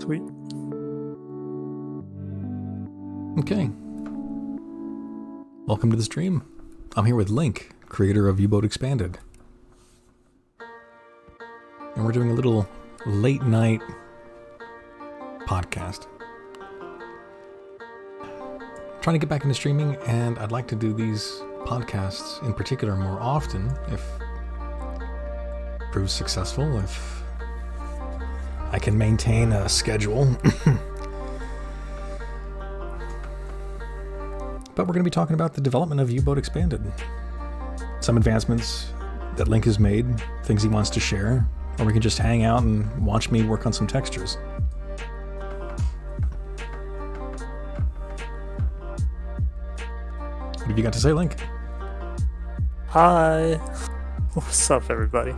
Sweet. Okay. Welcome to the stream. I'm here with Link, creator of U-Boat Expanded. And we're doing a little late night podcast. Trying to get back into streaming, and I'd like to do these podcasts in particular more often if it proves successful, if I can maintain a schedule. But we're going to be talking about the development of U-Boat Expanded. Some advancements that Link has made, things he wants to share, or we can just hang out and watch me work on some textures. What have you got to say, Link? Hi. What's up, everybody?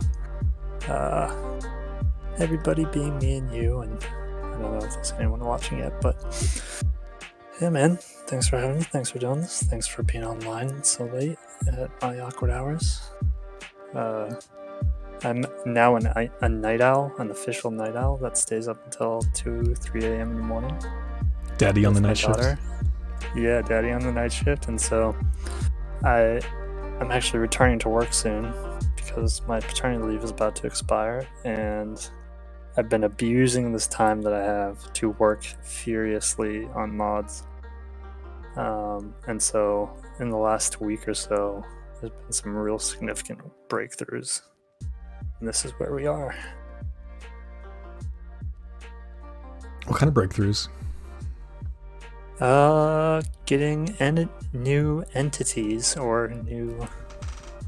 Everybody being me and you, and I don't know if there's anyone watching yet, but yeah, man. Thanks for having me. Thanks for doing this. Thanks for being online so late at my awkward hours. I'm now a night owl, an official night owl that stays up until 2, 3 a.m. in the morning. Daddy on the night shift. Yeah, daddy on the night shift. And so I'm actually returning to work soon because my paternity leave is about to expire, and I've been abusing this time that I have to work furiously on mods. And so in the last week or so, there's been some real significant breakthroughs. And this is where we are. What kind of breakthroughs? Getting new entities or new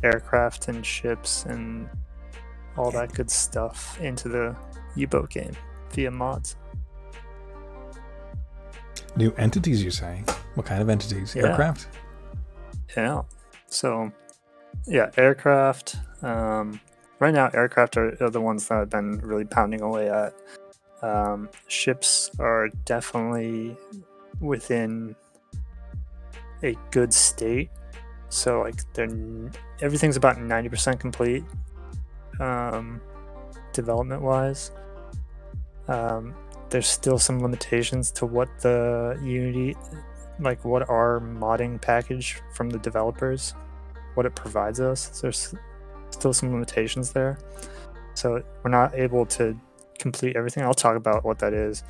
aircraft and ships and all that good stuff into the U-Boat game via mods. New entities, you say? What kind of entities? Yeah. Aircraft? Yeah. So, yeah, aircraft. Right now, aircraft are the ones that I've been really pounding away at. Ships are definitely within a good state. So, like, everything's about 90% complete, development-wise. There's still some limitations to what the Unity, like what our modding package from the developers, what it provides us. There's still some limitations there. So we're not able to complete everything. I'll talk about what that is.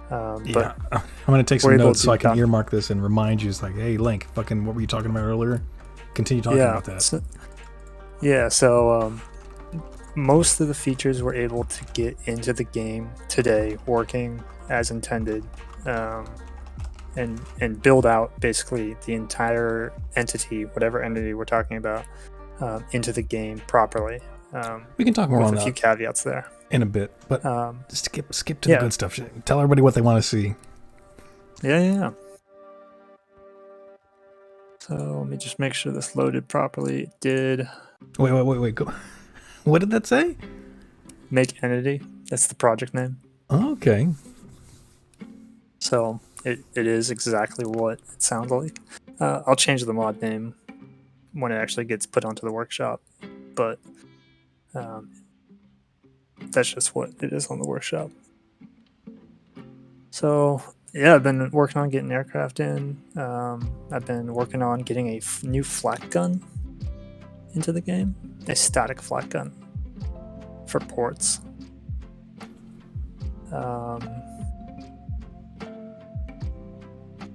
But I'm going to take some notes so I can earmark this and remind you. It's like, hey, Link, fucking what were you talking about earlier? Continue talking about that. So most of the features we're able to get into the game today working as intended, and build out basically the entire entity, whatever entity we're talking about, into the game properly. We can talk more on a few caveats there in a bit, but skip to the good stuff. Tell everybody what they want to see. Yeah. So let me just make sure this loaded properly. It did. Wait. Go. What did that say? Make entity. That's the project name. Okay. So it is exactly what it sounds like. I'll change the mod name when it actually gets put onto the workshop, but that's just what it is on the workshop. So yeah, I've been working on getting aircraft in. I've been working on getting a new flak gun into the game, a static flak gun for ports.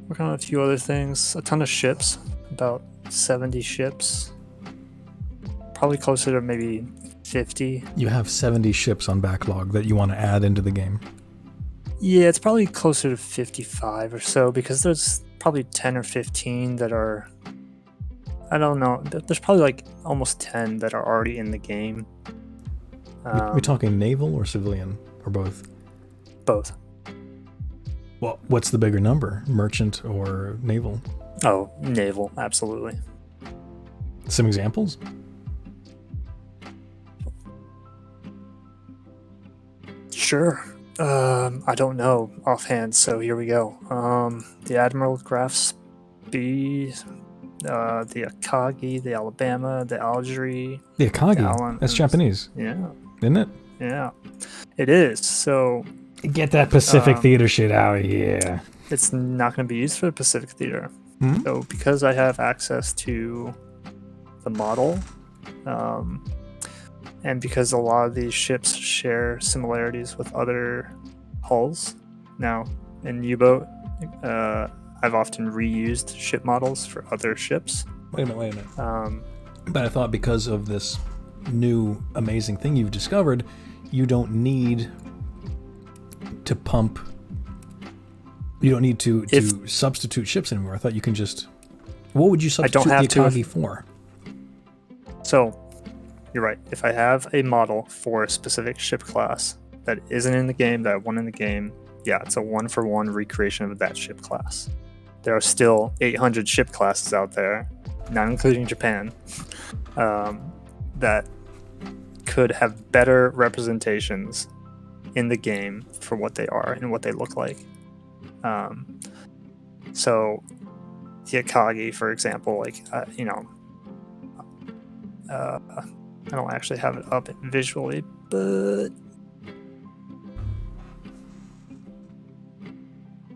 Working on a few other things, a ton of ships, about 70 ships, probably closer to maybe 50. You have 70 ships on backlog that you want to add into the game. Yeah, it's probably closer to 55 or so, because there's probably 10 or 15 that are, I don't know, there's probably like almost 10 that are already in the game. We talking naval or civilian, or both? Both. Well, what's the bigger number, merchant or naval? Oh, naval, absolutely. Some examples? Sure. I don't know offhand, so here we go. The Admiral Graf's B, the Akagi, the Alabama, the Algerie. The Akagi? That's Japanese. Yeah. Isn't it? Yeah, it is. So Get that Pacific Theater shit out of here. It's not going to be used for the Pacific Theater. Hmm? So because I have access to the model, and because a lot of these ships share similarities with other hulls. Now, in U-Boat, I've often reused ship models for other ships. Wait a minute. But I thought because of this new amazing thing you've discovered, you don't need to pump. You don't need to substitute ships anymore. I thought you can just. What would you substitute the Akagi for? So, you're right. If I have a model for a specific ship class that isn't in the game, that I want in the game, yeah, it's a 1-for-1 recreation of that ship class. There are still 800 ship classes out there, not including Japan, that could have better representations in the game for what they are and what they look like. So the Akagi, for example, like, I don't actually have it up visually, but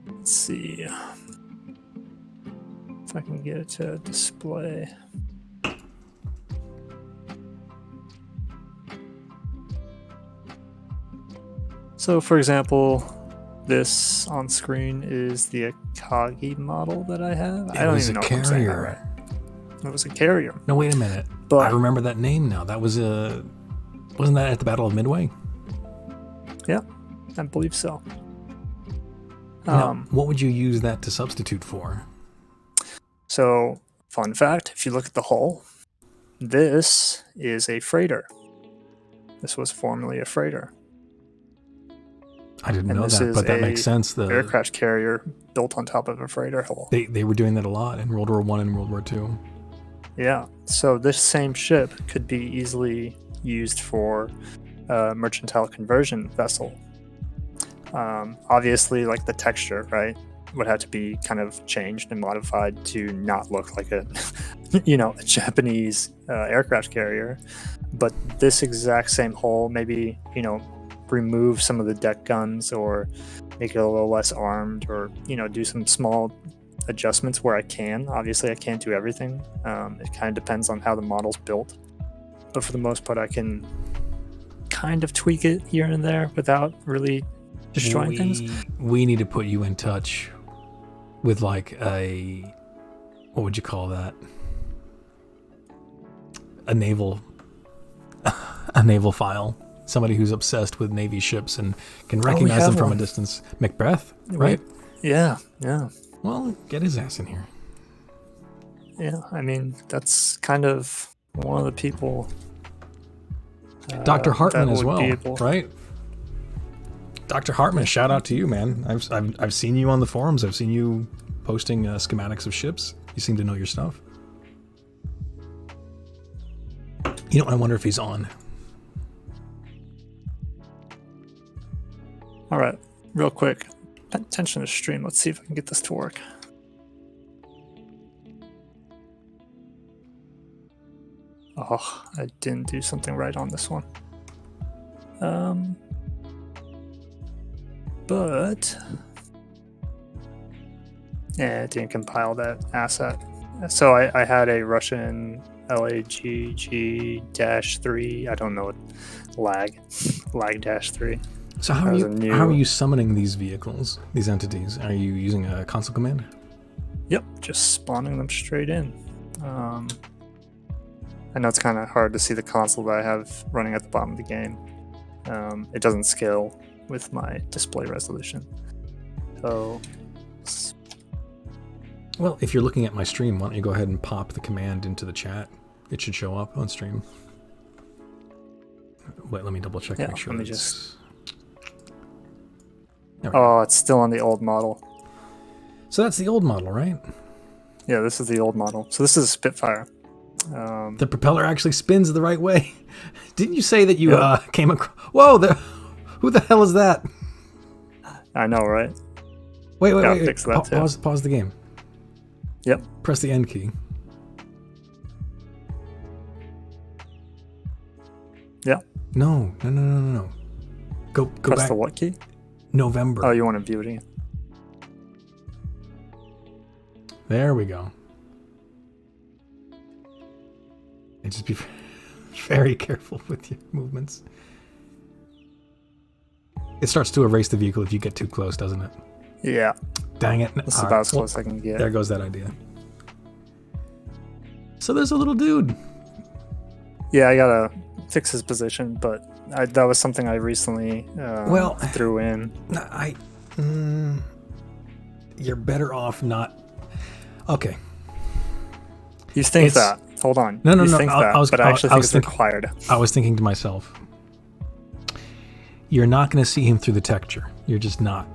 let's see if I can get it to display. So, for example, this on screen is the Akagi model that I have. I don't even know if I'm saying that right. It was a carrier. No, wait a minute. But I remember that name now. That was wasn't that at the Battle of Midway? Yeah, I believe so. Now, what would you use that to substitute for? So, fun fact, if you look at the hull, this is a freighter. This was formerly a freighter. I didn't know that, but that makes sense. The aircraft carrier built on top of a freighter hull. They were doing that a lot in World War I and World War II. Yeah, so this same ship could be easily used for a mercantile conversion vessel. Obviously, like the texture, right, would have to be kind of changed and modified to not look like a, a Japanese aircraft carrier. But this exact same hull, maybe, remove some of the deck guns or make it a little less armed, or do some small adjustments where I can. Obviously I can't do everything. It kind of depends on how the model's built, but for the most part I can kind of tweak it here and there without really destroying things. We need to put you in touch with like what would you call that, a naval file. Somebody who's obsessed with Navy ships and can recognize them from a distance. Macbeth, right? Yeah. Well, get his ass in here. Yeah, I mean, that's kind of one of the people. Dr. Hartman as well, right? Dr. Hartman, shout out to you, man. I've seen you on the forums. I've seen you posting schematics of ships. You seem to know your stuff. I wonder if he's on. All right, real quick. Attention to the stream. Let's see if I can get this to work. Oh, I didn't do something right on this one. But yeah, it didn't compile that asset. So I had a Russian LAGG-3. I don't know what lag-3. So how are you summoning these vehicles, these entities? Are you using a console command? Yep, just spawning them straight in. I know it's kind of hard to see the console that I have running at the bottom of the game. It doesn't scale with my display resolution. So, well, if you're looking at my stream, why don't you go ahead and pop the command into the chat? It should show up on stream. Wait, let me double check. Yeah, make sure let me Oh, it's still on the old model. So that's the old model, right? Yeah, this is the old model. So this is a Spitfire. The propeller actually spins the right way. Didn't you say that you came across... Whoa, who the hell is that? I know, right? Wait. Pause the game. Yep. Press the end key. Yeah. No. Go Press back. the what key? November. Oh, you want to view it again? There we go. And just be very careful with your movements. It starts to erase the vehicle if you get too close, doesn't it? Yeah. Dang it. That's about as close I can get. There goes that idea. So there's a little dude. Yeah, I gotta fix his position, but that was something I recently threw in. You're better off not. Okay. You think that? Hold on. No. Think that, but I actually think it's required. I was thinking to myself, you're not going to see him through the texture. You're just not.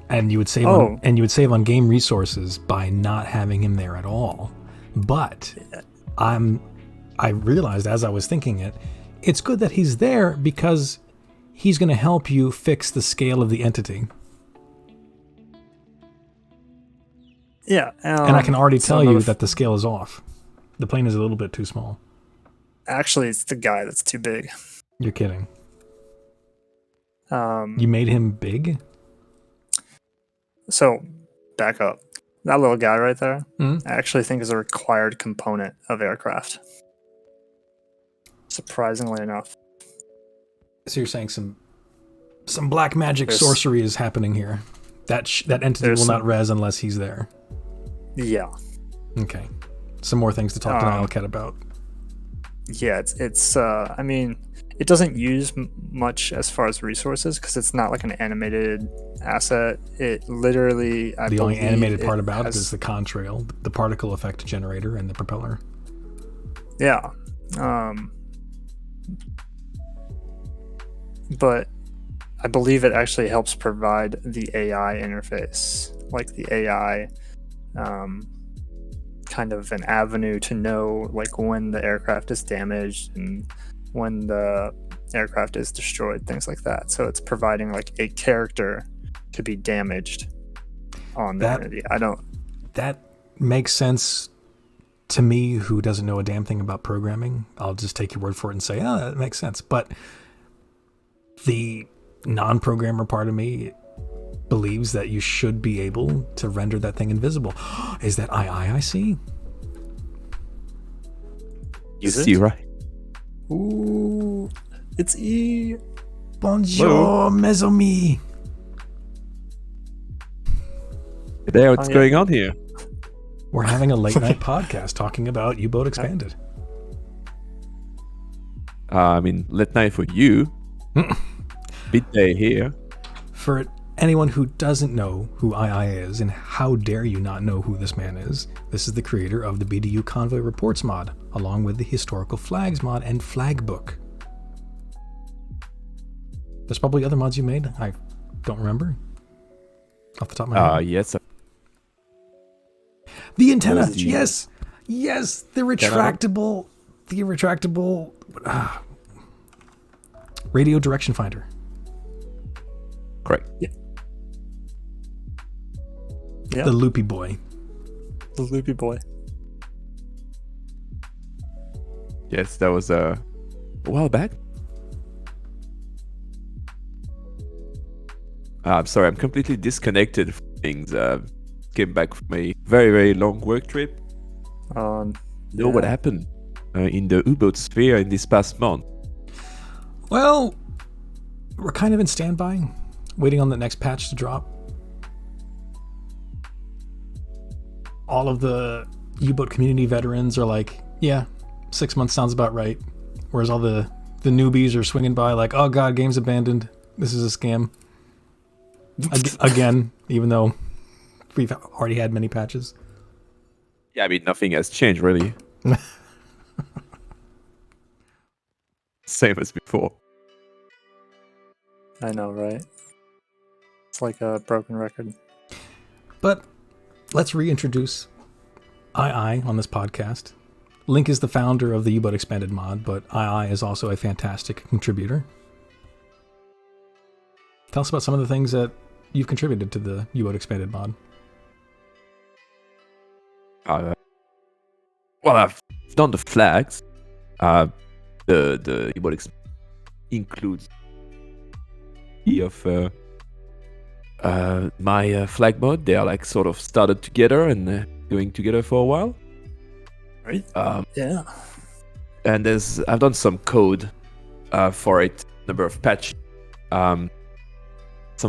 And you would save on game resources by not having him there at all. But I realized as I was thinking it, it's good that he's there because he's going to help you fix the scale of the entity. Yeah. And I can already tell you that the scale is off. The plane is a little bit too small. Actually, it's the guy that's too big. You're kidding. You made him big? So, back up. That little guy right there, Mm-hmm. I actually think is a required component of aircraft. Surprisingly enough. So you're saying some black magic sorcery is happening here. That entity will not res unless he's there. Yeah. Okay. Some more things to talk to Nilcat about. Yeah, it's I mean, it doesn't use much as far as resources because it's not like an animated asset. It literally, the only animated part about it is the contrail, the particle effect generator, and the propeller. Yeah. But I believe it actually helps provide the AI interface, like the AI kind of an avenue to know like when the aircraft is damaged and when the aircraft is destroyed, things like that. So it's providing like a character to be damaged on the entity. That makes sense to me, who doesn't know a damn thing about programming. I'll just take your word for it and say, oh, that makes sense. But the non-programmer part of me believes that you should be able to render that thing invisible. Is that I see? You see, right? Ooh, it's E. Bonjour, mes amis. There, what's going on here? We're having a late night podcast talking about U-Boat Expanded. I mean, late night for you. Midday here. For anyone who doesn't know who II is, and how dare you not know who this man is, this is the creator of the BDU Convoy Reports mod, along with the Historical Flags mod and Flag Book. There's probably other mods you made. I don't remember off the top of my head. Yes. The antenna. Yes. The retractable. Radio direction finder. Correct. Yeah. The loopy boy. The loopy boy. Yes, that was a while back. I'm sorry, I'm completely disconnected from things. Came back from a very, very long work trip. Know what happened in the U-boat sphere in this past month? Well, we're kind of in standby, waiting on the next patch to drop. All of the U-boat community veterans are like, yeah, 6 months sounds about right. Whereas all the newbies are swinging by like, oh god, game's abandoned. This is a scam. Again, even though we've already had many patches. Yeah, I mean, nothing has changed really. Same as before. I know, right? It's like a broken record. But let's reintroduce II on this podcast. Link is the founder of the U-Boat Expanded mod, but II is also a fantastic contributor. Tell us about some of the things that you've contributed to the U-Boat Expanded mod. Well, I've done the flags. The U-Boat includes of my flag mod, they are like sort of started together and going together for a while. Right. Yeah. And I've done some code for it, number of patches. Some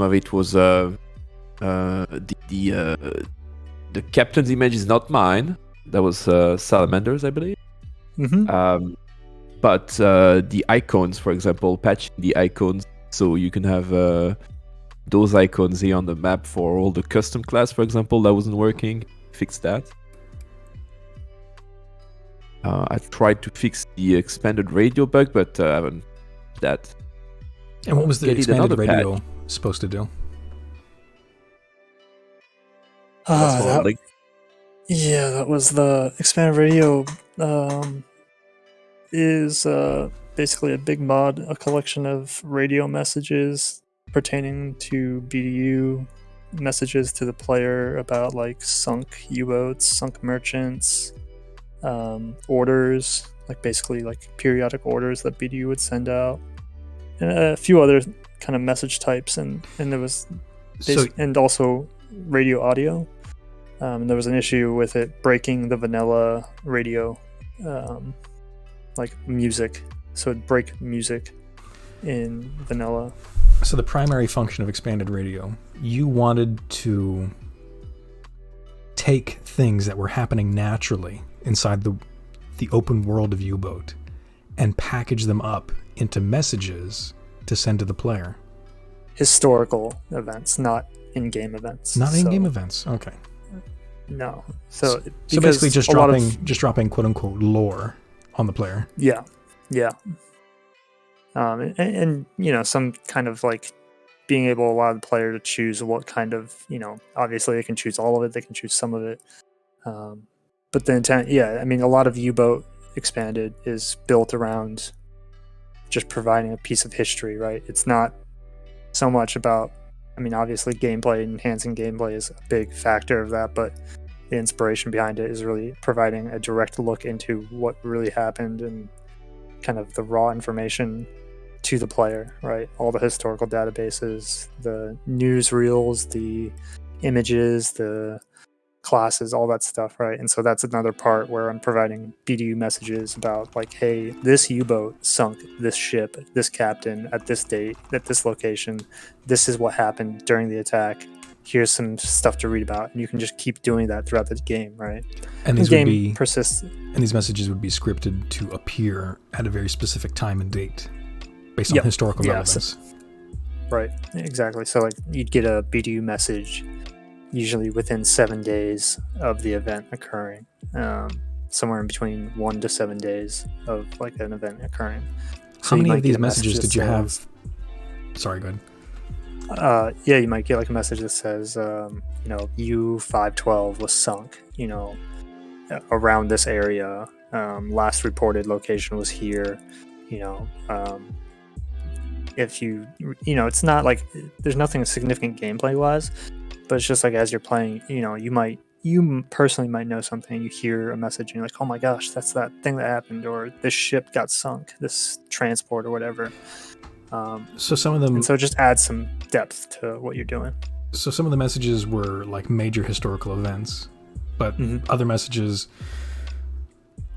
of it was the captain's image is not mine. That was Salamander's, I believe. Mm-hmm. But the icons, for example, patching the icons so you can have those icons here on the map for all the custom class, for example, that wasn't working. Fix that. I tried to fix the expanded radio bug, but I haven't that. And what was the expanded radio supposed to do? That was the expanded radio. Is basically a big mod, a collection of radio messages pertaining to BDU, messages to the player about like sunk U-boats, sunk merchants, orders, like basically like periodic orders that BDU would send out, and a few other kind of message types, and there was and also radio audio. There was an issue with it breaking the vanilla radio, like music, so it'd break music in vanilla. So the primary function of expanded radio, you wanted to take things that were happening naturally inside the open world of U-boat and package them up into messages to send to the player. Historical events, not in-game events. Not in-game events. Okay. No. So basically just dropping quote unquote lore on the player. Yeah. And you know, some kind of like being able to allow the player to choose what kind of, you know, obviously they can choose all of it, they can choose some of it. But the intent, I mean, a lot of U-boat expanded is built around just providing a piece of history, right? It's not so much about, I mean, obviously gameplay, enhancing gameplay is a big factor of that, but the inspiration behind it is really providing a direct look into what really happened and kind of the raw information to the player, right? All the historical databases, the newsreels, the images, the classes, all that stuff, right? And so that's another part where I'm providing BDU messages about like, hey, this U-boat sunk this ship, this captain at this date, at this location. This is what happened during the attack. Here's some stuff to read about, and you can just keep doing that throughout the game, right? And these game persists. And these messages would be scripted to appear at a very specific time and date, based on historical relevance. Right, exactly. So like you'd get a BDU message usually within 7 days of the event occurring, somewhere in between 1 to 7 days of like an event occurring. So how many of these messages did you have? Sorry, go ahead. You might get like a message that says, you know, U-512 was sunk, you know, around this area. Last reported location was here, you know. If you know, it's not like there's nothing significant gameplay wise, but it's just like as you're playing, you know, you personally might know something, you hear a message and you're like, oh my gosh, that's that thing that happened, or this ship got sunk, this transport or whatever. So some of them, and so it just adds some depth to what you're doing. So some of the messages were like major historical events, but other messages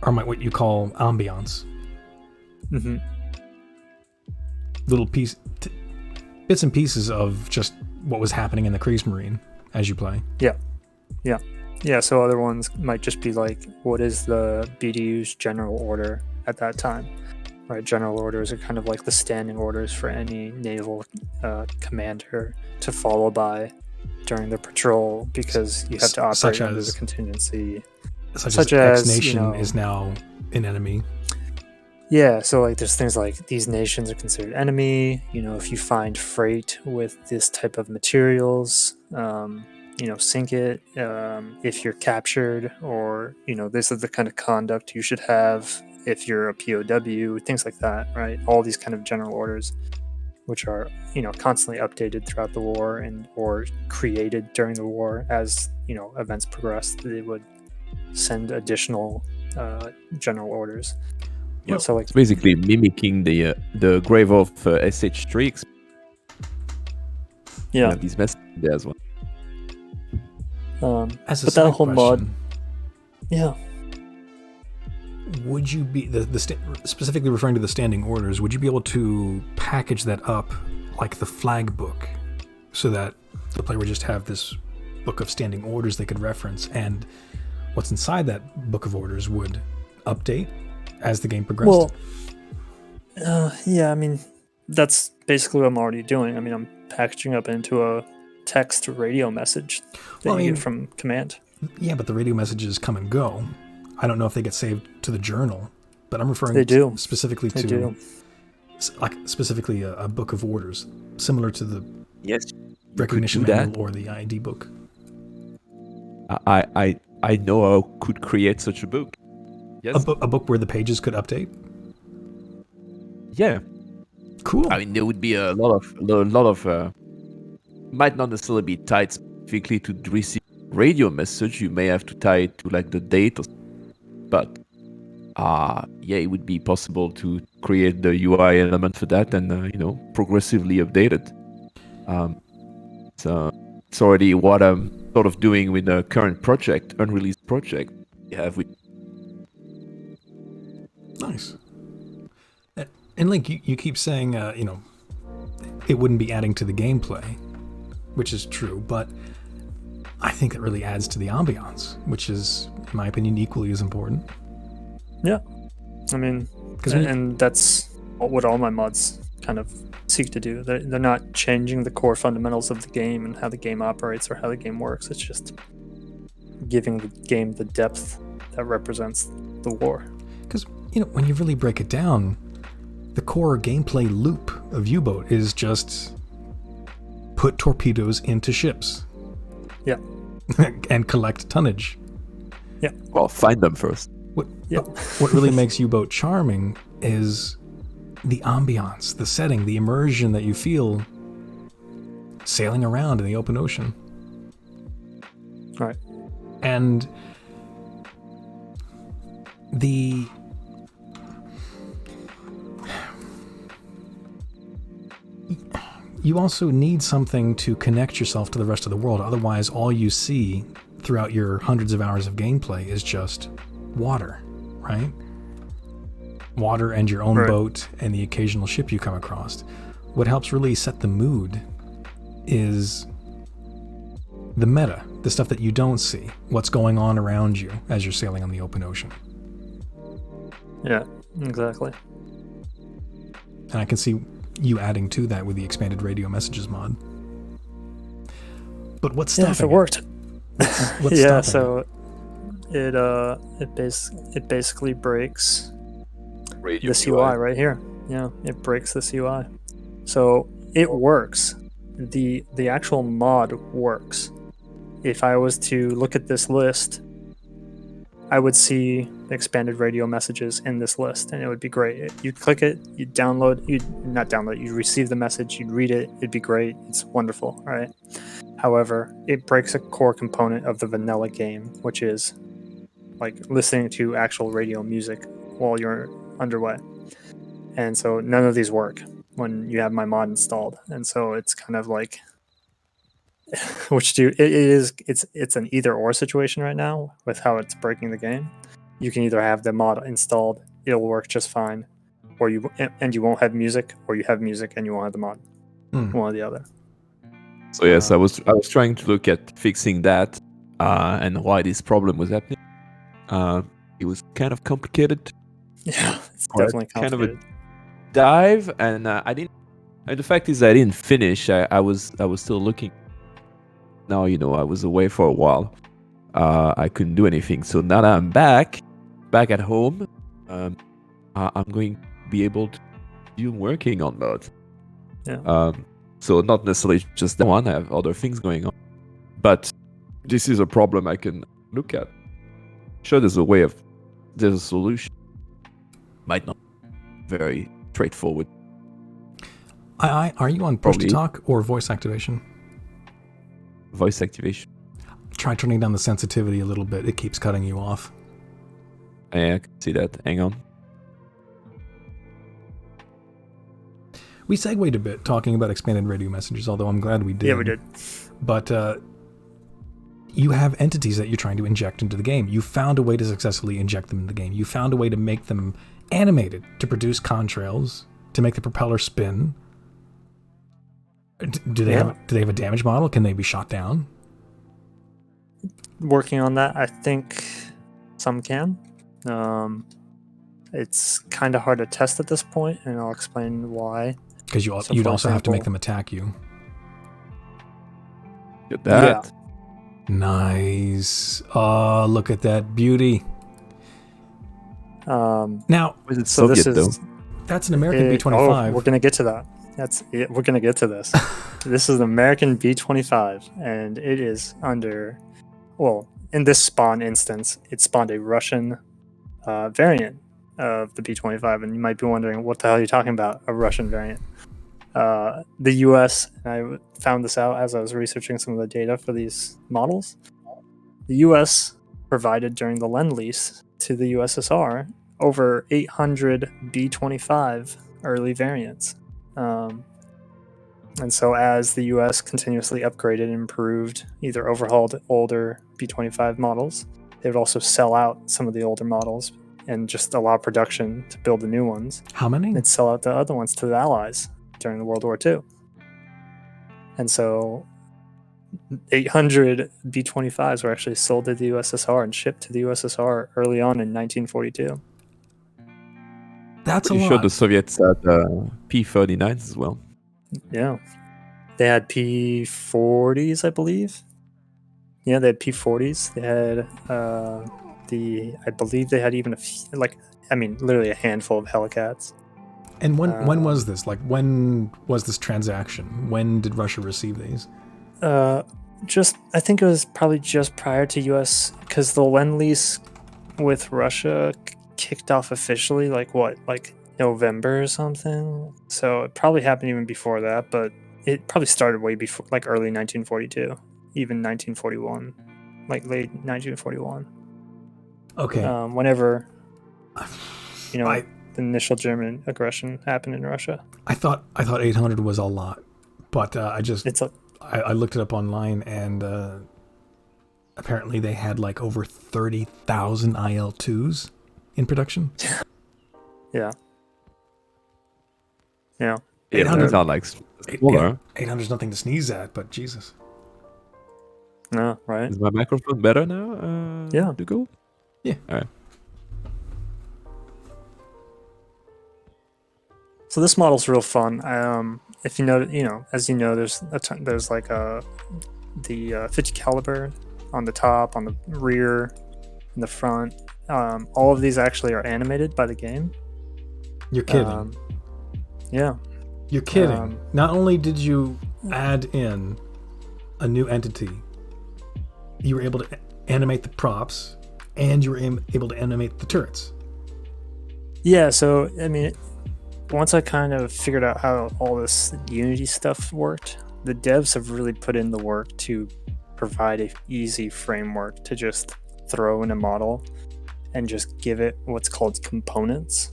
are what you call ambiance. Little bits and pieces of just what was happening in the Kriegsmarine as you play. Yeah, so other ones might just be like, what is the BDU's general order at that time? Right, general orders are kind of like the standing orders for any naval commander to follow by during the patrol, because you have to operate under the contingency. Such as X nation, you know, is now an enemy. Yeah, so like there's things like these nations are considered enemy. You know, if you find freight with this type of materials, you know, sink it. If you're captured, or, you know, this is the kind of conduct you should have if you're a POW, things like that, right? All these kind of general orders, which are, you know, constantly updated throughout the war and or created during the war as, you know, events progressed. They would send additional general orders. Yeah, so like, it's basically mimicking the Grave of SH3. You Yeah. have these messages there as well. As a But side that whole mod, question, yeah. would you be specifically referring to the standing orders? Would you be able to package that up like the flag book, so that the player would just have this book of standing orders they could reference, and what's inside that book of orders would update as the game progressed? Well, yeah. I mean, that's basically what I'm already doing. I mean, I'm packaging up into a text radio message that you get from command. Yeah, but the radio messages come and go. I don't know if they get saved to the journal, but I'm referring They do. specifically They to do. like specifically a book of orders, similar to the Yes, recognition manual or the ID book. I know I could create such a book. Yes. A book where the pages could update. Yeah. Cool. I mean, there would be a lot of might not necessarily be tied specifically to receive radio message. You may have to tie it to like the date, but yeah, it would be possible to create the UI element for that and progressively update it. So it's already what I'm sort of doing with the current project, unreleased project we have with. Nice. And Link, you keep saying, it wouldn't be adding to the gameplay, which is true, but I think it really adds to the ambiance, which is, in my opinion, equally as important. Yeah. I mean, and that's what all my mods kind of seek to do. They're not changing the core fundamentals of the game and how the game operates or how the game works. It's just giving the game the depth that represents the war. Because, when you really break it down, the core gameplay loop of U-Boat is just put torpedoes into ships. Yeah. And collect tonnage. Yeah. Well, find them first. What really makes U-Boat charming is the ambiance, the setting, the immersion that you feel sailing around in the open ocean. Right. And you also need something to connect yourself to the rest of the world. Otherwise, all you see throughout your hundreds of hours of gameplay is just water, right? Water and your own boat and the occasional ship you come across. What helps really set the mood is the meta, the stuff that you don't see, what's going on around you as you're sailing on the open ocean. Yeah, exactly. And I can see you adding to that with the expanded radio messages mod. But what's stopping if it worked. What's yeah, stopping it basically breaks Radio this UI right here. Yeah, it breaks this UI. So it works. The actual mod works. If I was to look at this list, I would see the expanded radio messages in this list, and it would be great. You'd click it, you'd you'd receive the message, you'd read it, it'd be great. It's wonderful, right? However, it breaks a core component of the vanilla game, which is like listening to actual radio music while you're underway. And so none of these work when you have my mod installed. And so it's kind of like it's an either or situation right now with how it's breaking the game. You can either have the mod installed, it'll work just fine, or you won't have music, or you have music and you won't have the mod. One or the other. So yes, I was trying to look at fixing that and why this problem was happening. It was kind of complicated. Yeah, it's definitely complicated. Kind of a dive, and I didn't. And the fact is, I didn't finish. I was still looking. Now I was away for a while. I couldn't do anything. So now that I'm back at home, I'm going to be able to be working on that. Yeah. So not necessarily just that one. I have other things going on, but this is a problem I can look at. Sure, there's a solution. Might not be very straightforward. Are you on push to talk or voice activation? Voice activation. Try turning down the sensitivity a little bit. It keeps cutting you off. Yeah, I can see that. Hang on. We segued a bit talking about expanded radio messengers, although I'm glad we did. Yeah, we did. But you have entities that you're trying to inject into the game. You found a way to successfully inject them in the game. You found a way to make them animated, to produce contrails, to make the propeller spin. Do they have a damage model? Can they be shot down? Working on that, I think some can. It's kind of hard to test at this point, and I'll explain why. Because you'd also have to make them attack you. Get that. Yeah. Nice. Oh, look at that beauty. Now, Was it so Soviet this is though? that's an American B-25. Oh, we're gonna get to that. That's it. We're gonna get to this. This is an American B-25, and it is under. Well, in this spawn instance, it spawned a Russian variant of the B-25, and you might be wondering, what the hell are you talking about? A Russian variant? The U.S. and I found this out as I was researching some of the data for these models. The U.S. provided during the Lend-Lease to the USSR over 800 B-25 early variants. And so as the US continuously upgraded and improved, either overhauled older B-25 models, they would also sell out some of the older models and just allow production to build the new ones. How many? And sell out the other ones to the Allies during the World War II. And so 800 B-25s were actually sold to the USSR and shipped to the USSR early on in 1942. That's Pretty a sure lot. the Soviets had P-39s as well. Yeah. They had P-40s, I believe. Yeah, they had P-40s. They had I believe they had even literally a handful of Hellcats. And when was this? Like, when was this transaction? When did Russia receive these? I think it was probably just prior to US, because the Lend-Lease with Russia kicked off officially like November or something. So it probably happened even before that, but it probably started way before, like early 1942, even 1941, like late 1941. Okay. Whenever the initial German aggression happened in Russia. I thought 800 was a lot, but I looked it up online, and apparently they had like over 30,000 IL-2s in production. Yeah. 800 sound like smaller. 800 is nothing to sneeze at, but Jesus. No, right? Is my microphone better now? Yeah. To go? Yeah. All right. So this model's real fun. If you know, as you know, there's like the 50 caliber on the top, on the rear, in the front. All of these actually are animated by the game. You're kidding. Yeah. You're kidding. Not only did you add in a new entity, you were able to animate the props, and you were able to animate the turrets. Yeah, so, I mean, once I kind of figured out how all this Unity stuff worked, the devs have really put in the work to provide an easy framework to just throw in a model and just give it what's called components,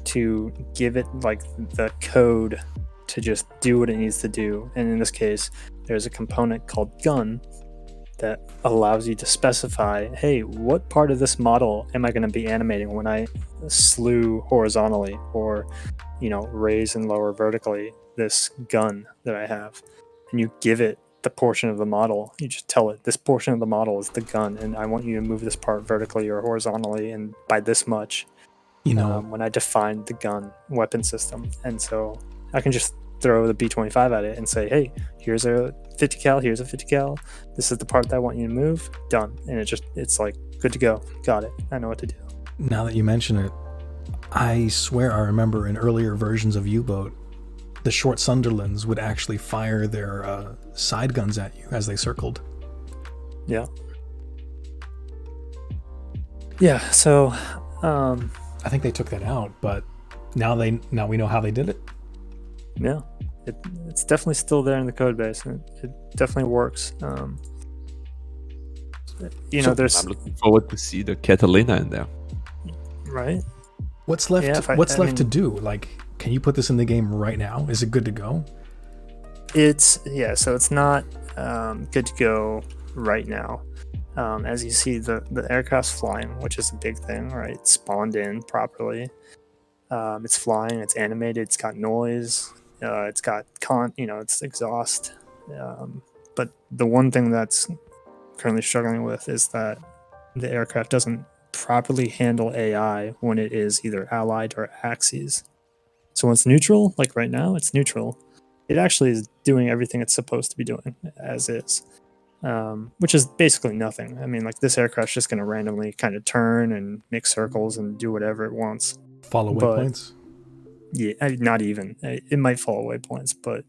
to give it like the code to just do what it needs to do. And in this case, there's a component called gun that allows you to specify, hey, what part of this model am I going to be animating when I slew horizontally, or raise and lower vertically this gun that I have. And you give it the portion of the model. You just tell it, this portion of the model is the gun, and I want you to move this part vertically or horizontally and by this much. When I define the gun weapon system. And so I can just throw the B-25 at it and say, hey, here's a 50 cal, here's a 50 cal, this is the part that I want you to move, done. And it's like, good to go, got it, I know what to do. Now that you mention it, I swear I remember in earlier versions of U-Boat, the short Sunderlands would actually fire their side guns at you as they circled. Yeah. So I think they took that out, but now we know how they did it. Yeah, it's definitely still there in the code base, and it definitely works. There's. I'm looking forward to see the Catalina in there. Right. What's left? What's left to do? Like, Can you put this in the game right now? Is it good to go? So it's not good to go right now. As you see, the aircraft's flying, which is a big thing, right? It's spawned in properly. It's flying. It's animated. It's got noise. It's got it's exhaust. But the one thing that's currently struggling with is that the aircraft doesn't properly handle AI when it is either allied or axes. So when it's neutral, like right now, it's neutral. It actually is doing everything it's supposed to be doing as is, which is basically nothing. I mean, like this aircraft's just going to randomly kind of turn and make circles and do whatever it wants. Follow waypoints? Yeah, not even. It might follow waypoints, but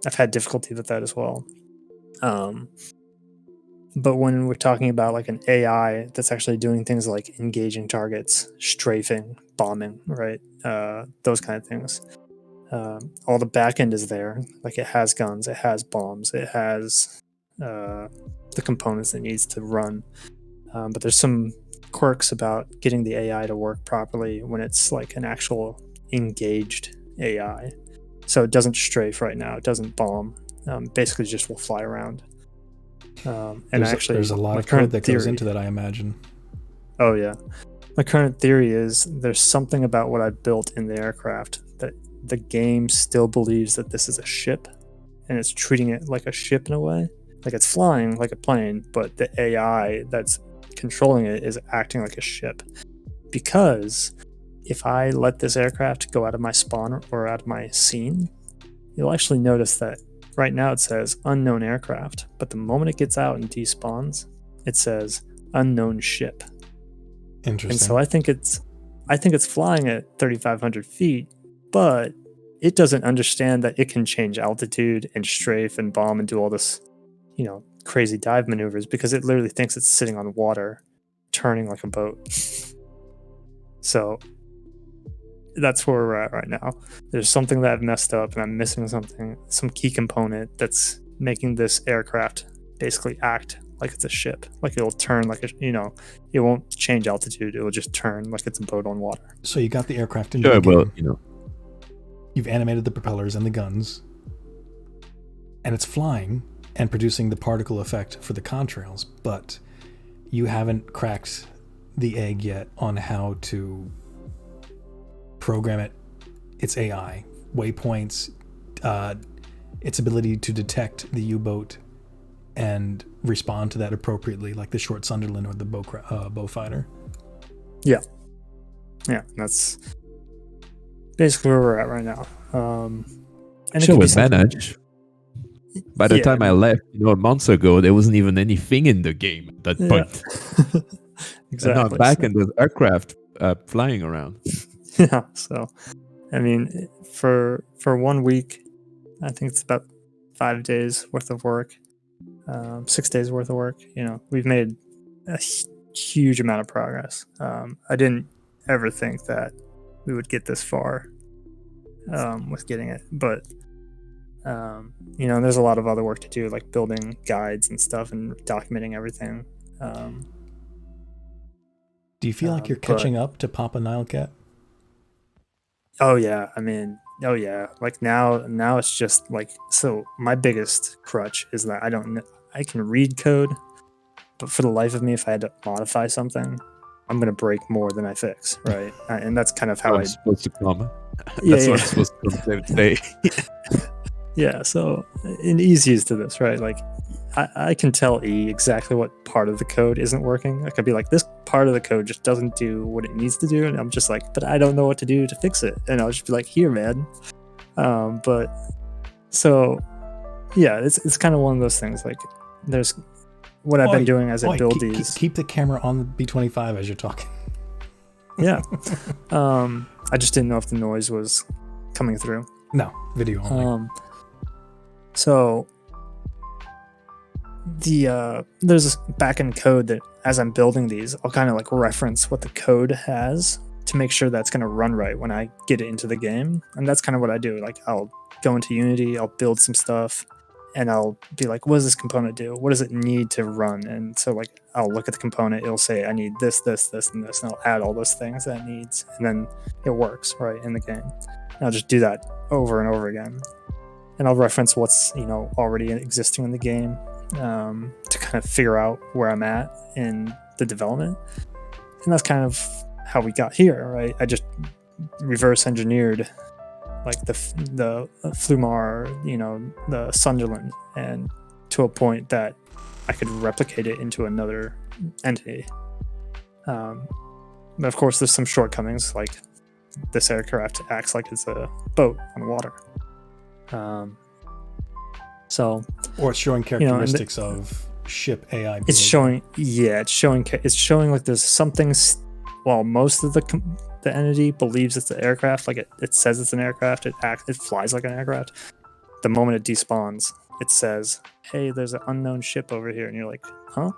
I've had difficulty with that as well. But when we're talking about like an AI that's actually doing things like engaging targets, strafing, bombing, right? Those kind of things. All the back end is there. Like it has guns, it has bombs, it has the components it needs to run. But there's some quirks about getting the AI to work properly when it's like an actual engaged AI. So it doesn't strafe right now. It doesn't bomb. Basically, just will fly around. And there's a lot of code that goes into that, I imagine. Oh yeah, my current theory is there's something about what I built in the aircraft that the game still believes that this is a ship, and it's treating it like a ship in a way. Like it's flying like a plane, but the AI that's controlling it is acting like a ship. Because if I let this aircraft go out of my spawn or out of my scene, you'll actually notice that right now it says unknown aircraft, but the moment it gets out and despawns, it says unknown ship. Interesting. And so I think it's flying at 3,500 feet, but it doesn't understand that it can change altitude and strafe and bomb and do all this, crazy dive maneuvers, because it literally thinks it's sitting on water, turning like a boat. So that's where we're at right now. There's something that I've messed up, and I'm missing some key component that's making this aircraft basically act like it's a ship. Like it'll turn like it won't change altitude. It will just turn like it's a boat on water. So you got the aircraft in the game. Well, You've animated the propellers and the guns, and it's flying and producing the particle effect for the contrails, but you haven't cracked the egg yet on how to program its AI, waypoints, its ability to detect the U-boat and respond to that appropriately, like the Short Sunderland or the bow fighter. Yeah, that's basically where we're at right now. And sure, was managed. By the time I left, months ago, there wasn't even anything in the game at that point. Exactly. And now back and there's aircraft flying around. Yeah, so I mean, for 1 week, I think it's about 5 days worth of work, 6 days worth of work. We've made a huge amount of progress. I didn't ever think that we would get this far with getting it, but there's a lot of other work to do, like building guides and stuff and documenting everything. Do you feel like you're catching up to Papa Nilecat? Oh yeah, like now it's just like, so my biggest crutch is that I can read code, but for the life of me, if I had to modify something, I'm gonna break more than I fix, right? And that's kind of how I'm supposed to come. Yeah, that's what I'm supposed to come today. Yeah, so and E's used to this, right? Like I can tell E exactly what part of the code isn't working. I could be like, this part of the code just doesn't do what it needs to do, and I'm just like, but I don't know what to do to fix it. And I'll just be like, here, man. But so yeah, it's kind of one of those things. Like there's what I've been doing as I build these. Keep the camera on the B-25 as you're talking. Yeah. I just didn't know if the noise was coming through. No, video only. So there's this backend code that as I'm building these, I'll kind of like reference what the code has to make sure that's going to run right when I get it into the game. And that's kind of what I do. Like I'll go into Unity, I'll build some stuff, and I'll be like, what does this component do? What does it need to run? And so like I'll look at the component, it'll say I need this, this, this, and this, and I'll add all those things that it needs, and then it works right in the game. And I'll just do that over and over again. And I'll reference what's already existing in the game to kind of figure out where I'm at in the development. And that's kind of how we got here, right? I just reverse engineered like the Flumar, the Sunderland, and to a point that I could replicate it into another entity. But of course, there's some shortcomings, like this aircraft acts like it's a boat on water. Or it's showing characteristics of ship AI. It's showing like there's something. Well, most of the entity believes it's an aircraft. Like it says it's an aircraft. It flies like an aircraft. The moment it despawns, it says, "Hey, there's an unknown ship over here," and you're like, "Huh?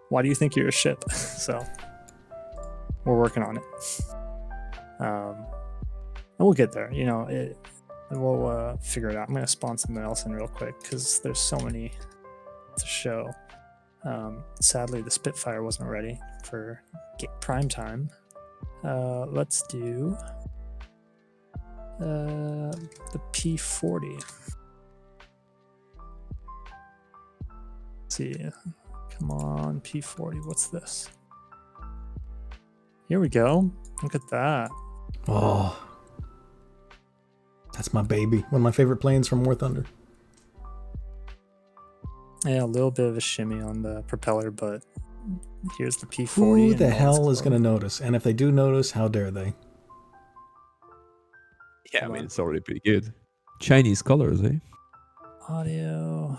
Why do you think you're a ship?" So we're working on it, and we'll get there. We'll figure it out. I'm gonna spawn something else in real quick because there's so many to show. Sadly, the Spitfire wasn't ready for prime time. Let's do the P40. Let's see, come on, P40. What's this? Here we go. Look at that. Oh, that's my baby. One of my favorite planes from War Thunder. Yeah, a little bit of a shimmy on the propeller, but here's the P40. Who the hell is going to notice? And if they do notice, how dare they? Yeah, I mean, it's already pretty good. Chinese colors, eh? Audio.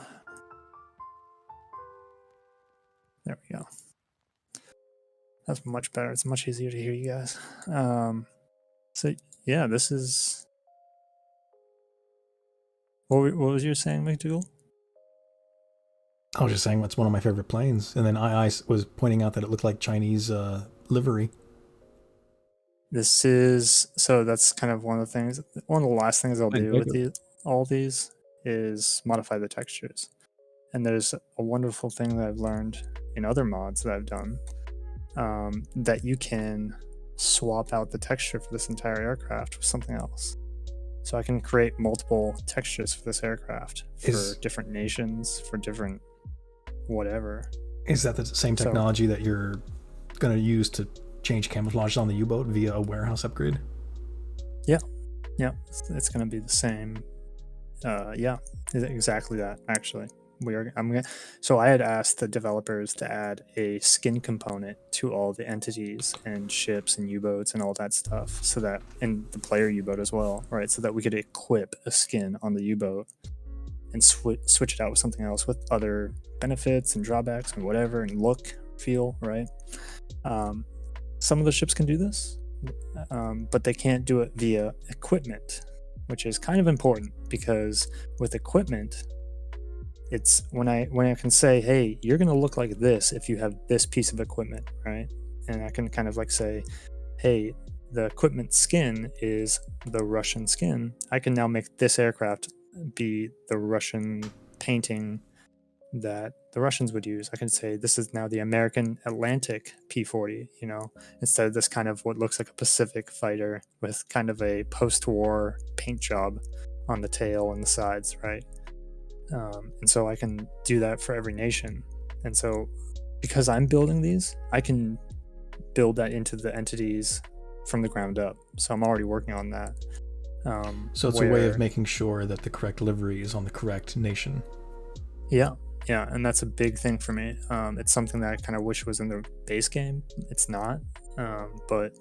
There we go. That's much better. It's much easier to hear you guys. So yeah, this is. What was you saying, McDougall? I was just saying it's one of my favorite planes, and then I was pointing out that it looked like Chinese livery. This is that's kind of one of the things. One of the last things I'll do with all these is modify the textures. And there's a wonderful thing that I've learned in other mods that I've done, that you can swap out the texture for this entire aircraft with something else. So I can create multiple textures for this aircraft for different nations, for different whatever. Is that the same technology that you're going to use to change camouflage on the U-boat via a warehouse upgrade? Yeah, it's going to be the same. Yeah, exactly that. Actually, So I had asked the developers to add a skin component to all the entities and ships and U-boats and all that stuff, so that, and the player U-boat as well, right? So that we could equip a skin on the U-boat and switch it out with something else with other benefits and drawbacks and whatever, and look, feel, right? Some of the ships can do this, but they can't do it via equipment, which is kind of important, because with equipment, it's when I can say, hey, you're going to look like this if you have this piece of equipment, right? And I can kind of like say, hey, the equipment skin is the Russian skin. I can now make this aircraft be the Russian painting that the Russians would use. I can say this is now the American Atlantic P40, instead of this kind of what looks like a Pacific fighter with kind of a post-war paint job on the tail and the sides, right? And so I can do that for every nation. And so because I'm building these, I can build that into the entities from the ground up. So I'm already working on that. So it's a way of making sure that the correct livery is on the correct nation. Yeah, and that's a big thing for me. It's something that I kind of wish was in the base game. It's not, but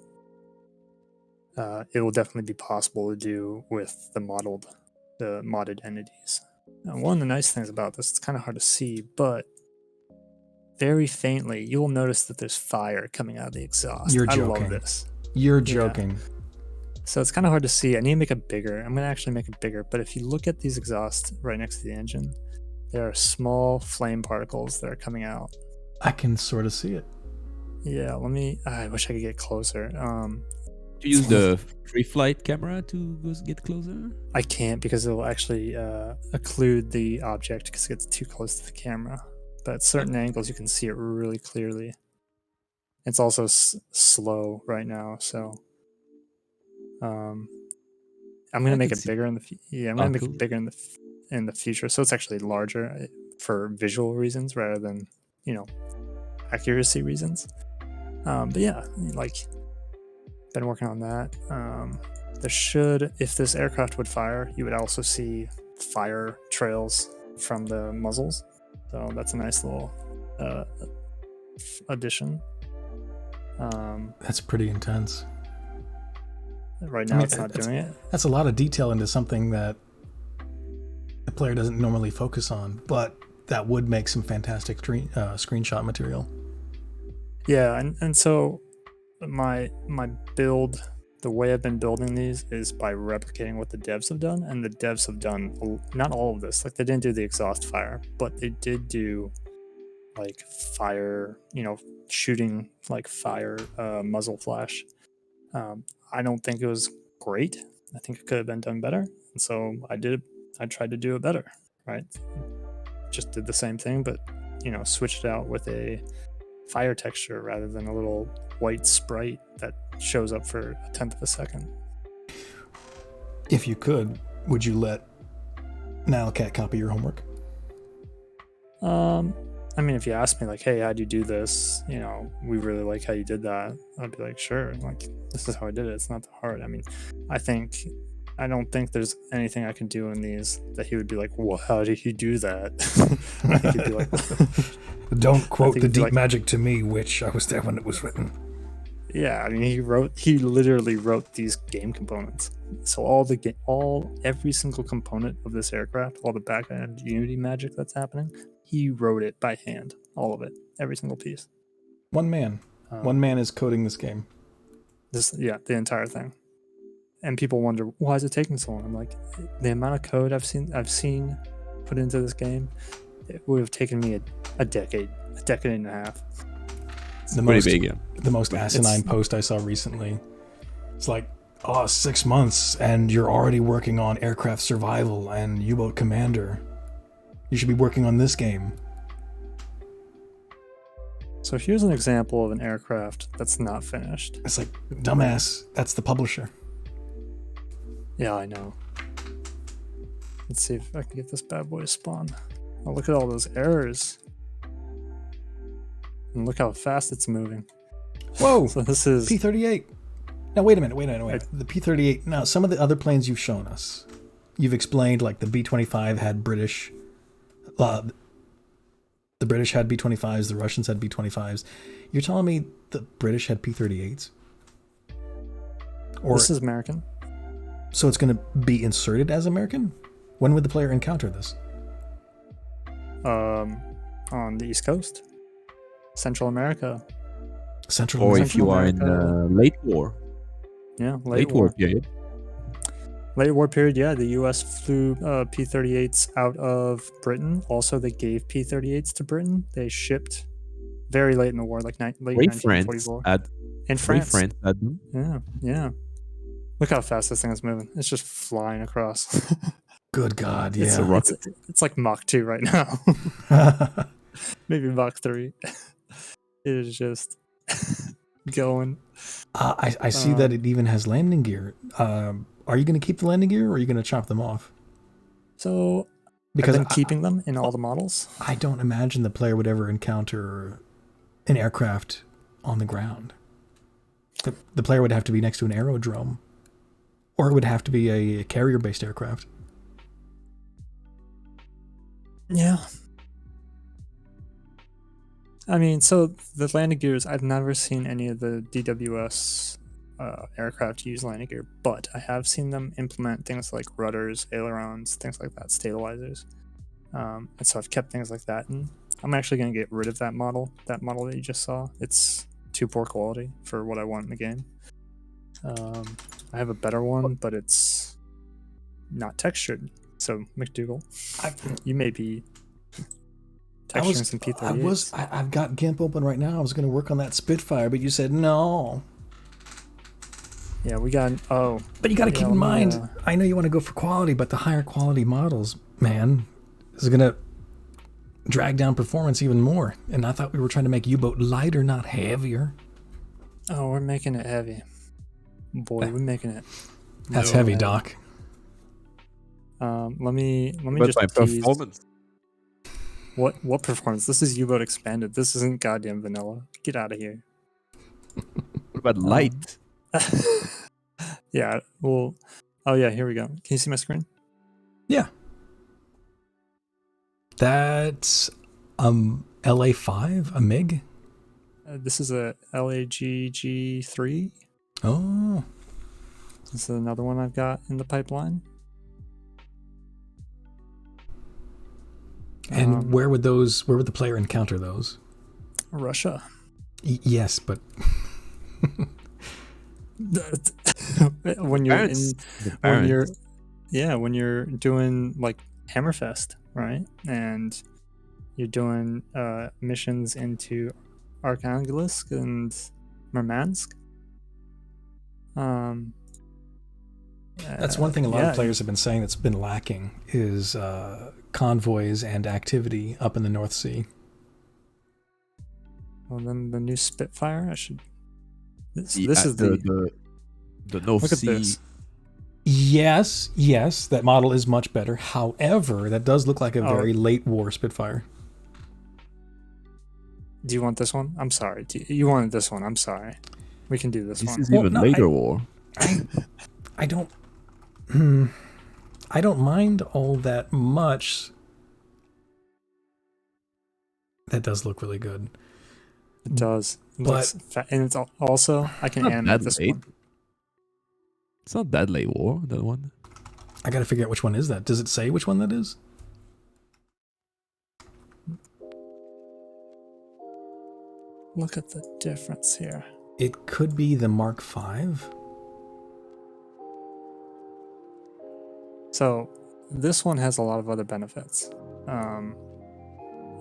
it will definitely be possible to do with the modded entities. One of the nice things about this, it's kind of hard to see, but very faintly, you will notice that there's fire coming out of the exhaust. You're joking. I love this. You're joking. Yeah. So it's kind of hard to see. I need to make it bigger. I'm going to actually make it bigger. But if you look at these exhausts right next to the engine, there are small flame particles that are coming out. I can sort of see it. Yeah, I wish I could get closer. Do you use the free flight camera to get closer? I can't because it'll actually occlude the object because it gets too close to the camera. But at certain angles, you can see it really clearly. It's also slow right now, so I'm gonna make it bigger in the I'm gonna make it bigger in the future, so it's actually larger for visual reasons rather than accuracy reasons. But yeah, like been working on that. There should, if this aircraft would fire, you would also see fire trails from the muzzles. So that's a nice little addition. That's pretty intense. Right now, it's not doing it. That's a lot of detail into something that the player doesn't normally focus on, but that would make some fantastic screenshot material. Yeah, and so my build, the way I've been building these is by replicating what the devs have done, and the devs have done not all of this. Like they didn't do the exhaust fire, but they did do like fire, shooting like fire muzzle flash. I don't think it was great. I think it could have been done better, and so I tried to do it better, right? Just did the same thing, but switched it out with a fire texture rather than a little white sprite that shows up for a tenth of a second. If you could, would you let Nilcat copy your homework? I mean, if you ask me like, hey, how'd you do this? We really like how you did that. I'd be like, sure. Like, this is how I did it. It's not that hard. I mean, I don't think there's anything I can do in these that he would be like, well, how did he do that? I think he'd be like, don't quote the deep magic to me, which I was there when it was written. Yeah, I mean, he literally wrote these game components. So every single component of this aircraft, all the back-end Unity magic that's happening, he wrote it by hand, all of it, every single piece. One man is coding this game. The entire thing. And people wonder, why is it taking so long? I'm like, the amount of code I've seen put into this game, it would have taken me a decade and a half. The most asinine post I saw recently. It's like, 6 months and you're already working on aircraft survival and U-boat commander. You should be working on this game. So here's an example of an aircraft that's not finished. It's like, dumbass, that's the publisher. Yeah, I know. Let's see if I can get this bad boy to spawn. Oh, look at all those errors. And look how fast it's moving. Whoa! So this is P-38. Now, wait a minute. The P-38, now, some of the other planes you've shown us, you've explained, like the B-25 had British... the British had B-25s, the Russians had B-25s. You're telling me the British had P-38s? This is American. So it's going to be inserted as American? When would the player encounter this? On the East Coast. Central America. Or if you are in late war. Yeah, late war period. Late war period, yeah. The U.S. flew P-38s out of Britain. Also, they gave P-38s to Britain. They shipped very late in the war, like late 1944. France had them. Yeah. Look how fast this thing is moving. It's just flying across. Good God, yeah. It's like Mach 2 right now. Maybe Mach 3. It is just going. I see that it even has landing gear. Are you going to keep the landing gear or are you going to chop them off? So, because I'm keeping them in all the models. I don't imagine the player would ever encounter an aircraft on the ground. The player would have to be next to an aerodrome. Or it would have to be a carrier-based aircraft. Yeah. I mean, so the landing gears, I've never seen any of the DWS aircraft use landing gear, but I have seen them implement things like rudders, ailerons, things like that, stabilizers. And so I've kept things like that. And I'm actually going to get rid of that model that you just saw. It's too poor quality for what I want in the game. I have a better one, but it's not textured. So, McDougal, you may be texturing some P-38s. I've got GIMP open right now. I was going to work on that Spitfire, but you said no. Yeah, we got. Oh, But you got to yeah, keep let in me, mind, I know you want to go for quality, but the higher quality models, man, is going to drag down performance even more. And I thought we were trying to make U-boat lighter, not heavier. Oh, we're making it heavy. Boy, we're making it. That's real heavy, Doc. Let me But just my tease. performance. What performance? This is U-boat expanded. This isn't goddamn vanilla. Get out of here. What about light? Yeah. Well. Oh yeah. Here we go. Can you see my screen? Yeah. That's LA5, a MiG. This is a LAGG3. Oh, This is another one I've got in the pipeline. and where would the player encounter those? Russia. Yes, but when you're Parents. in, when you're doing like Hammerfest, right? And you're doing missions into Arkhangelsk and Murmansk. that's one thing a lot yeah, of players have been saying that's been lacking is convoys and activity up in the North Sea. Well, then the new Spitfire. I should. This is the North Look at Sea. this. Yes, that model is much better. However, that does look like a very late war Spitfire. Do you want this one? I'm sorry. You wanted this one. I'm sorry. We can do this This one. is even later war. I don't mind all that much. That does look really good. It does. But and it's also I can Not animate that this late. one. It's not that late war, that one. I got to figure out which one is that. Does it say which one that is? Look at the difference here. It could be the Mark V. So this one has a lot of other benefits.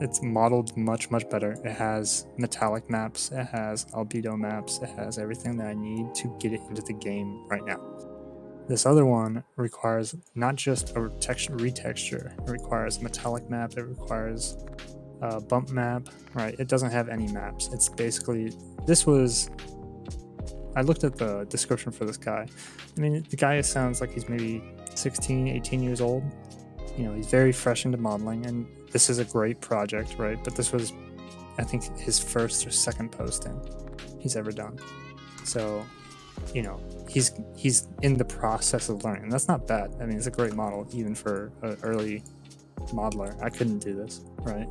It's modeled much better. It has metallic maps, it has albedo maps, it has everything that I need to get it into the game right now. This other one requires not just a retexture, it requires a metallic map, it requires a bump map, right? It doesn't have any maps. It's basically, I looked at the description for this guy. I mean, the guy sounds like he's maybe 16, 18 years old. You know, he's very fresh into modeling, and this is a great project, right? But this was, I think, his first or second posting he's ever done. So, you know, he's in the process of learning. And that's not bad. I mean, it's a great model, even for an early modeler. I couldn't do this, right?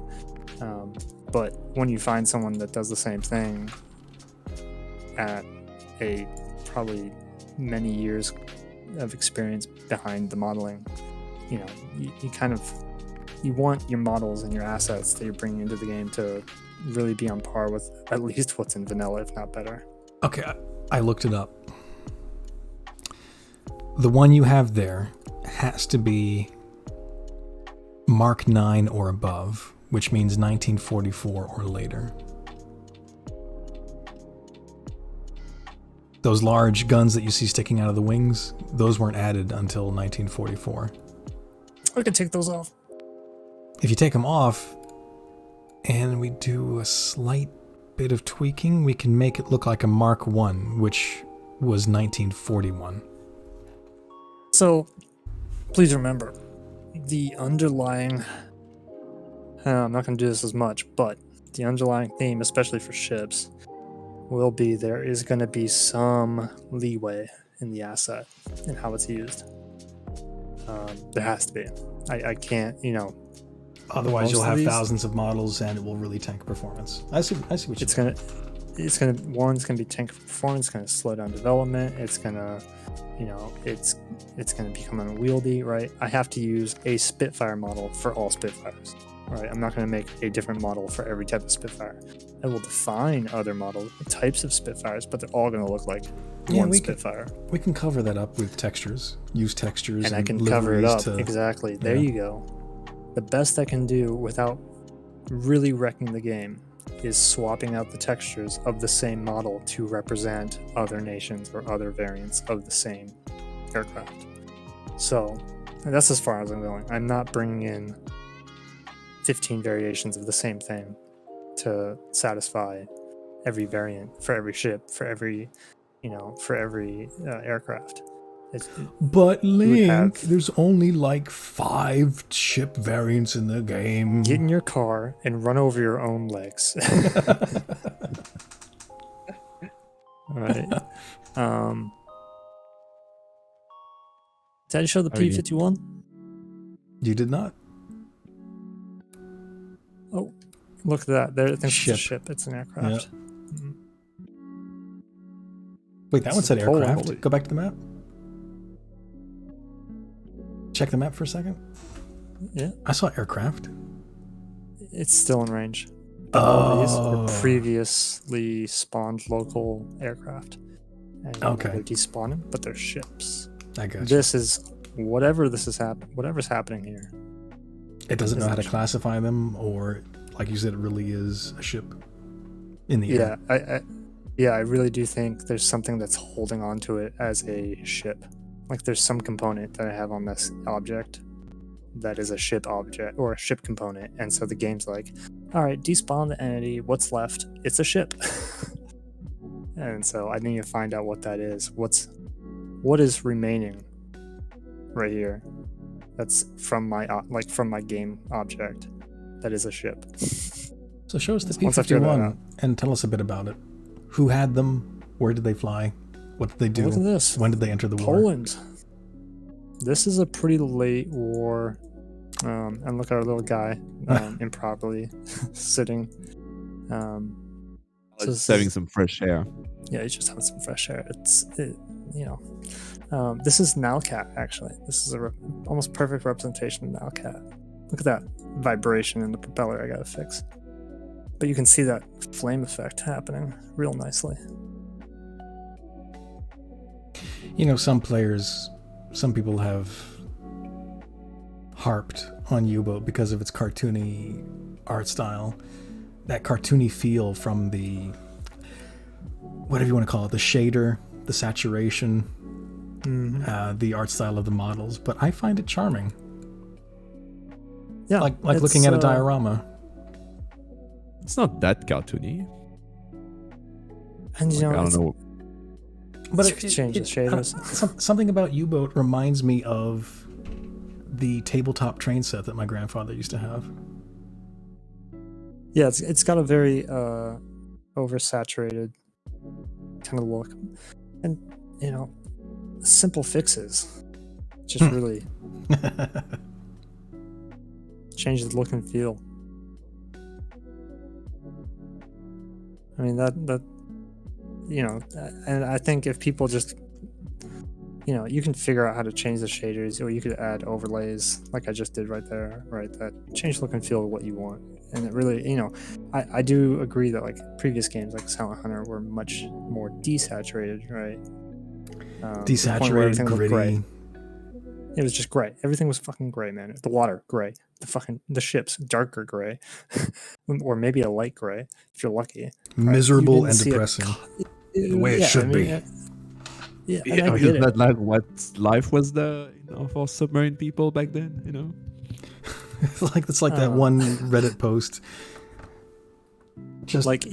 But when you find someone that does the same thing at a probably many years of experience behind the modeling, you know, you kind of, you want your models and your assets that you're bringing into the game to really be on par with at least what's in vanilla, if not better. Okay, I looked it up. The one you have there has to be Mark 9 or above, which means 1944 or later. Those large guns that you see sticking out of the wings, those weren't added until 1944. I could take those off. If you take them off and we do a slight bit of tweaking, we can make it look like a Mark 1, which was 1941. So please remember, the underlying, I'm not going to do this as much, but the underlying theme, especially for ships, will be there is going to be some leeway in the asset and how it's used. There has to be. I can't, you know. Otherwise, you'll have thousands of models, and it will really tank performance. I see what you mean. It's gonna be tank performance. It's gonna slow down development. It's gonna, you know, it's gonna become unwieldy, right? I have to use a Spitfire model for all Spitfires, right? I'm not gonna make a different model for every type of Spitfire. I will define other types of Spitfires, but they're all gonna look like one Spitfire. We can cover that up with textures. Use textures, and I can cover it up exactly. There Yeah. you go. The best I can do without really wrecking the game is swapping out the textures of the same model to represent other nations or other variants of the same aircraft. So that's as far as I'm going. I'm not bringing in 15 variations of the same thing to satisfy every variant for every ship, for every aircraft. But Link, have- there's only like 5 ship variants in the game. Get in your car and run over your own legs. All right. Did I show the P-51? You did not. Oh, look at that. There, I think it's Ship. a ship. It's an aircraft. Yeah. Wait, that one said Poland. aircraft. Go back to the map. Check the map for a second. Yeah. I saw aircraft. It's still in range. But all these are previously spawned local aircraft. And Okay. they're despawning, but they're ships. I got you. This is whatever's happening here. It doesn't know how to classify them, or like you said, it really is a ship in the air. I really do think there's something that's holding on to it as a ship. Like there's some component that I have on this object that is a ship object or a ship component, and so the game's like, all right, despawn the entity. What's left? It's a ship. And so I need to find out what that is. What is remaining right here? That's from my game object. That is a ship. So show us the Once I figure that out. P-51 and tell us a bit about it. Who had them? Where did they fly? What did they do? Look at this. When did they enter the war? Poland. This is a pretty late war. And look at our little guy improperly sitting. Just having some fresh air. Yeah, he's just having some fresh air. This is Nowcat, actually. This is almost perfect representation of Nowcat. Look at that vibration in the propeller I gotta fix. But you can see that flame effect happening real nicely. Some people have harped on U-Boat because of its cartoony art style. That cartoony feel from the, whatever you want to call it, the shader, the saturation, the art style of the models. But I find it charming. Yeah, like looking at a diorama. It's not that cartoony. And I don't know. But you could change the shaders. Something about U-Boat reminds me of the tabletop train set that my grandfather used to have. Yeah, it's got a very oversaturated kind of look, and simple fixes just really change the look and feel. I mean that and I think if people just you can figure out how to change the shaders, or you could add overlays like I just did right there, right? That change look and feel of what you want. And it really, I do agree that like previous games like Silent Hunter were much more desaturated, right? Desaturated, gritty. It was just gray. Everything was fucking gray, man. The water, gray. The ships, darker gray, or maybe a light gray if you're lucky. Miserable and depressing, the way it should be. Yeah, Is that like what life was for submarine people back then? It's like that one Reddit post. Just like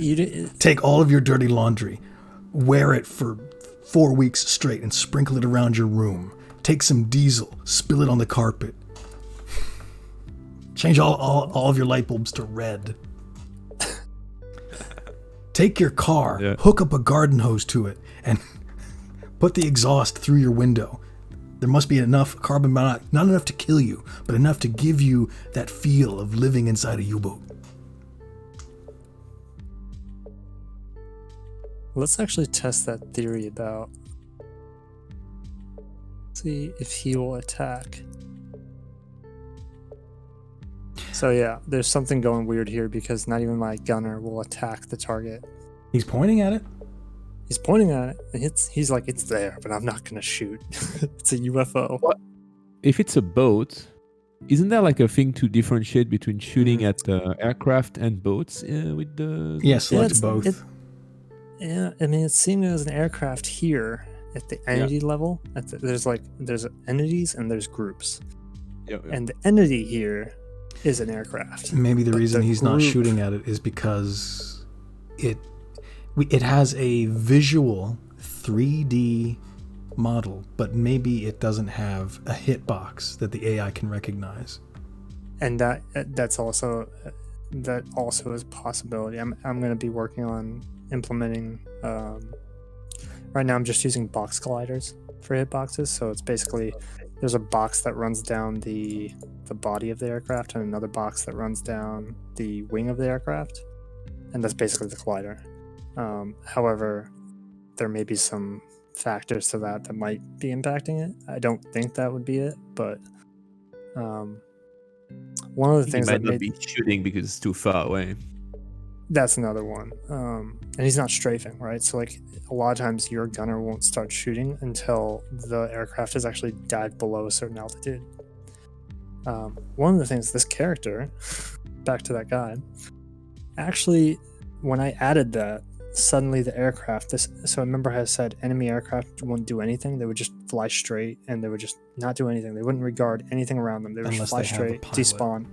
take all of your dirty laundry, wear it for 4 weeks straight, and sprinkle it around your room. Take some diesel, spill it on the carpet. Change all of your light bulbs to red. Take your car, hook up a garden hose to it, and put the exhaust through your window. There must be enough carbon monoxide, not enough to kill you, but enough to give you that feel of living inside a U-boat. Let's actually test that theory about. See if he will attack. So yeah, there's something going weird here because not even my gunner will attack the target. He's pointing at it. He's pointing at it. And he's like, it's there, but I'm not gonna shoot. It's a UFO. What? If it's a boat, Isn't there like a thing to differentiate between shooting at aircraft and boats with the? Yes, Yeah, select both. Yeah, I mean, it's seen as an aircraft here at the entity level. There's entities and there's groups. Yeah. And the entity here is an aircraft. Maybe the reason he's not group- shooting at it is because it has a visual 3D model, but maybe it doesn't have a hitbox that the AI can recognize. And that's also is a possibility. I'm going to be working on implementing. Right now, I'm just using box colliders for hitboxes. So it's basically there's a box that runs down the body of the aircraft and another box that runs down the wing of the aircraft, and that's basically the collider. However, there may be some factors to that might be impacting it. I don't think that would be it, but one of the things might not be shooting because it's too far away. That's another one. And he's not strafing, right? So like a lot of times your gunner won't start shooting until the aircraft has actually dived below a certain altitude. One of the things, this character, back to that guy, actually, when I added that, suddenly the aircraft, so remember how I said enemy aircraft wouldn't do anything? They would just fly straight and they would just not do anything. They wouldn't regard anything around them. They would just fly straight, despawn.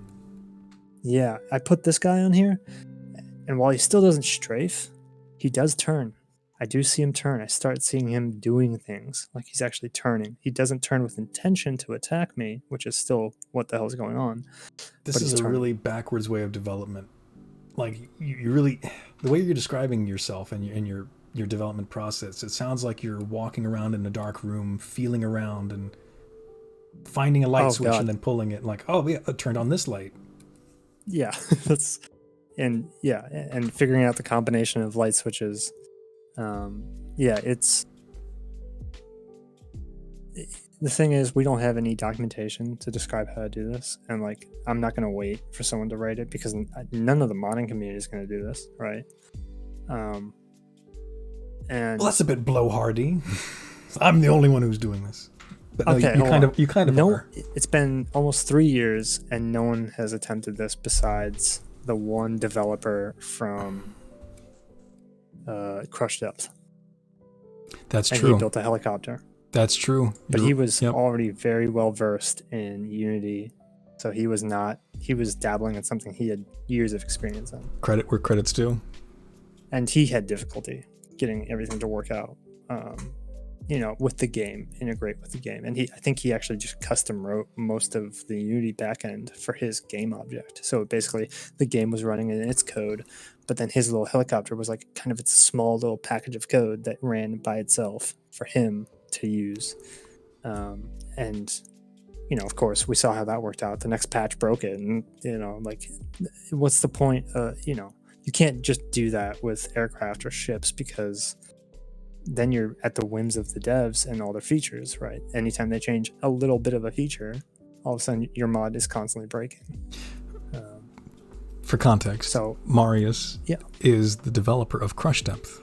Yeah, I put this guy on here, and while he still doesn't strafe, he does turn. I do see him turn. I start seeing him doing things, like he's actually turning. He doesn't turn with intention to attack me, which is still what the hell is going on. This is a really backwards way of development. Like you really, the way you're describing yourself and your development process, it sounds like you're walking around in a dark room, feeling around and finding a light switch and then pulling it. Like, oh yeah, I turned on this light. Yeah, and figuring out the combination of light switches. It's the thing is we don't have any documentation to describe how to do this, and like I'm not going to wait for someone to write it because none of the modding community is going to do this, right? And well, that's a bit blowhardy. I'm the only one who's doing this. But no, okay, you kind of are. It's been almost 3 years and no one has attempted this besides the one developer from Crush Depth. That's and true. He built a helicopter. That's true. But he was already very well versed in Unity, so he was dabbling in something he had years of experience in. Credit where credit's due. And he had difficulty getting everything to work out, with the game, integrate with the game. And I think he actually just custom wrote most of the Unity backend for his game object. So basically the game was running in its code, but then his little helicopter was like kind of its small little package of code that ran by itself for him to use. Of course we saw how that worked out. The next patch broke it, and what's the point? You can't just do that with aircraft or ships because then you're at the whims of the devs and all their features, right? Anytime they change a little bit of a feature, all of a sudden your mod is constantly breaking. For context, so Marius is the developer of Crush Depth,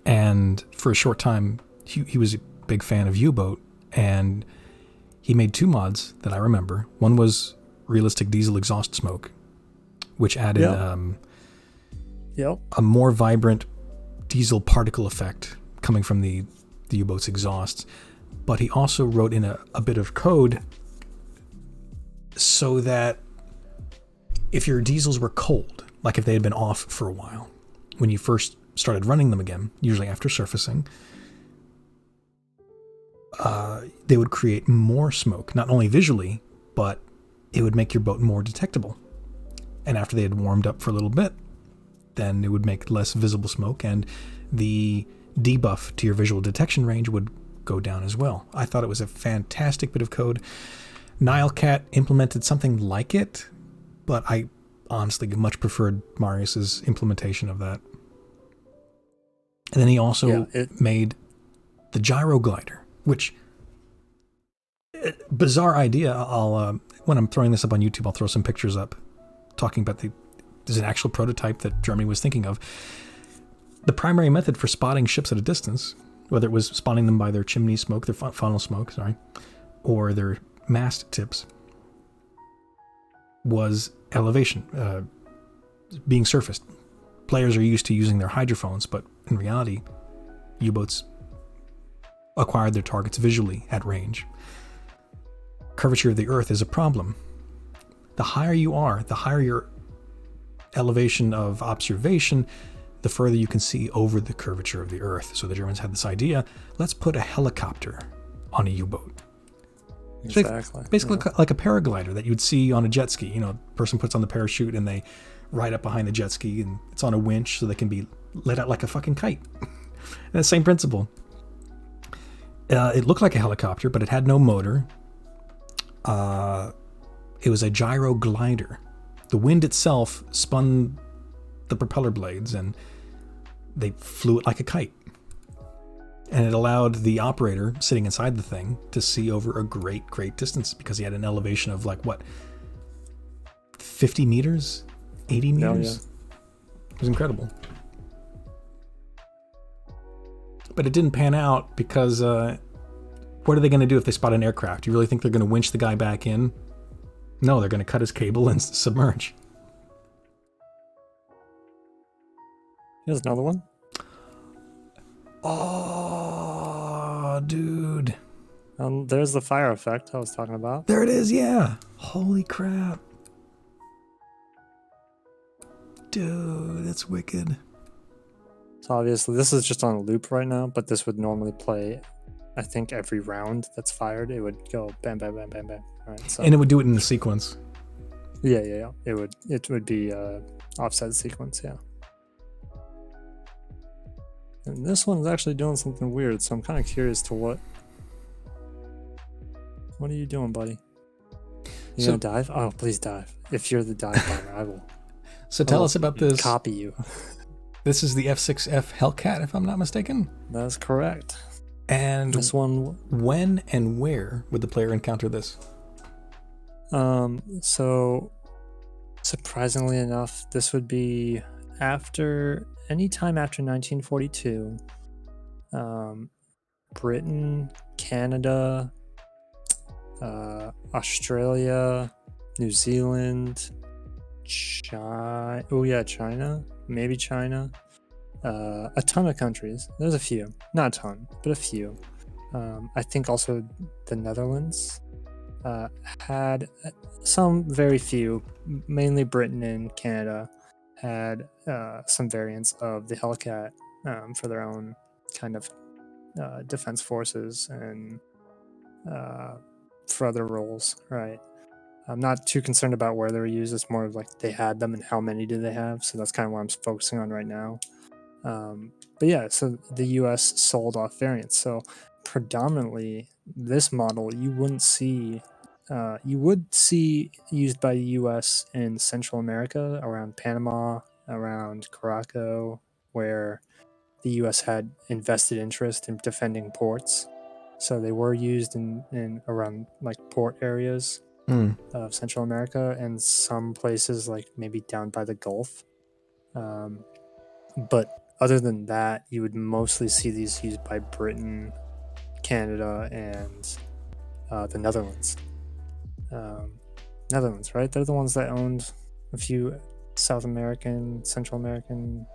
and for a short time he was a big fan of U-Boat, and he made 2 mods that I remember. One was realistic diesel exhaust smoke, which added a more vibrant diesel particle effect coming from the U-Boat's exhaust. But he also wrote in a bit of code so that if your diesels were cold, like if they had been off for a while, when you first started running them again, usually after surfacing, they would create more smoke, not only visually, but it would make your boat more detectable. And after they had warmed up for a little bit, then it would make less visible smoke, and the debuff to your visual detection range would go down as well. I thought it was a fantastic bit of code. Nilecat implemented something like it, but I honestly much preferred Marius's implementation of that. And then he also made the gyro glider, which bizarre idea. I'll when I'm throwing this up on YouTube, I'll throw some pictures up talking about there's an actual prototype that Germany was thinking of. The primary method for spotting ships at a distance, whether it was spotting them by their chimney smoke, their funnel smoke, or their mast tips, was elevation, being surfaced. Players are used to using their hydrophones, but in reality, U-boats acquired their targets visually at range. Curvature of the Earth is a problem. The higher you are, the higher your elevation of observation, the further you can see over the curvature of the Earth. So the Germans had this idea, let's put a helicopter on a U-boat. Exactly. Basically like a paraglider that you'd see on a jet ski. You know, a person puts on the parachute and they ride up behind the jet ski, and it's on a winch so they can be let out like a fucking kite. And the same principle. It looked like a helicopter, but it had no motor. It was a gyro glider. The wind itself spun the propeller blades, and they flew it like a kite. And it allowed the operator sitting inside the thing to see over a great, great distance, because he had an elevation of 50 meters, 80 meters. Yeah. It was incredible. But it didn't pan out because what are they going to do if they spot an aircraft? You really think they're going to winch the guy back in? No, they're going to cut his cable and submerge. Here's another one. Oh, dude. There's the fire effect I was talking about. There it is, yeah. Holy crap. Dude, that's wicked. So obviously this is just on a loop right now, but this would normally play, I think, every round that's fired. It would go bam, bam, bam, bam, bam. All right, so. And it would do it in the sequence. Yeah. It would be offset sequence, yeah. And this one's actually doing something weird, so I'm kind of curious to what are you doing, buddy? You gonna dive? Oh, please dive. If you're the dive bomber, I will. So tell us about this. Copy you. This is the F6F Hellcat, if I'm not mistaken. That's correct. And this one, when and where would the player encounter this? So surprisingly enough, this would be anytime after 1942. Britain, Canada, Australia, New Zealand, China, maybe China, a ton of countries. There's a few, not a ton, but a few. I think also the Netherlands had some, very few, mainly Britain and Canada had some variants of the Hellcat for their own kind of defense forces and for other roles, right? I'm not too concerned about where they were used. It's more of like they had them and how many did they have. So that's kind of what I'm focusing on right now. But yeah, so the US sold off variants. So predominantly this model you would see used by the US in Central America, around Panama, around Caraco, where the US had invested interest in defending ports. So they were used in around like port areas of Central America, and some places like maybe down by the Gulf. But other than that, you would mostly see these used by Britain, Canada, and the Netherlands. Netherlands, right? They're the ones that owned a few South American, Central American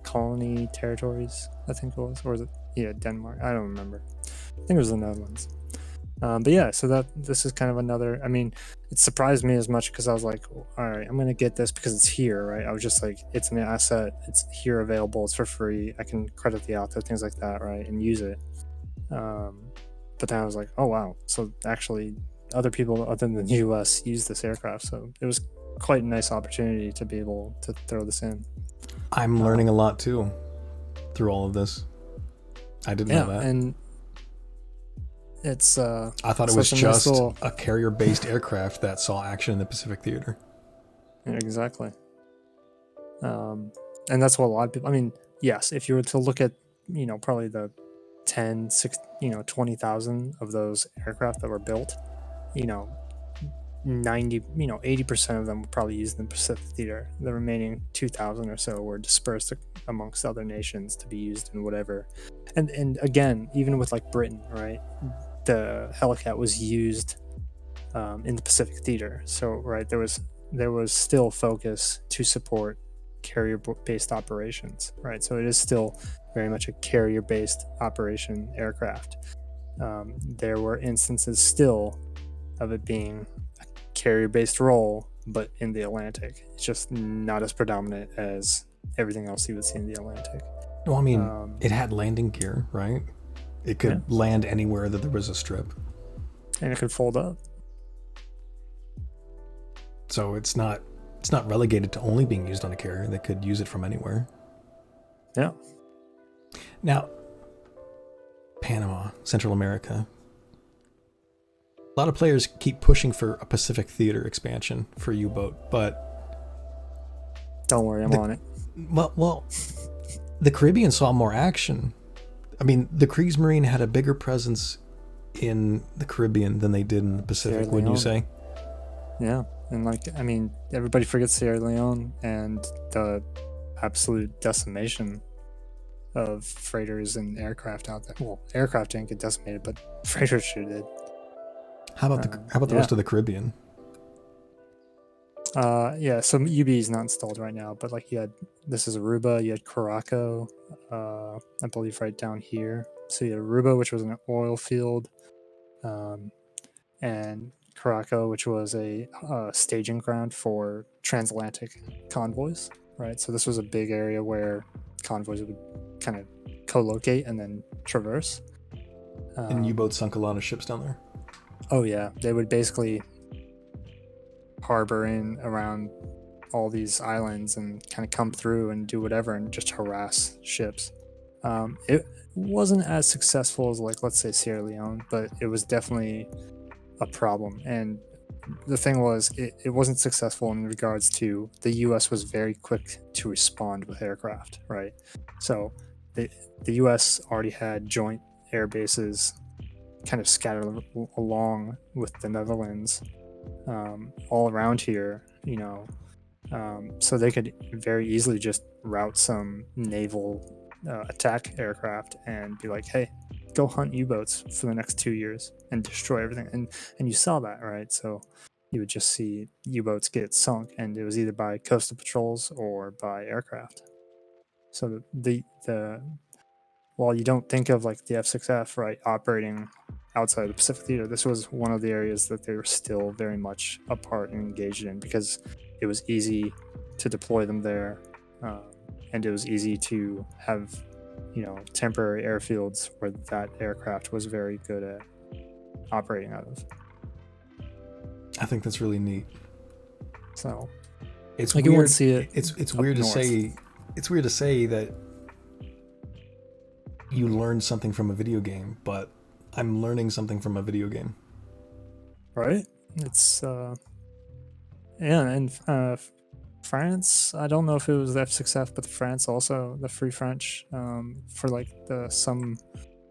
colony territories, I think it was. Or was it? Yeah, Denmark. I don't remember. I think it was the Netherlands. But yeah, so this is kind of another, I mean, it surprised me as much because I was like, all right, I'm going to get this because it's here, right? I was just like, it's an asset, it's here available, it's for free, I can credit the author, things like that, right? And use it. But then I was like, oh wow, so actually other people other than the US use this aircraft. So it was quite a nice opportunity to be able to throw this in. I'm learning a lot too through all of this. I didn't know that. And it's I thought it was just a carrier-based aircraft that saw action in the Pacific Theater. Yeah, exactly. And that's what a lot of people, I mean, yes, if you were to look at, probably the 10, 6, 20,000 of those aircraft that were built, 80% of them were probably used in the Pacific Theater. The remaining 2,000 or so were dispersed amongst other nations to be used in whatever. And again, even with like Britain, right? The Hellcat was used in the Pacific Theater. So, right, there was there was still focus to support carrier-based operations, right? So it is still very much a carrier-based operation aircraft. There were instances still of it being a carrier-based role, but in the Atlantic. It's just not as predominant as everything else you would see in the Atlantic. Well, I mean, it had landing gear, right? It could land anywhere that there was a strip. And it could fold up. So it's not relegated to only being used on a carrier. They could use it from anywhere. Yeah. Now, Panama, Central America. A lot of players keep pushing for a Pacific theater expansion for U-boat, but don't worry, I'm on it. Well, the Caribbean saw more action. I mean, the Kriegsmarine had a bigger presence in the Caribbean than they did in the Pacific, wouldn't you say? Yeah. And I mean, everybody forgets Sierra Leone and the absolute decimation of freighters and aircraft out there. Well, aircraft didn't get decimated, but freighters sure did. How about the rest of the Caribbean? So UBE is not installed right now, but this is Aruba, you had Curaçao, I believe right down here. So you had Aruba, which was an oil field, and Curaçao, which was a staging ground for transatlantic convoys, right? So this was a big area where convoys would kind of co-locate and then traverse. And U-boats sunk a lot of ships down there? Oh yeah, they would basically harbor in around all these islands and kind of come through and do whatever and just harass ships. It wasn't as successful as let's say Sierra Leone, but it was definitely a problem. And the thing was, it wasn't successful in regards to the US was very quick to respond with aircraft, right? So the US already had joint air bases kind of scattered along with the Netherlands, all around here, so they could very easily just route some naval attack aircraft and be like, hey, go hunt U-boats for the next 2 years and destroy everything. And you saw that, right? So you would just see U-boats get sunk, and it was either by coastal patrols or by aircraft. So the while you don't think of the F6F, right, operating outside the Pacific Theater, this was one of the areas that they were still very much a part and engaged in, because it was easy to deploy them there, and it was easy to have temporary airfields where that aircraft was very good at operating out of. I think that's really neat. So it's weird. You won't see it. It's weird to say. It's weird to say that you learned something from a video game, but I'm learning something from a video game. Right? It's and France, I don't know if it was the F6F, but France also, the Free French, for some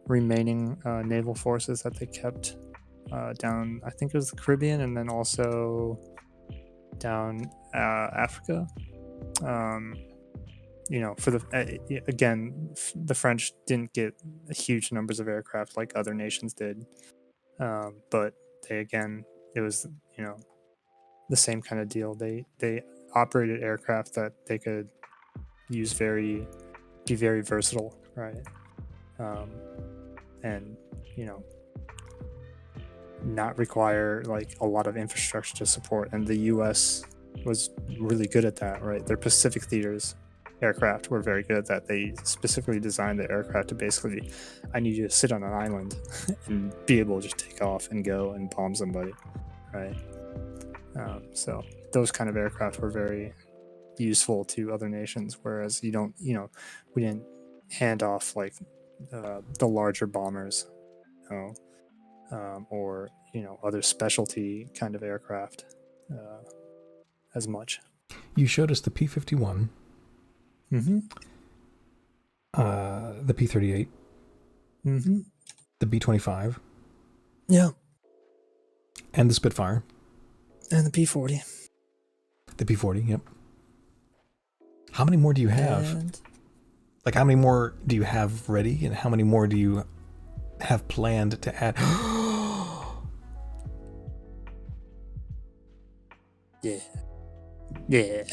remaining naval forces that they kept down, I think it was the Caribbean, and then also down Africa. For the French didn't get huge numbers of aircraft like other nations did, but it was the same kind of deal. They operated aircraft that they could use be very versatile, right? And not require a lot of infrastructure to support. And the US was really good at that, right? Their Pacific theaters aircraft were very good at that. They specifically designed the aircraft to basically, I need you to sit on an island and be able to just take off and go and bomb somebody, right? So those kind of aircraft were very useful to other nations, whereas we didn't hand off the larger bombers, or other specialty kind of aircraft as much. You showed us the P-51. Mm-hmm. The P-38. Mm-hmm. The B-25. Yeah. And the Spitfire. And the P-40. The P-40, yep. How many more do you have? How many more do you have ready, and how many more do you have planned to add? Yeah. Yeah.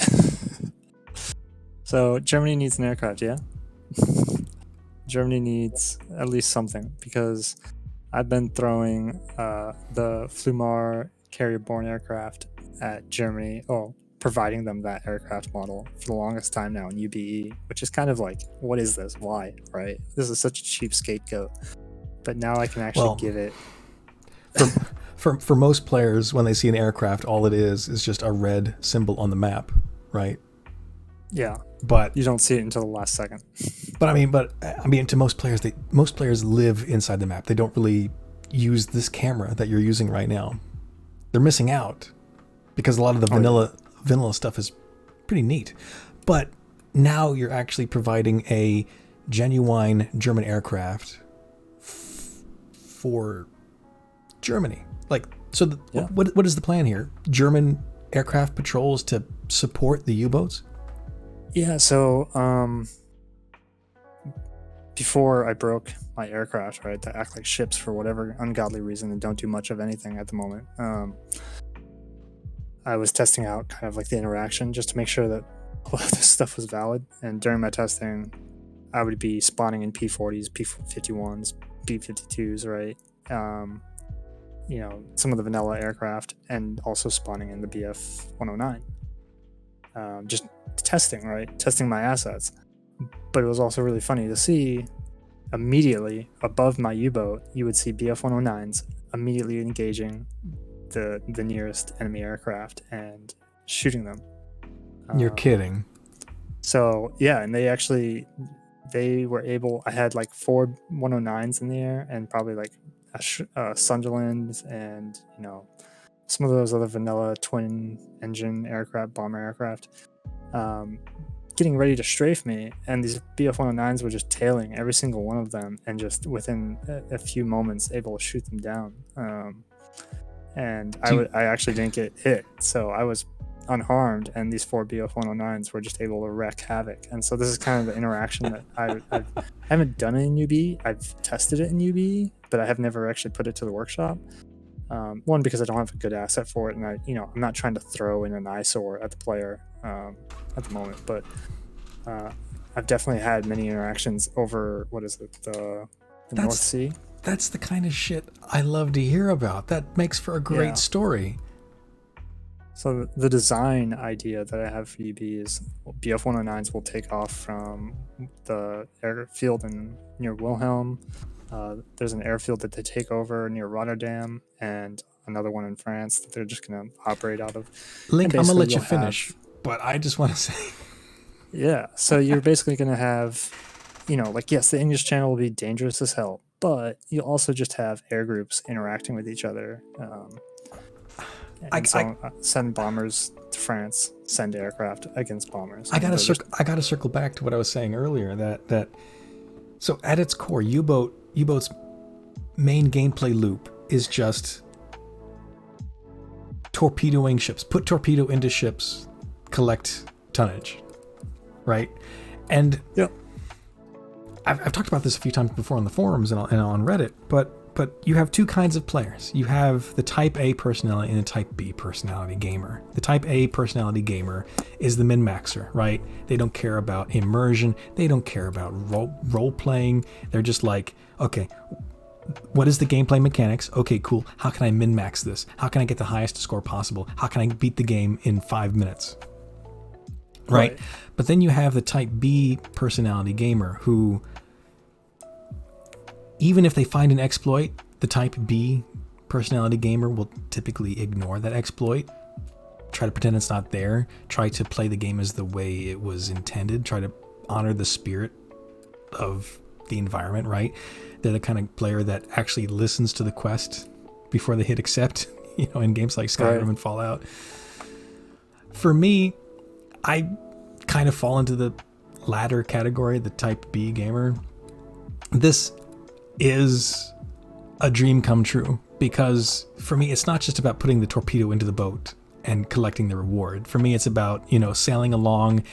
So Germany needs an aircraft, yeah? Germany needs at least something, because I've been throwing the Flumar carrier-borne aircraft at Germany. Oh, providing them that aircraft model for the longest time now in UBE, which is kind of like, what is this? Why? Right? This is such a cheap scapegoat. But now I can actually give it. For most players, when they see an aircraft, all it is just a red symbol on the map, right? Yeah. But you don't see it until the last second. But I mean, to most players, most players live inside the map. They don't really use this camera that you're using right now. They're missing out because a lot of the vanilla stuff is pretty neat. But now you're actually providing a genuine German aircraft for Germany. Like, so what is the plan here? German aircraft patrols to support the U-boats? Yeah, so before I broke my aircraft, right, that act like ships for whatever ungodly reason and don't do much of anything at the moment, I was testing out kind of like the interaction just to make sure that all of this stuff was valid. And during my testing, I would be spawning in P-40s, P-51s, P-52s, right? You know, some of the vanilla aircraft, and also spawning in the BF-109. Just testing, right? Testing my assets. But it was also really funny to see immediately above my U-boat, you would see BF-109s immediately engaging the nearest enemy aircraft and shooting them. You're kidding. So yeah, and they were able, I had like 4 109s in the air and probably like a Sunderland and, you know, some of those other vanilla twin engine aircraft, bomber aircraft, getting ready to strafe me, and these BF-109s were just tailing every single one of them, and just within a few moments able to shoot them down. And I actually didn't get hit, so I was unharmed, and these 4 BF-109s were just able to wreak havoc. And so this is kind of the interaction that I haven't done it in UBE. I've tested it in UBE, but I have never actually put it to the workshop. One, because I don't have a good asset for it, and I'm not trying to throw in an eyesore at the player at the moment. But I've definitely had many interactions over the North Sea. That's the kind of shit I love to hear about. That makes for a great story. So the design idea that I have for UB is BF-109s will take off from the airfield near Wilhelm. There's an airfield that they take over near Rotterdam, and another one in France that they're just going to operate out of. Link, I'm going to let you finish, but I just want to say... Yeah, so you're basically going to have, yes, the English Channel will be dangerous as hell, but you also just have air groups interacting with each other. Send bombers to France, send aircraft against bombers. I gotta circle back to what I was saying earlier, that so at its core, U-boat's main gameplay loop is just torpedoing ships. Put torpedo into ships, collect tonnage, right? And I've talked about this a few times before on the forums and on Reddit, but you have two kinds of players. You have the type A personality and the type B personality gamer. The type A personality gamer is the min-maxer, right? They don't care about immersion. They don't care about role playing. They're just like, okay, what is the gameplay mechanics? Okay, cool. How can I min-max this? How can I get the highest score possible? How can I beat the game in 5 minutes? Right? But then you have the type B personality gamer who, even if they find an exploit, the type B personality gamer will typically ignore that exploit, try to pretend it's not there, try to play the game as the way it was intended, try to honor the spirit of the environment, right? They're the kind of player that actually listens to the quest before they hit accept, in games like Skyrim and Fallout. For me, I kind of fall into the latter category, the type B gamer. This is a dream come true, because for me, it's not just about putting the torpedo into the boat and collecting the reward. For me, it's about, sailing along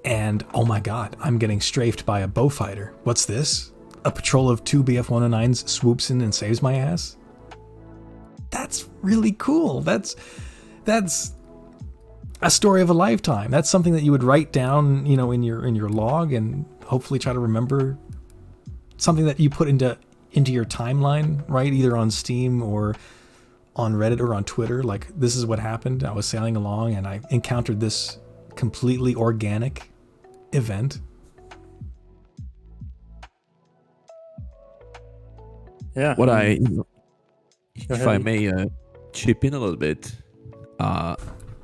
and, oh my God, I'm getting strafed by a bow fighter. What's this? A patrol of 2 BF-109s swoops in and saves my ass? That's really cool. That's a story of a lifetime. That's something that you would write down, in your log, and hopefully try to remember. Something that you put into your timeline, right? Either on Steam or on Reddit or on Twitter. Like, this is what happened. I was sailing along and I encountered this completely organic event. Yeah. What Go if ahead. I may chip in a little bit,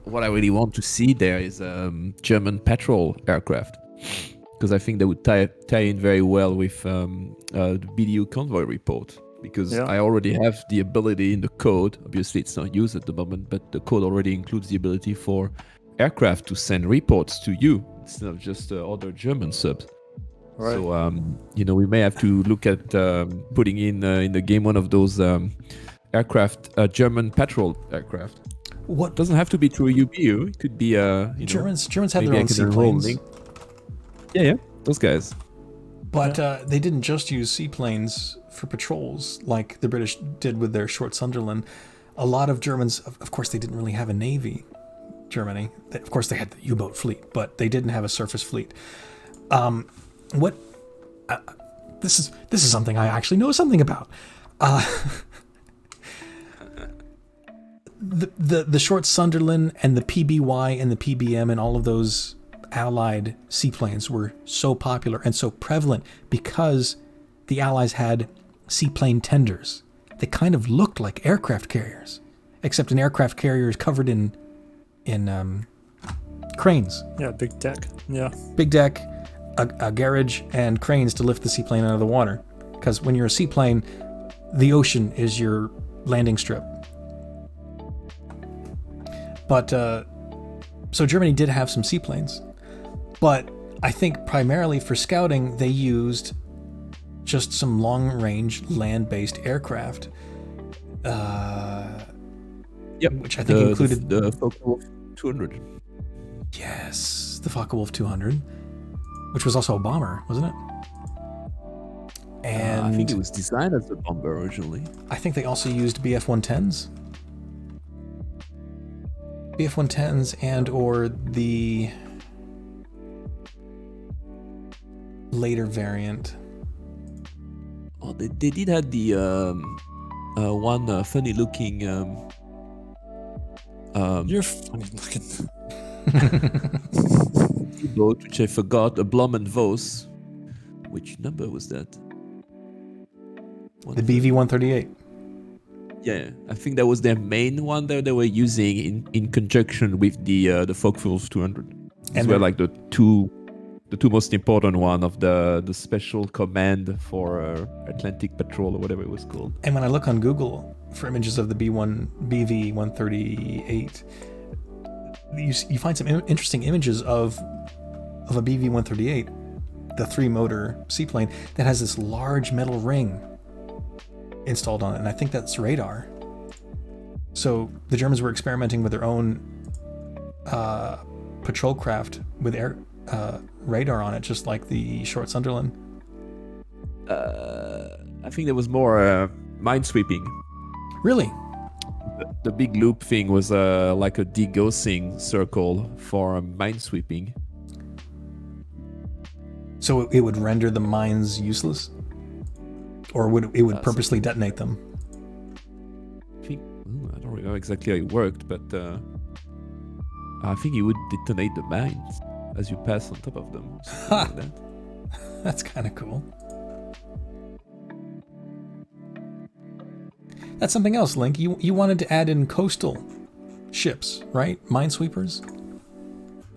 what I really want to see there is German patrol aircraft, because I think they would tie in very well with the BDU convoy report. Because Yeah. I already have the ability in the code. Obviously, it's not used at the moment, but the code already includes the ability for aircraft to send reports to you instead of just other German subs. Right. So, we may have to look at putting in the game one of those aircraft, German patrol aircraft. What doesn't have to be through a UBE. It could be Germans have maybe their I own can enroll seaplanes. Link. Yeah, those guys. But they didn't just use seaplanes for patrols like the British did with their short Sunderland. A lot of Germans, of course, they didn't really have a navy. Germany, of course, they had the U-boat fleet, but they didn't have a surface fleet. This is something I actually know something about. The short Sunderland and the PBY and the PBM and all of those Allied seaplanes were so popular and so prevalent because the Allies had seaplane tenders. They kind of looked like aircraft carriers, except an aircraft carrier is covered in cranes. Yeah, big deck. Yeah. Big deck, a garage, and cranes to lift the seaplane out of the water. Because when you're a seaplane, the ocean is your landing strip. But so Germany did have some seaplanes, but I think primarily for scouting they used just some long-range land-based aircraft. Which I think included the Focke-Wulf 200. Yes, the Focke-Wulf 200, which was also a bomber, wasn't it? And I think it was designed as a bomber originally. I think they also used BF-110s. BF-110s and or the later variant. Oh, they did have the one funny looking You're funny looking. boat, which I forgot, a Blom and Vos. Which number was that? The BV-138. Yeah, I think that was their main one that they were using in conjunction with the Focke-Wulf 200. These And were like the two most important one of the special command for Atlantic Patrol or whatever it was called. And when I look on Google for images of the BV-138, you find some interesting images of a BV-138, the 3-motor seaplane that has this large metal ring installed on it, and I think that's radar. So the Germans were experimenting with their own patrol craft with radar on it, just like the short Sunderland. I think there was more minesweeping. Really? The big loop thing was like a degaussing circle for minesweeping. So it would render the mines useless? Or would it purposely detonate them? I think I don't remember exactly how it worked, but I think it would detonate the mines as you pass on top of them. Like that. That's kind of cool. That's something else, Link. You wanted to add in coastal ships, right? Minesweepers.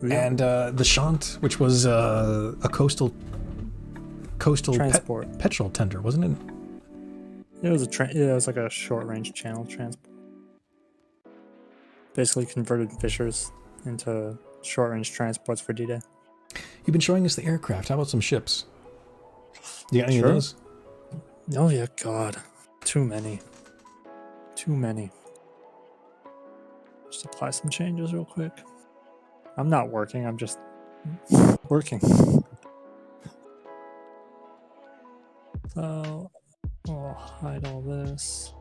Yeah. And the Shant, which was a coastal transport. petrol tender, wasn't it? It was it was like a short-range channel transport. Basically converted fishers into short-range transports for D-Day. You've been showing us the aircraft. How about some ships? You got any of those? Oh yeah, God, too many. Just apply some changes real quick. I'm not working. I'm just working. So I'll hide all this.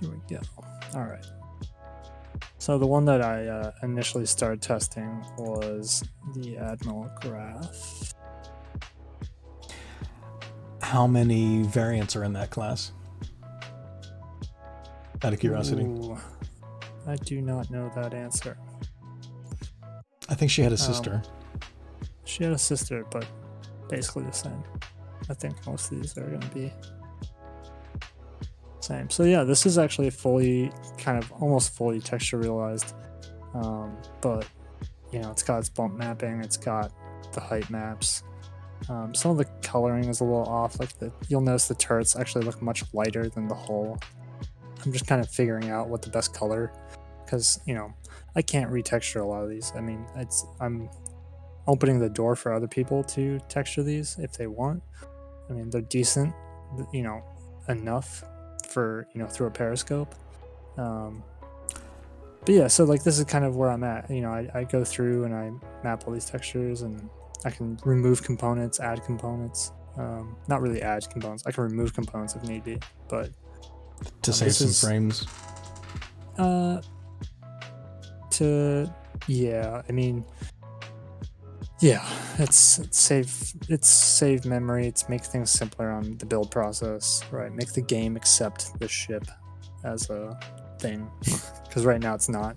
Here we go. All right. So the one that I initially started testing was the Admiral graph. How many variants are in that class? Out of curiosity. Ooh, I do not know that answer. I think she had a sister. She had a sister, but basically the same. I think most of these are going to be same. So yeah, this is actually fully, kind of almost fully texture realized, but you know, it's got its bump mapping, it's got the height maps. Some of the coloring is a little off. Like you'll notice the turrets actually look much lighter than the hull. I'm just kind of figuring out what the best color, because you know, I can't retexture a lot of these. I mean, I'm opening the door for other people to texture these if they want. I mean, they're decent, you know, enough for, you know, through a periscope. But yeah, so like this is kind of where I'm at. You know, I go through and I map all these textures, and I can remove components, add components. Not really add components. I can remove components if need be, but to save some frames. Yeah, I mean, yeah, it's save memory. It's make things simpler on the build process, right? Make the game accept the ship as a thing, because right now it's not.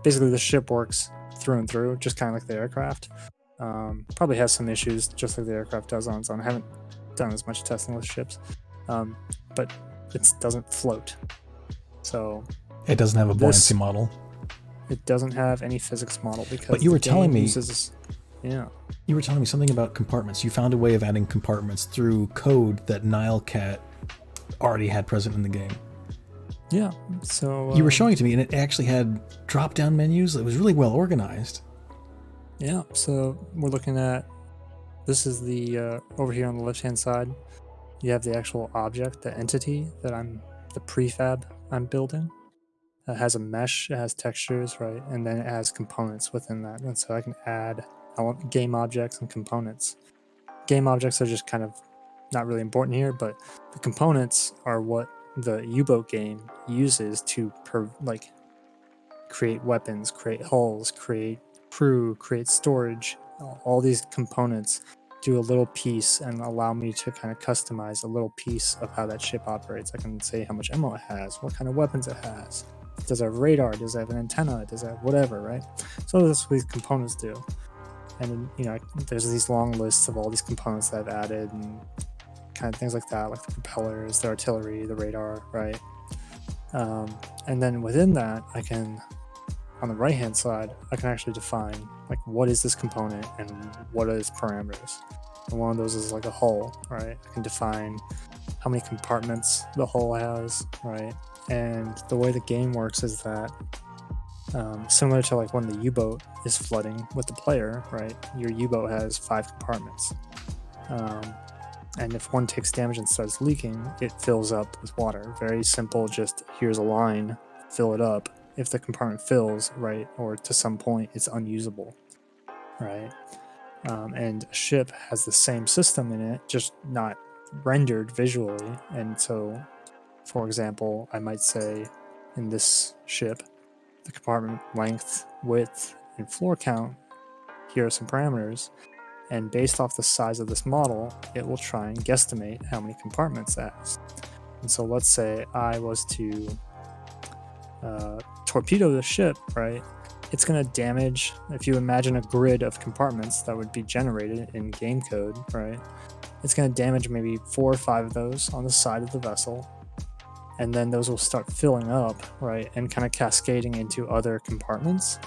Basically, the ship works through and through, just kind of like the aircraft. Probably has some issues, just like the aircraft does on its own. I haven't done as much testing with ships, but it doesn't float. So it doesn't have a buoyancy model. It doesn't have any physics model because. But you were telling me. Yeah. You were telling me something about compartments. You found a way of adding compartments through code that Nilecat already had present in the game. Yeah. So you were showing it to me, and it actually had drop-down menus. It was really well organized. Yeah. So we're looking at. This is the over here on the left-hand side. You have the actual object, the entity that the prefab I'm building. It has a mesh, it has textures, right? And then it has components within that. And so I can add game objects and components. Game objects are just kind of not really important here, but the components are what the U-boat game uses to create weapons, create hulls, create crew, create storage. All these components do a little piece and allow me to kind of customize a little piece of how that ship operates. I can say how much ammo it has, what kind of weapons it has. Does it have radar? Does it have an antenna? Does it have whatever, right? So that's what these components do. And you know, there's these long lists of all these components that I've added and kind of things like that, like the propellers, the artillery, the radar, right? And then within that, I can, on the right-hand side, I can actually define like what is this component and what are its parameters. And one of those is like a hull, right? I can define how many compartments the hull has, right? And the way the game works is that similar to like when the U-boat is flooding with the player, right? Your U-boat has 5 compartments. And if one takes damage and starts leaking, it fills up with water. Very simple, just here's a line, fill it up. If the compartment fills, right, or to some point it's unusable, right? And a ship has the same system in it, just not rendered visually. And so, for example, I might say in this ship, the compartment length, width, and floor count, here are some parameters. And based off the size of this model, it will try and guesstimate how many compartments it has. And so let's say I was to torpedo the ship, right? It's going to damage, if you imagine a grid of compartments that would be generated in game code, right? It's going to damage maybe 4 or 5 of those on the side of the vessel. And then those will start filling up, right? And kind of cascading into other compartments.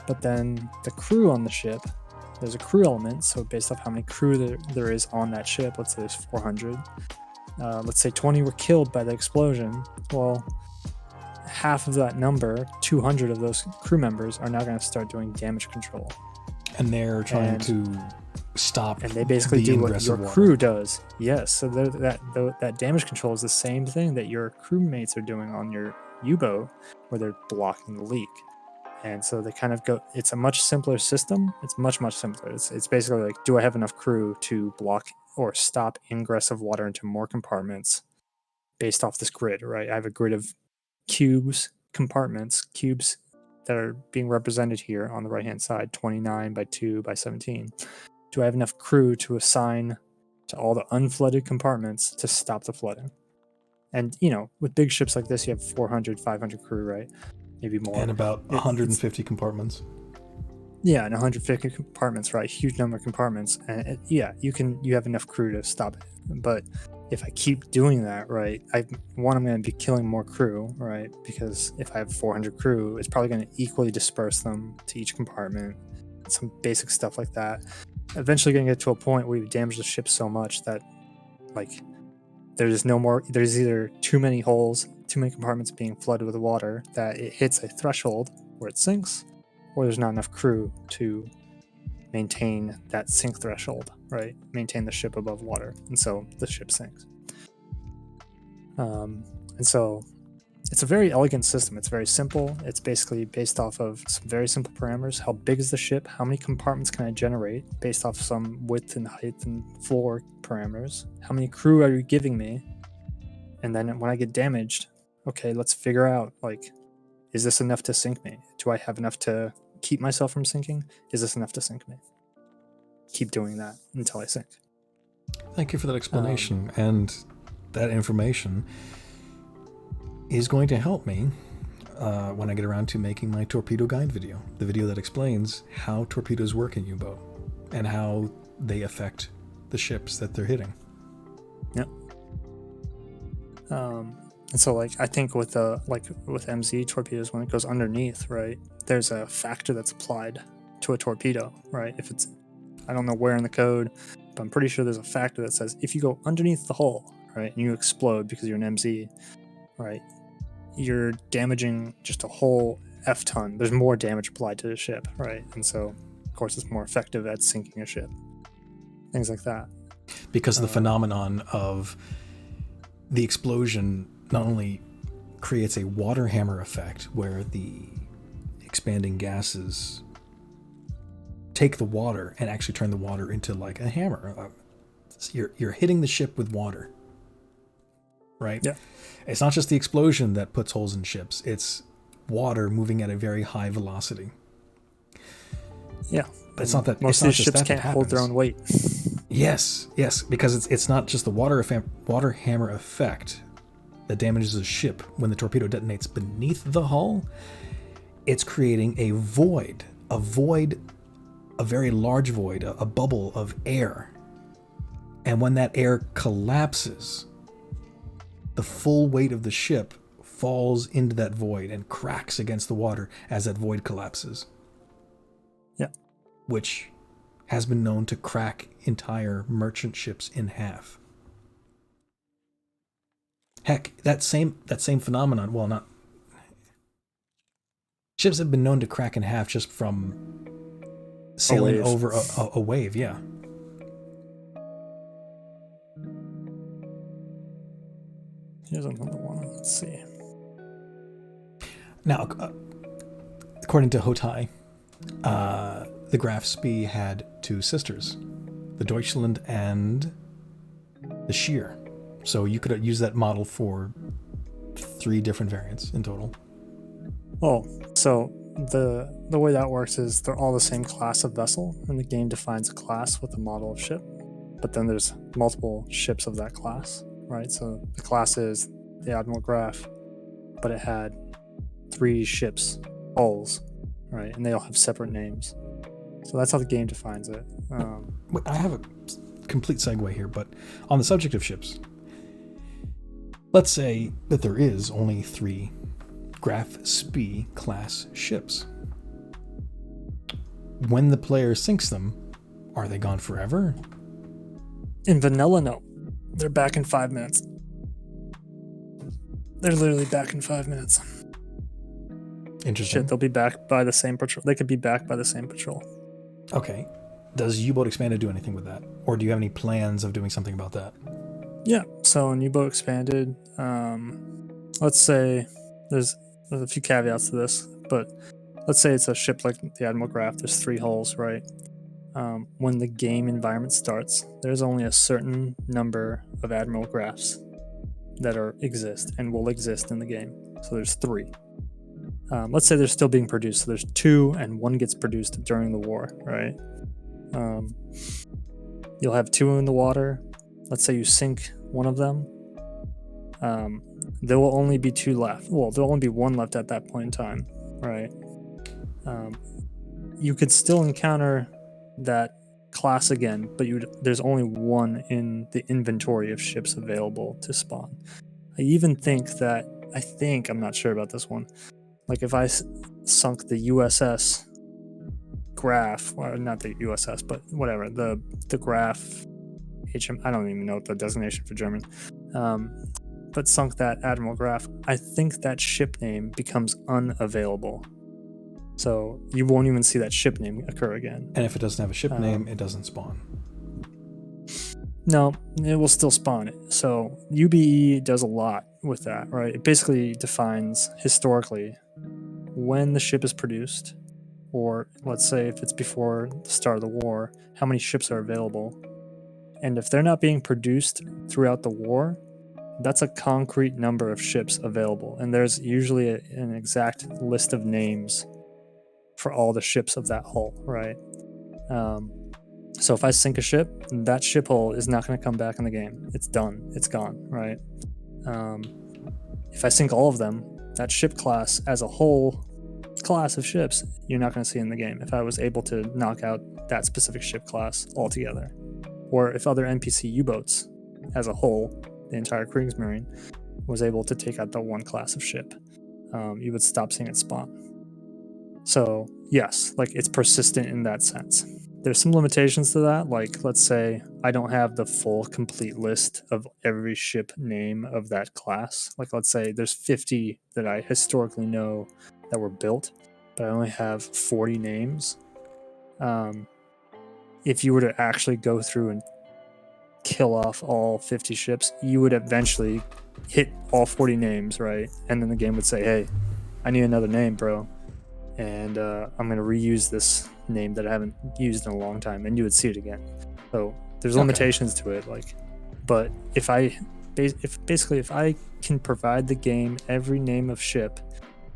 But then the crew on the ship, there's a crew element. So based off how many crew there is on that ship, let's say there's 400. Let's say 20 were killed by the explosion. Well, half of that number, 200 of those crew members, are now going to start doing damage control. And they're trying to stop. And they basically do what your crew does. Yes, so that damage control is the same thing that your crewmates are doing on your U-boat, where they're blocking the leak. And so they kind of go. It's a much simpler system. It's much simpler. It's basically like, do I have enough crew to block or stop ingress of water into more compartments based off this grid, right? I have a grid of compartments, cubes that are being represented here on the right hand side, 29 by 2 by 17. Do I have enough crew to assign to all the unflooded compartments to stop the flooding? And with big ships like this, you have 400, 500 crew, right? Maybe more. And about 150 compartments. Yeah, and 150 compartments, right? Huge number of compartments, and you have enough crew to stop it. But if I keep doing that, right, I'm going to be killing more crew, right? Because if I have 400 crew, it's probably going to equally disperse them to each compartment. Some basic stuff like that. Eventually, going to get to a point where you damage the ship so much that, like, there's either too many holes, too many compartments being flooded with water that it hits a threshold where it sinks, or there's not enough crew to maintain that sink threshold, right? Maintain the ship above water, and so the ship sinks. And so it's a very elegant system. It's very simple. It's basically based off of some very simple parameters. How big is the ship? How many compartments can I generate based off some width and height and floor parameters? How many crew are you giving me? And then when I get damaged, okay, let's figure out, like, is this enough to sink me? Do I have enough to keep myself from sinking? Is this enough to sink me? Keep doing that until I sink. Thank you for that explanation. And that information is going to help me when I get around to making my torpedo guide video. The video that explains how torpedoes work in U-boat and how they affect the ships that they're hitting. Yep. And so, like, I think with MZ torpedoes, when it goes underneath, right, there's a factor that's applied to a torpedo, right? If it's, I don't know where in the code, but I'm pretty sure there's a factor that says if you go underneath the hull, right, and you explode because you're an MZ, right, you're damaging just a whole F ton. There's more damage applied to the ship, right? And so, of course, it's more effective at sinking a ship. Things like that. Because of the phenomenon of the explosion not only creates a water hammer effect where the expanding gases take the water and actually turn the water into like a hammer. You're hitting the ship with water, right? Yeah. It's not just the explosion that puts holes in ships. It's water moving at a very high velocity. Yeah. But it's not that most of these ships can't hold their own weight. Yes, because it's not just the water hammer effect that damages the ship when the torpedo detonates beneath the hull. It's creating a void, a very large void, a bubble of air. And when that air collapses, the full weight of the ship falls into that void and cracks against the water as that void collapses. Yeah. Which has been known to crack entire merchant ships in half. Heck, that same phenomenon, well, not... Ships have been known to crack in half just from sailing over a wave, yeah. Here's another one. Let's see. Now, according to Hotai, the Graf Spee had two sisters, the Deutschland and the Scheer. So you could use that model for 3 different variants in total. Oh, so the way that works is they're all the same class of vessel, and the game defines a class with a model of ship. But then there's multiple ships of that class, right? So the class is the Admiral Graf, but it had 3 ships, hulls, right? And they all have separate names. So that's how the game defines it. I have a complete segue here, but on the subject of ships, let's say that there is only 3 Graf Spee class ships. When the player sinks them, are they gone forever? In vanilla, no. They're back in 5 minutes. They're literally back in 5 minutes. Interesting. Shit, they'll be back by the same patrol. They could be back by the same patrol. Okay. Does U-Boat Expanded do anything with that? Or do you have any plans of doing something about that? Yeah, so in U-Boat Expanded, let's say there's a few caveats to this, but let's say it's a ship like the Admiral Graf. There's 3 hulls, right? When the game environment starts, there's only a certain number of Admiral Grafs that exist and will exist in the game. So there's 3. let's say they're still being produced. So there's 2 and 1 gets produced during the war, right? You'll have 2 in the water. Let's say you sink one of them. There will only be 2 left. Well, there'll only be 1 left at that point in time, right? You could still encounter that class again, but there's only 1 in the inventory of ships available to spawn. I even think that, I'm not sure about this one, like if I sunk the USS Graf, or not the USS, but whatever, the Graf HM, I don't even know the designation for German, but sunk that Admiral Graf, I think that ship name becomes unavailable. So you won't even see that ship name occur again. And if it doesn't have a ship name, it doesn't spawn. No, it will still spawn it. So UBE does a lot with that, right? It basically defines historically when the ship is produced, or let's say if it's before the start of the war, how many ships are available. And if they're not being produced throughout the war, that's a concrete number of ships available. And there's usually an exact list of names for all the ships of that hull, right? So if I sink a ship, that ship hull is not going to come back in the game. It's done. It's gone, right? If I sink all of them, that ship class as a whole class of ships, you're not going to see in the game. If I was able to knock out that specific ship class altogether, or if other NPC U-boats as a whole, the entire Kriegsmarine, was able to take out the 1 class of ship, you would stop seeing it spawn. So yes, like it's persistent in that sense. There's some limitations to that. Like let's say I don't have the full complete list of every ship name of that class. Like let's say there's 50 that I historically know that were built, but I only have 40 names. If you were to actually go through and kill off all 50 ships, you would eventually hit all 40 names, right? And then the game would say, hey, I need another name, bro. And I'm going to reuse this name that I haven't used in a long time, and you would see it again. So there's limitations to it, like, but if I can provide the game every name of ship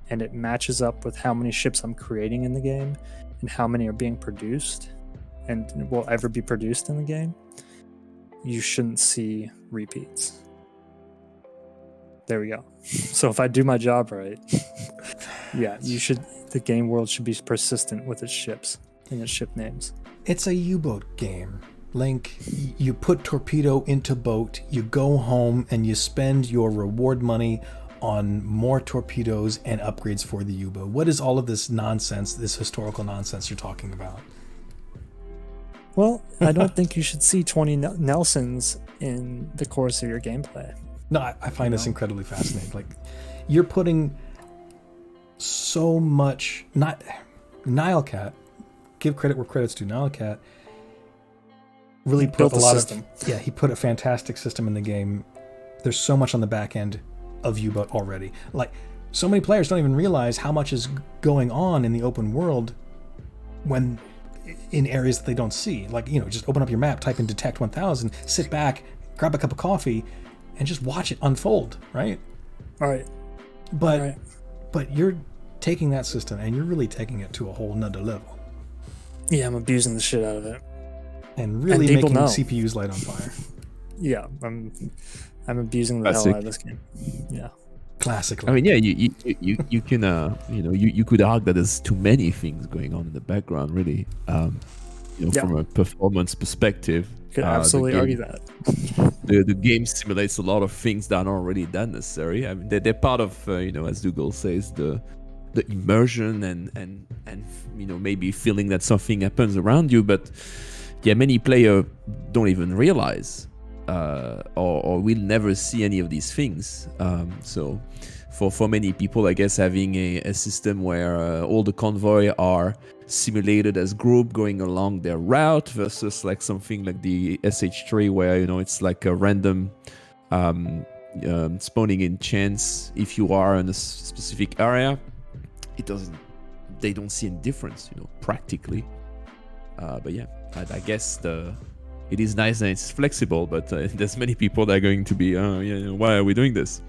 and it matches up with how many ships I'm creating in the game and how many are being produced and will ever be produced in the game, you shouldn't see repeats. There we go. So if I do my job right, yeah, the game world should be persistent with its ships and its ship names. It's a U-boat game. Link, you put torpedo into boat, you go home, and you spend your reward money on more torpedoes and upgrades for the U-boat. What is all of this nonsense, this historical nonsense you're talking about? Well, I don't think you should see 20 Nelsons in the course of your gameplay. No, I find this incredibly fascinating. Like, you're putting so much... Nilecat, give credit where credit's due. Nilecat really put a lot system. Yeah, he put a fantastic system in the game. There's so much on the back end of U-boat already. Like, so many players don't even realize how much is going on in the open world when in areas that they don't see. Like, just open up your map, type in Detect 1000, sit back, grab a cup of coffee, and just watch it unfold, right? All right. But you're taking that system and you're really taking it to a whole nother level. Yeah, I'm abusing the shit out of it. And really making CPUs light on fire. Yeah, I'm abusing the hell out of this game. Yeah. Classically. I mean, yeah, you can you could argue that there's too many things going on in the background, really. From a performance perspective. Could absolutely argue that. The game simulates a lot of things that are already that necessary. I mean, they're part of, as Dougal says, the immersion and maybe feeling that something happens around you. But yeah, many players don't even realize or will never see any of these things. So for many people, I guess having a system where all the convoy are simulated as group going along their route versus like something like the SH3 where it's like a random spawning in chance if you are in a specific area, they don't see any difference practically, but yeah, I guess it is nice and it's flexible, but there's many people that are going to be why are we doing this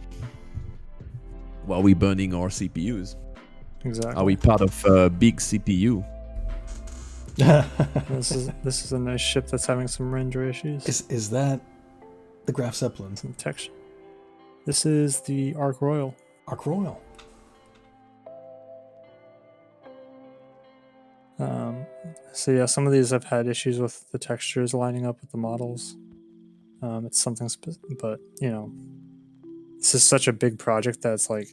while we're burning our CPUs? Exactly. Are we part of a big CPU? This is a nice ship that's having some render issues. Is that the Graf Zeppelin? Some texture. This is the Ark Royal. Ark Royal. So yeah, some of these have had issues with the textures lining up with the models. It's something, but you know, this is such a big project that's like,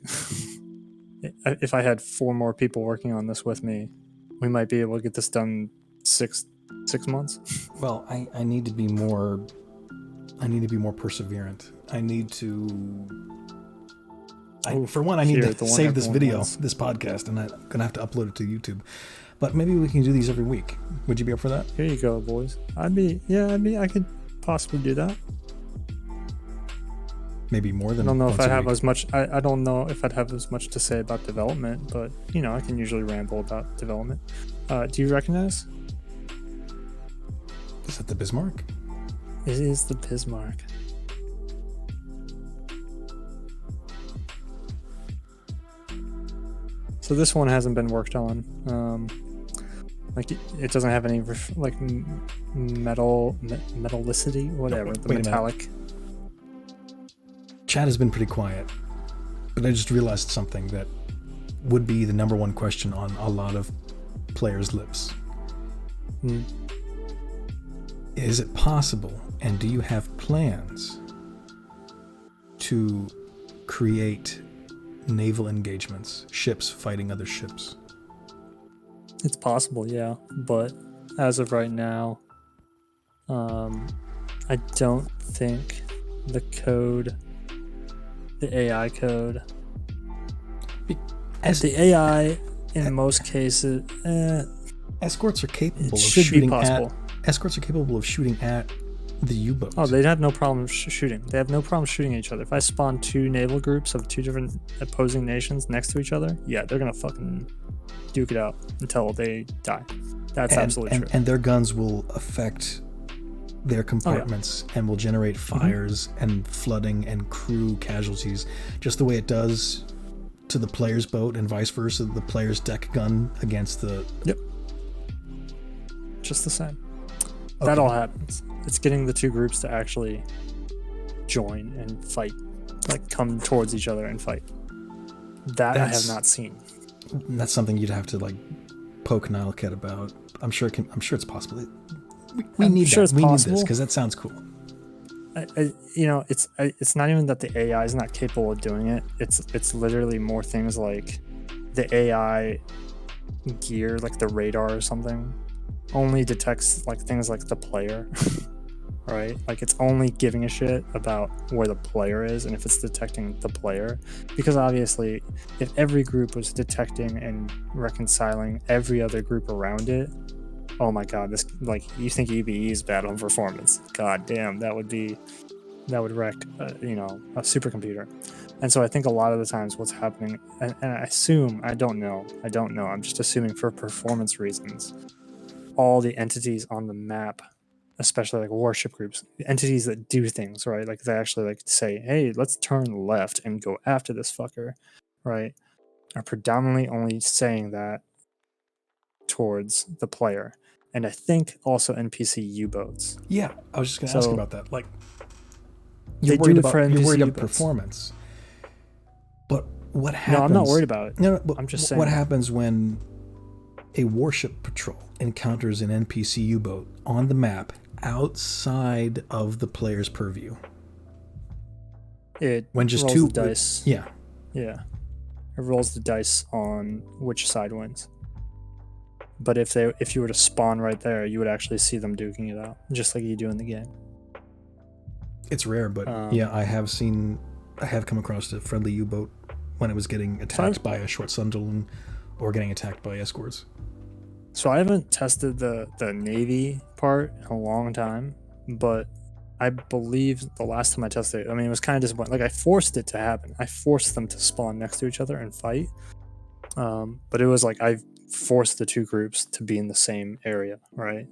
if I had 4 more people working on this with me, we might be able to get this done 6 months. Well, I need to be more. I need to be more perseverant. I need to. For one, I need to save this video, this podcast, and I'm gonna have to upload it to YouTube. But maybe we can do these every week. Would you be up for that? Here you go, boys. I could possibly do that. Maybe more than. I don't know if I have as much. I don't know if I'd have as much to say about development, but you know, I can usually ramble about development. Do you recognize? Is that the Bismarck? It is the Bismarck. So this one hasn't been worked on. Like it doesn't have any metallicity, whatever. The metallic. Chat has been pretty quiet, but I just realized something that would be the number one question on a lot of players' lips. Is it possible, and do you have plans to create naval engagements, ships fighting other ships? It's possible, yeah, but as of right now, I don't think the code, the AI code, the AI in most cases, escorts are capable of shooting at. Escorts are capable of shooting at the U-boats. Oh, they'd have no problem shooting. They have no problem shooting each other. If I spawn 2 naval groups of 2 different opposing nations next to each other, yeah, they're gonna fucking duke it out until they die. That's absolutely true. And their guns will affect their compartments and will generate fires and flooding and crew casualties, just the way it does to the player's boat and vice versa, the player's deck gun against the... Yep. Just the same. That all happens. It's getting the 2 groups to actually join and fight, like come towards each other and fight. I have not seen. That's something you'd have to like poke Nilecat about. I'm sure it's possible. We need this because that sounds cool. It's not even that the AI is not capable of doing it. It's literally more things like the AI gear, like the radar or something, only detects like things like the player, right? Like it's only giving a shit about where the player is and if it's detecting the player. Because obviously, if every group was detecting and reconciling every other group around it, oh my god, this, like, you think UBE is bad on performance? God damn, that would wreck, a supercomputer. And so I think a lot of the times what's happening, and I assume, I don't know, I'm just assuming for performance reasons, all the entities on the map, especially like warship groups, entities that do things, right? Like they actually like say, hey, let's turn left and go after this fucker, right? Are predominantly only saying that towards the player. And I think also NPC U-boats. Yeah, I was just going to ask about that. Like, you're worried about performance. But what happens? No, I'm not worried about it. No, but I'm just saying. What happens when a warship patrol encounters an NPC U-boat on the map outside of the player's purview? It rolls the dice. Yeah. It rolls the dice on which side wins. But if you were to spawn right there, you would actually see them duking it out, just like you do in the game. It's rare, but I have come across a friendly U-boat when it was getting attacked by a short Sunderland or getting attacked by escorts. So I haven't tested the Navy part in a long time, but I believe the last time I tested it, I mean, it was kind of disappointing. Like, I forced it to happen. I forced them to spawn next to each other and fight. But it was like I forced the 2 groups to be in the same area, right?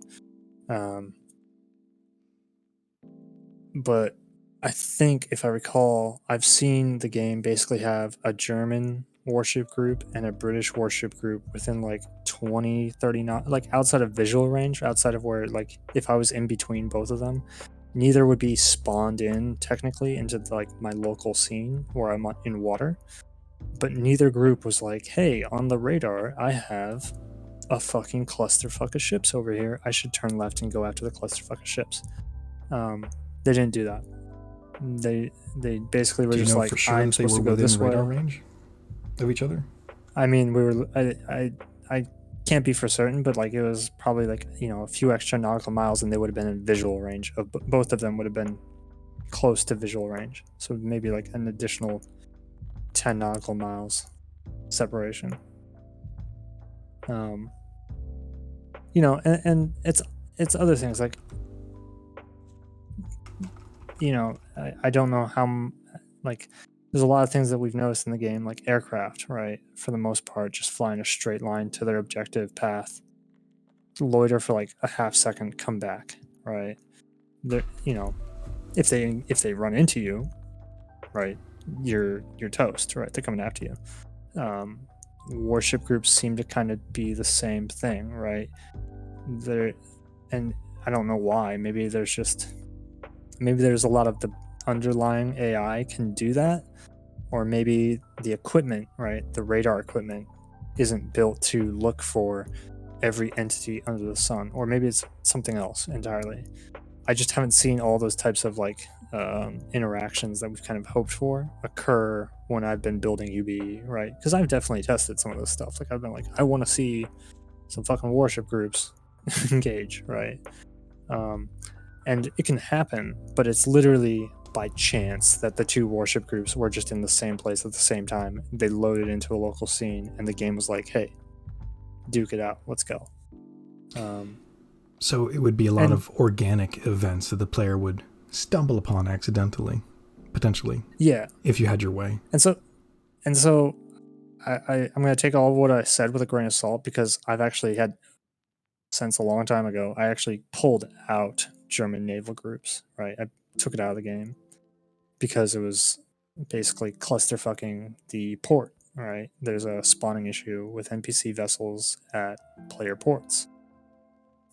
But I think, if I recall, I've seen the game basically have a German warship group and a British warship group within like 20, 30 knots, like outside of visual range, outside of where, like, if I was in between both of them, neither would be spawned in technically into like my local scene where I'm in water. But neither group was like, hey, on the radar, I have a fucking clusterfuck of ships over here. I should turn left and go after the clusterfuck of ships. They didn't do that. They basically were just like, I'm supposed to go this way. Radar range of each other? I mean, I can't be for certain, but like it was probably like, a few extra nautical miles, and they would have been in visual range of both of them. Would have been close to visual range, so maybe like an additional 10 nautical miles separation. And it's other things like, I don't know how, like, there's a lot of things that we've noticed in the game, like aircraft, right? For the most part, just flying a straight line to their objective path, loiter for like a half second, come back, right? They're, if they run into you, right, you're toast, right? They're coming after you. Warship groups seem to kind of be the same thing, right? And I don't know why. Maybe there's a lot of the underlying AI can do that, or maybe the equipment, right, the radar equipment, isn't built to look for every entity under the sun, or maybe it's something else entirely. I just haven't seen all those types of like interactions that we've kind of hoped for occur when I've been building UBE, right? Because I've definitely tested some of this stuff. Like I've been like, I want to see some fucking warship groups engage, right? And it can happen, but it's literally by chance that the two warship groups were just in the same place at the same time. They loaded into a local scene, and the game was like, hey, duke it out, let's go. So it would be a lot of organic events that the player would stumble upon accidentally, potentially. Yeah. If you had your way. And so I'm going to take all of what I said with a grain of salt, because I've actually had, since a long time ago, I actually pulled out German naval groups, right? I took it out of the game because it was basically clusterfucking the port, right? There's a spawning issue with NPC vessels at player ports.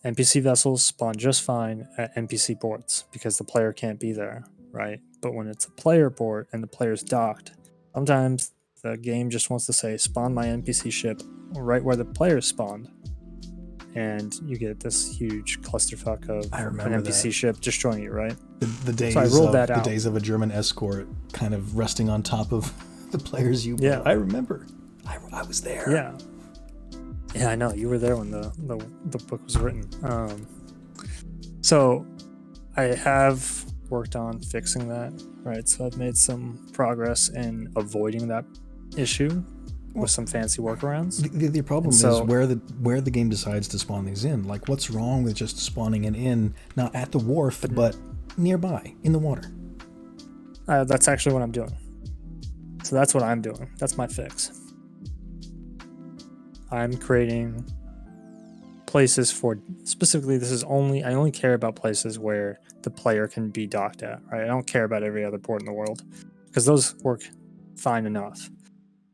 NPC vessels spawn just fine at NPC ports because the player can't be there, right? But when it's a player port and the player's docked, sometimes the game just wants to say, spawn my NPC ship right where the player spawned. And you get this huge clusterfuck of an NPC ship destroying you, right? The days so I rolled that out. The days of a German escort kind of resting on top of the players you... Yeah. I remember. I was there. Yeah. Yeah, I know. You were there when the book was written. So I have worked on fixing that, right? So I've made some progress in avoiding that issue with some fancy workarounds. The problem is where the game decides to spawn these in. Like, what's wrong with just spawning it in, not at the wharf, but nearby, in the water? That's actually what I'm doing. So that's what I'm doing. That's my fix. I'm creating places for, specifically, I only care about places where the player can be docked at, right? I don't care about every other port in the world, because those work fine enough.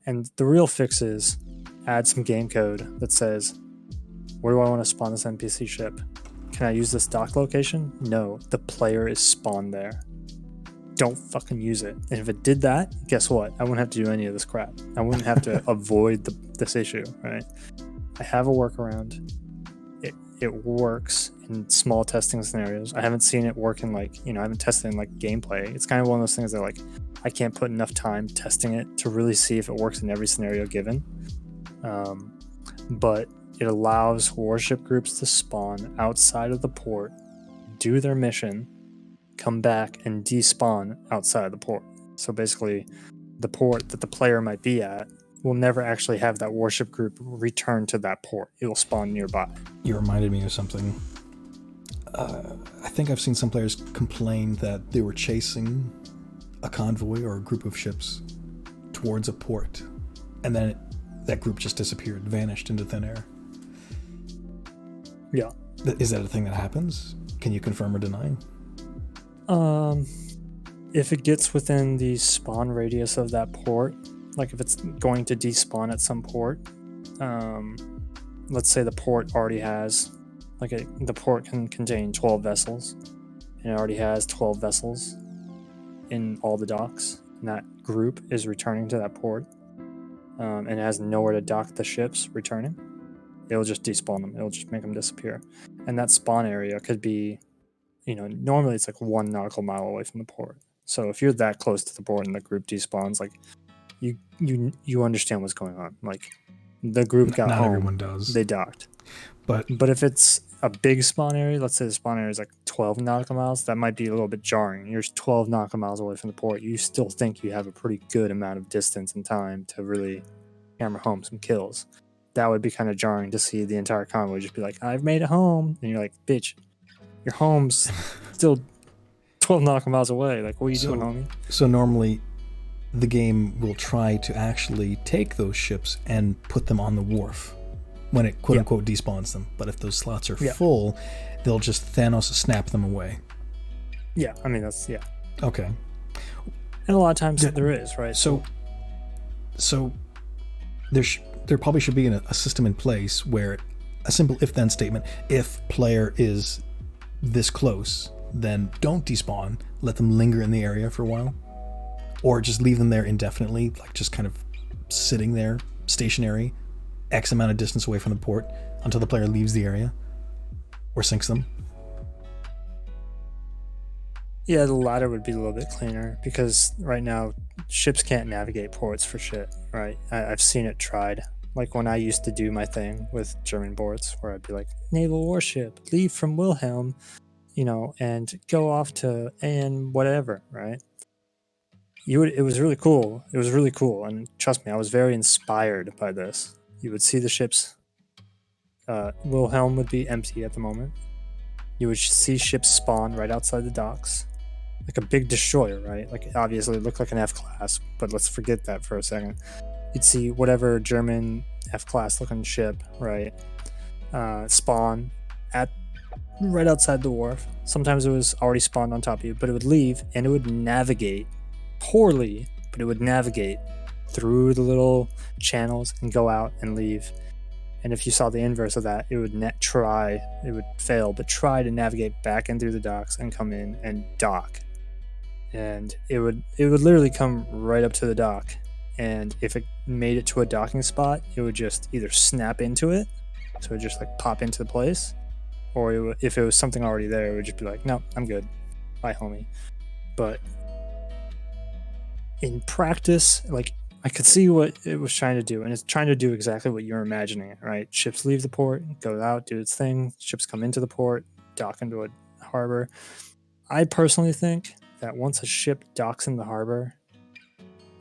And the real fix is add some game code that says, where do I want to spawn this NPC ship? Can I use this dock location? No, the player is spawned there. Don't fucking use it. And if it did that, guess what? I wouldn't have to do any of this crap. I wouldn't have to avoid this issue, right? I have a workaround. It works in small testing scenarios. I haven't seen it work in I haven't tested in gameplay. It's kind of one of those things that I can't put enough time testing it to really see if it works in every scenario given. But it allows warship groups to spawn outside of the port, do their mission, come back and despawn outside of the port. So basically, the port that the player might be at will never actually have that warship group return to that port. It'll spawn nearby. You reminded me of something. I think I've seen some players complain that they were chasing a convoy or a group of ships towards a port, and then that group just disappeared, vanished into thin air. Yeah. Is that a thing that happens? Can you confirm or deny? If it gets within the spawn radius of that port, like if it's going to despawn at some port, let's say the port already has, the port can contain 12 vessels, and it already has 12 vessels in all the docks, and that group is returning to that port, and it has nowhere to dock the ships returning, it'll just despawn them. It'll just make them disappear. And that spawn area could be, normally it's like 1 nautical mile away from the port. So if you're that close to the port and the group despawns, like you understand what's going on. Like the group got Not home, everyone does. they docked. But if it's a big spawn area, let's say the spawn area is like 12 nautical miles, that might be a little bit jarring. You're 12 nautical miles away from the port. You still think you have a pretty good amount of distance and time to really hammer home some kills. That would be kind of jarring to see the entire convoy just be like, I've made it home. And you're like, bitch, your home's still 12 nautical miles away. Like, what are you doing, homie? So normally the game will try to actually take those ships and put them on the wharf when it quote unquote despawns them. But if those slots are full, they'll just Thanos snap them away. Yeah, I mean, that's, Okay. And a lot of times there is, right? So there probably should be a system in place where a simple if-then statement, if player is this close, then don't despawn, let them linger in the area for a while. Or just leave them there indefinitely, like just kind of sitting there, stationary, X amount of distance away from the port until the player leaves the area or sinks them. Yeah, the latter would be a little bit cleaner because right now ships can't navigate ports for shit, right? I've seen it tried. Like when I used to do my thing with German ports where I'd be like, naval warship, leave from Wilhelm, and go off to and whatever, right? It was really cool. It was really cool. And trust me, I was very inspired by this. You would see the ships. Wilhelm would be empty at the moment. You would see ships spawn right outside the docks. Like a big destroyer, right? Like obviously it looked like an F-class, but let's forget that for a second. You'd see whatever German F-class looking ship, right? Spawn right outside the wharf. Sometimes it was already spawned on top of you, but it would leave and it would navigate poorly, but it would navigate through the little channels and go out and leave. And if you saw the inverse of that, it would fail, but try to navigate back in through the docks and come in and dock. And it would literally come right up to the dock. And if it made it to a docking spot, it would just either snap into it, so it would just like pop into the place, or if it was something already there, it would just be like, no, I'm good, bye homie. But in practice, like I could see what it was trying to do, and it's trying to do exactly what you're imagining, right? Ships leave the port, go out, do its thing. Ships come into the port, dock into a harbor. I personally think that once a ship docks in the harbor,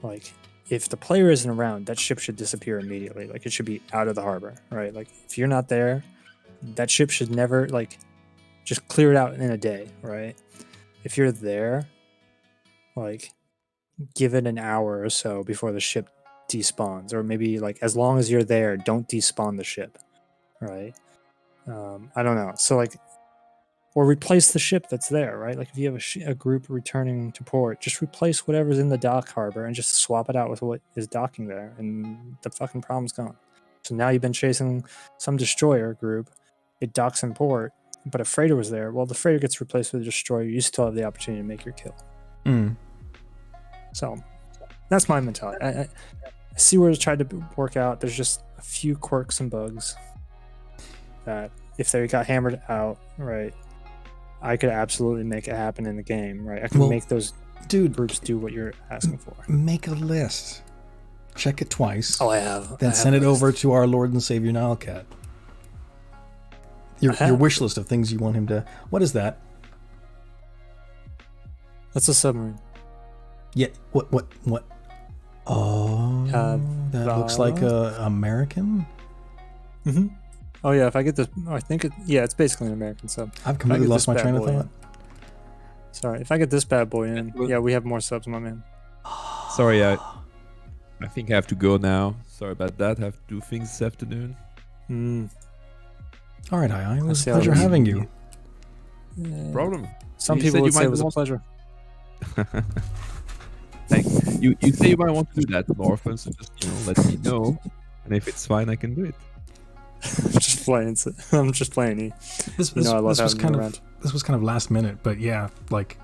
like if the player isn't around, that ship should disappear immediately. Like it should be out of the harbor, right? Like if you're not there, that ship should never, like, just clear it out in a day, right? If you're there, like, give it an hour or so before the ship despawns, or maybe like as long as you're there, don't despawn the ship, right? I don't know. So like, or replace the ship that's there, right? Like if you have a group returning to port, just replace whatever's in the dock harbor and just swap it out with what is docking there, and the fucking problem's gone. So now you've been chasing some destroyer group, it docks in port, but a freighter was there. Well, the freighter gets replaced with a destroyer. You still have the opportunity to make your kill. So that's my mentality. I see where it's tried to work out. There's just a few quirks and bugs that if they got hammered out, right, I could absolutely make it happen in the game, right? I can make those groups do what you're asking for. Make a list. Check it twice. Oh, I have. Then send it over to our Lord and Savior Nilecat. Your wish list of things you want him to... What is that? That's a submarine. Yeah, what? Oh, that looks like a American? Mm-hmm. Oh, yeah, if I get this... I think it's basically an American sub. I've completely lost my train of thought. Sorry, if I get this bad boy in... Yeah, we have more subs, my man. Sorry, I think I have to go now. Sorry about that. I have to do things this afternoon. All right, Hi. It was a pleasure having you. Problem. Some people would say it was a pleasure. Thanks. you say you might want to do that more often, so just let me know, and if it's fine, I can do it. just playing. I'm just playing you. This I love was having kind you of around. this was kind of last minute, but yeah, like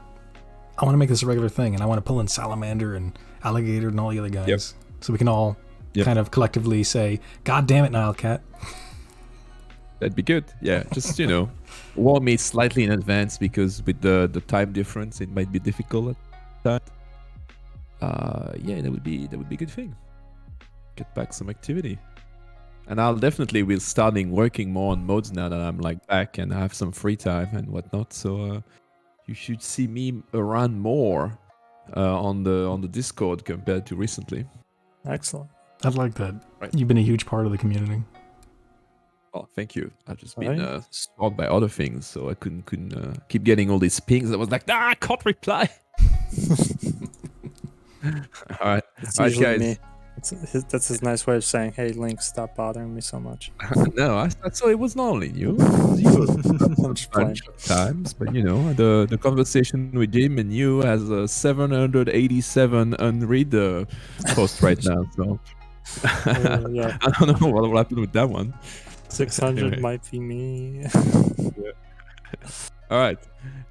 I want to make this a regular thing, and I want to pull in Salamander and Alligator and all the other guys, Yep. so we can all kind of collectively say, "God damn it, Nilecat." That'd be good. Yeah, just warn me slightly in advance, because with the time difference, it might be difficult at that. Yeah, that would be a good thing. Get back some activity, and I'll definitely will starting working more on modes now that I'm like back and I have some free time and whatnot. So you should see me around more on the Discord compared to recently. Excellent. I'd like that. Right. You've been a huge part of the community. Oh, thank you. I've just Right. been stalked by other things, so I couldn't keep getting all these pings. I was like, I can't reply. All right, It's all right, usually guys. me. That's his nice way of saying, "Hey, Link, stop bothering me so much." No, I saw it was not only you. It was you I'm just a playing. bunch of times, but the conversation with Jim and you has 787 unread post right now. So Yeah, I don't know what will happen with that one. 600 Anyway. might be me. All right,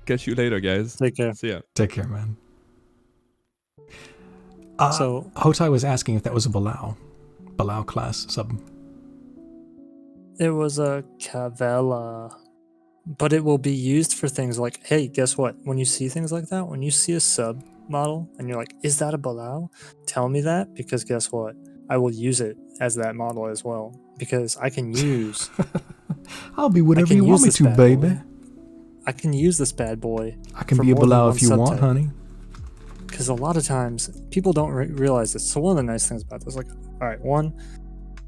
catch you later, guys. Take care. See ya. Take care, man. So Hotai was asking if that was a Balau class sub. it was a Cavella, but it will be used for things like, hey, guess what? When you see things like that, when you see a sub model and you're like, is that a Balau? Tell me that, because guess what? I will use it as that model as well, because I can use. I'll be whatever can you want use me this to, bad baby. boy. I can use this bad boy. I can for be a more than Balau one if you want, subtype. honey. Because a lot of times people don't realize this. So one of the nice things about this, like, all right,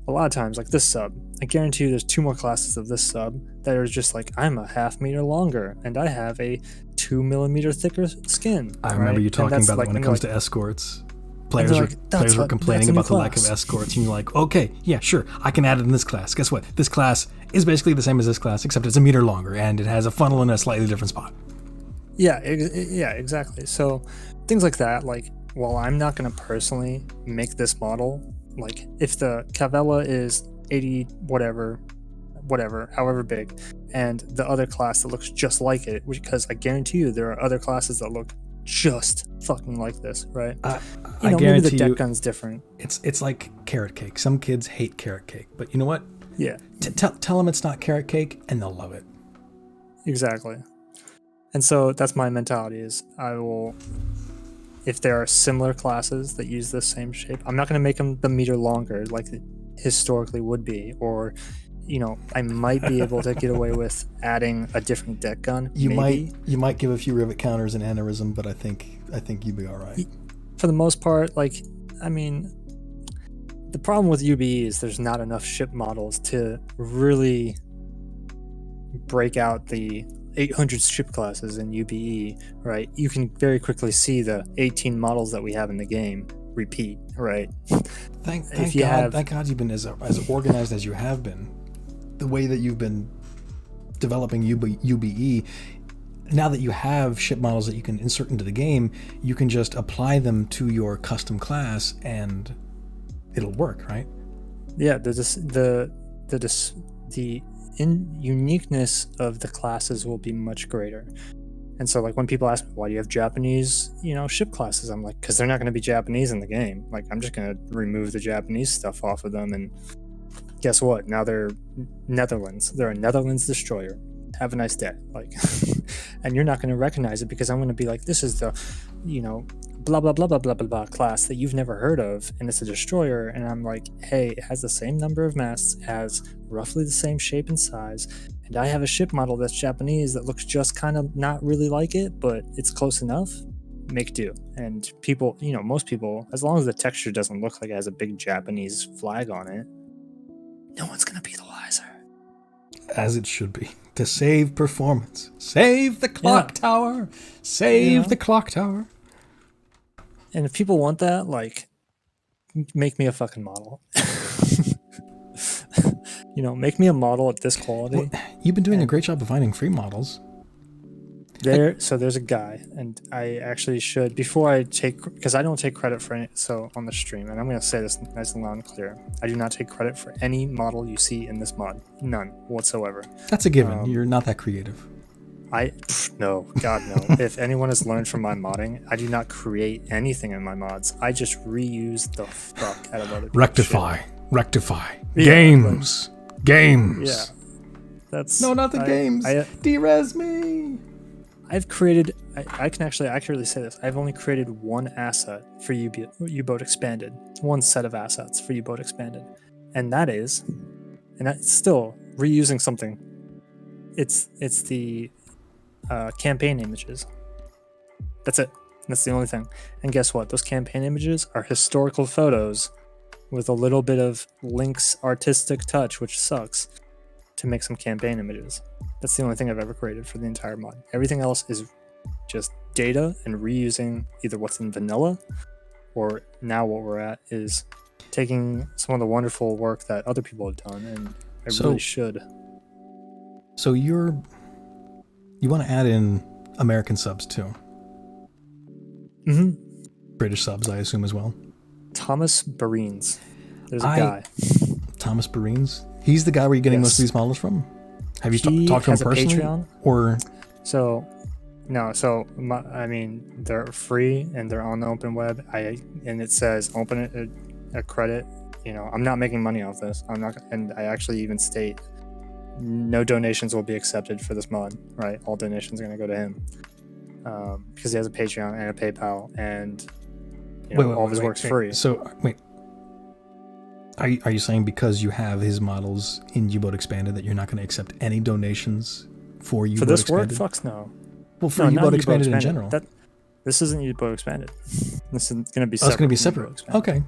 a lot of times, like this sub, I guarantee you there's 2 more classes of this sub that are just like, I'm a half meter longer and I have a 2 millimeter thicker skin. I remember you talking about like, that when it comes to escorts. Players were complaining that's a new about the lack of class. escorts, and you're like, okay, yeah, sure, I can add it in this class. Guess what? This class is basically the same as this class, except it's a meter longer, and it has a funnel in a slightly different spot. Yeah, exactly. So things like that, like, while I'm not going to personally make this model, like if the Cavella is 80 whatever, however big, and the other class that looks just like it, because I guarantee you there are other classes that look just fucking like this, right? I maybe guarantee the deck you, gun's different. it's like carrot cake. Some kids hate carrot cake, but you know what? Yeah, Tell them it's not carrot cake, and they'll love it. exactly. And so that's my mentality is I will, if there are similar classes that use the same shape, I'm not going to make them the meter longer like it historically would be, or I might be able to get away with adding a different deck gun. You maybe. might give a few rivet counters and aneurysm, but I think you'd be all right. For the most part, like, I mean, the problem with UBE is there's not enough ship models to really break out the 800 ship classes in UBE, right? You can very quickly see the 18 models that we have in the game repeat, right? Thank God you've been as organized as you have been. The way that you've been developing UBE, now that you have ship models that you can insert into the game, you can just apply them to your custom class and it'll work, right? Yeah, the uniqueness of the classes will be much greater. And so, like, when people ask me, why do you have Japanese, ship classes? I'm like, because they're not going to be Japanese in the game. Like, I'm just going to remove the Japanese stuff off of them, and guess what? Now they're Netherlands. They're a Netherlands destroyer. Have a nice day. Like, and you're not going to recognize it because I'm going to be like, this is the, blah, blah, blah, blah, blah, blah, blah class that you've never heard of, and it's a destroyer. And I'm like, hey, it has the same number of masts, has roughly the same shape and size, and I have a ship model that's Japanese that looks just kind of not really like it, but it's close enough. Make do. And people, most people, as long as the texture doesn't look like it has a big Japanese flag on it, no one's going to be the wiser. As it should be. To save performance. Save the clock tower. Save the clock tower. And if people want that, like, make me a fucking model. Make me a model at this quality. Well, you've been doing a great job of finding free models. There's a guy, and I actually should, before I take, because I don't take credit for any, so on the stream, and I'm going to say this nice and loud and clear, I do not take credit for any model you see in this mod. None whatsoever. That's a given. You're not that creative. No, God no. If anyone has learned from my modding, I do not create anything in my mods. I just reuse the fuck out of other people's shit. Rectify. Yeah, Games. Yeah. That's No, not the games. Derez me. I've created, I can actually accurately say this, I've only created one asset for U-Boat Expanded, one set of assets for U-Boat Expanded, and that's still reusing something. It's the campaign images. That's it. That's the only thing. And guess what? Those campaign images are historical photos with a little bit of Link's artistic touch, which sucks, to make some campaign images. That's the only thing I've ever created for the entire mod. Everything else is just data and reusing either what's in vanilla, or now what we're at is taking some of the wonderful work that other people have done, and I really should. So you want to add in American subs too? Mm-hmm. British subs, I assume, as well. Thomas Barines. There's a guy. Thomas Barines? He's the guy where you're getting most of these models from? Have you talked to him personally? Patreon? Or I mean, they're free and they're on the open web. And it says open a credit. You know, I'm not making money off this. I'm not, and I actually even state no donations will be accepted for this mod. Right, all donations are going to go to him because he has a Patreon and a PayPal, and all of his work's free. So wait. Are you saying because you have his models in U-Boat Expanded that you're not going to accept any donations for U-Boat this Expanded? work? Fucks no. Well, for U-Boat Expanded in general. This isn't U-Boat Expanded. This is going to be separate. Oh, it's going to be separate. Okay.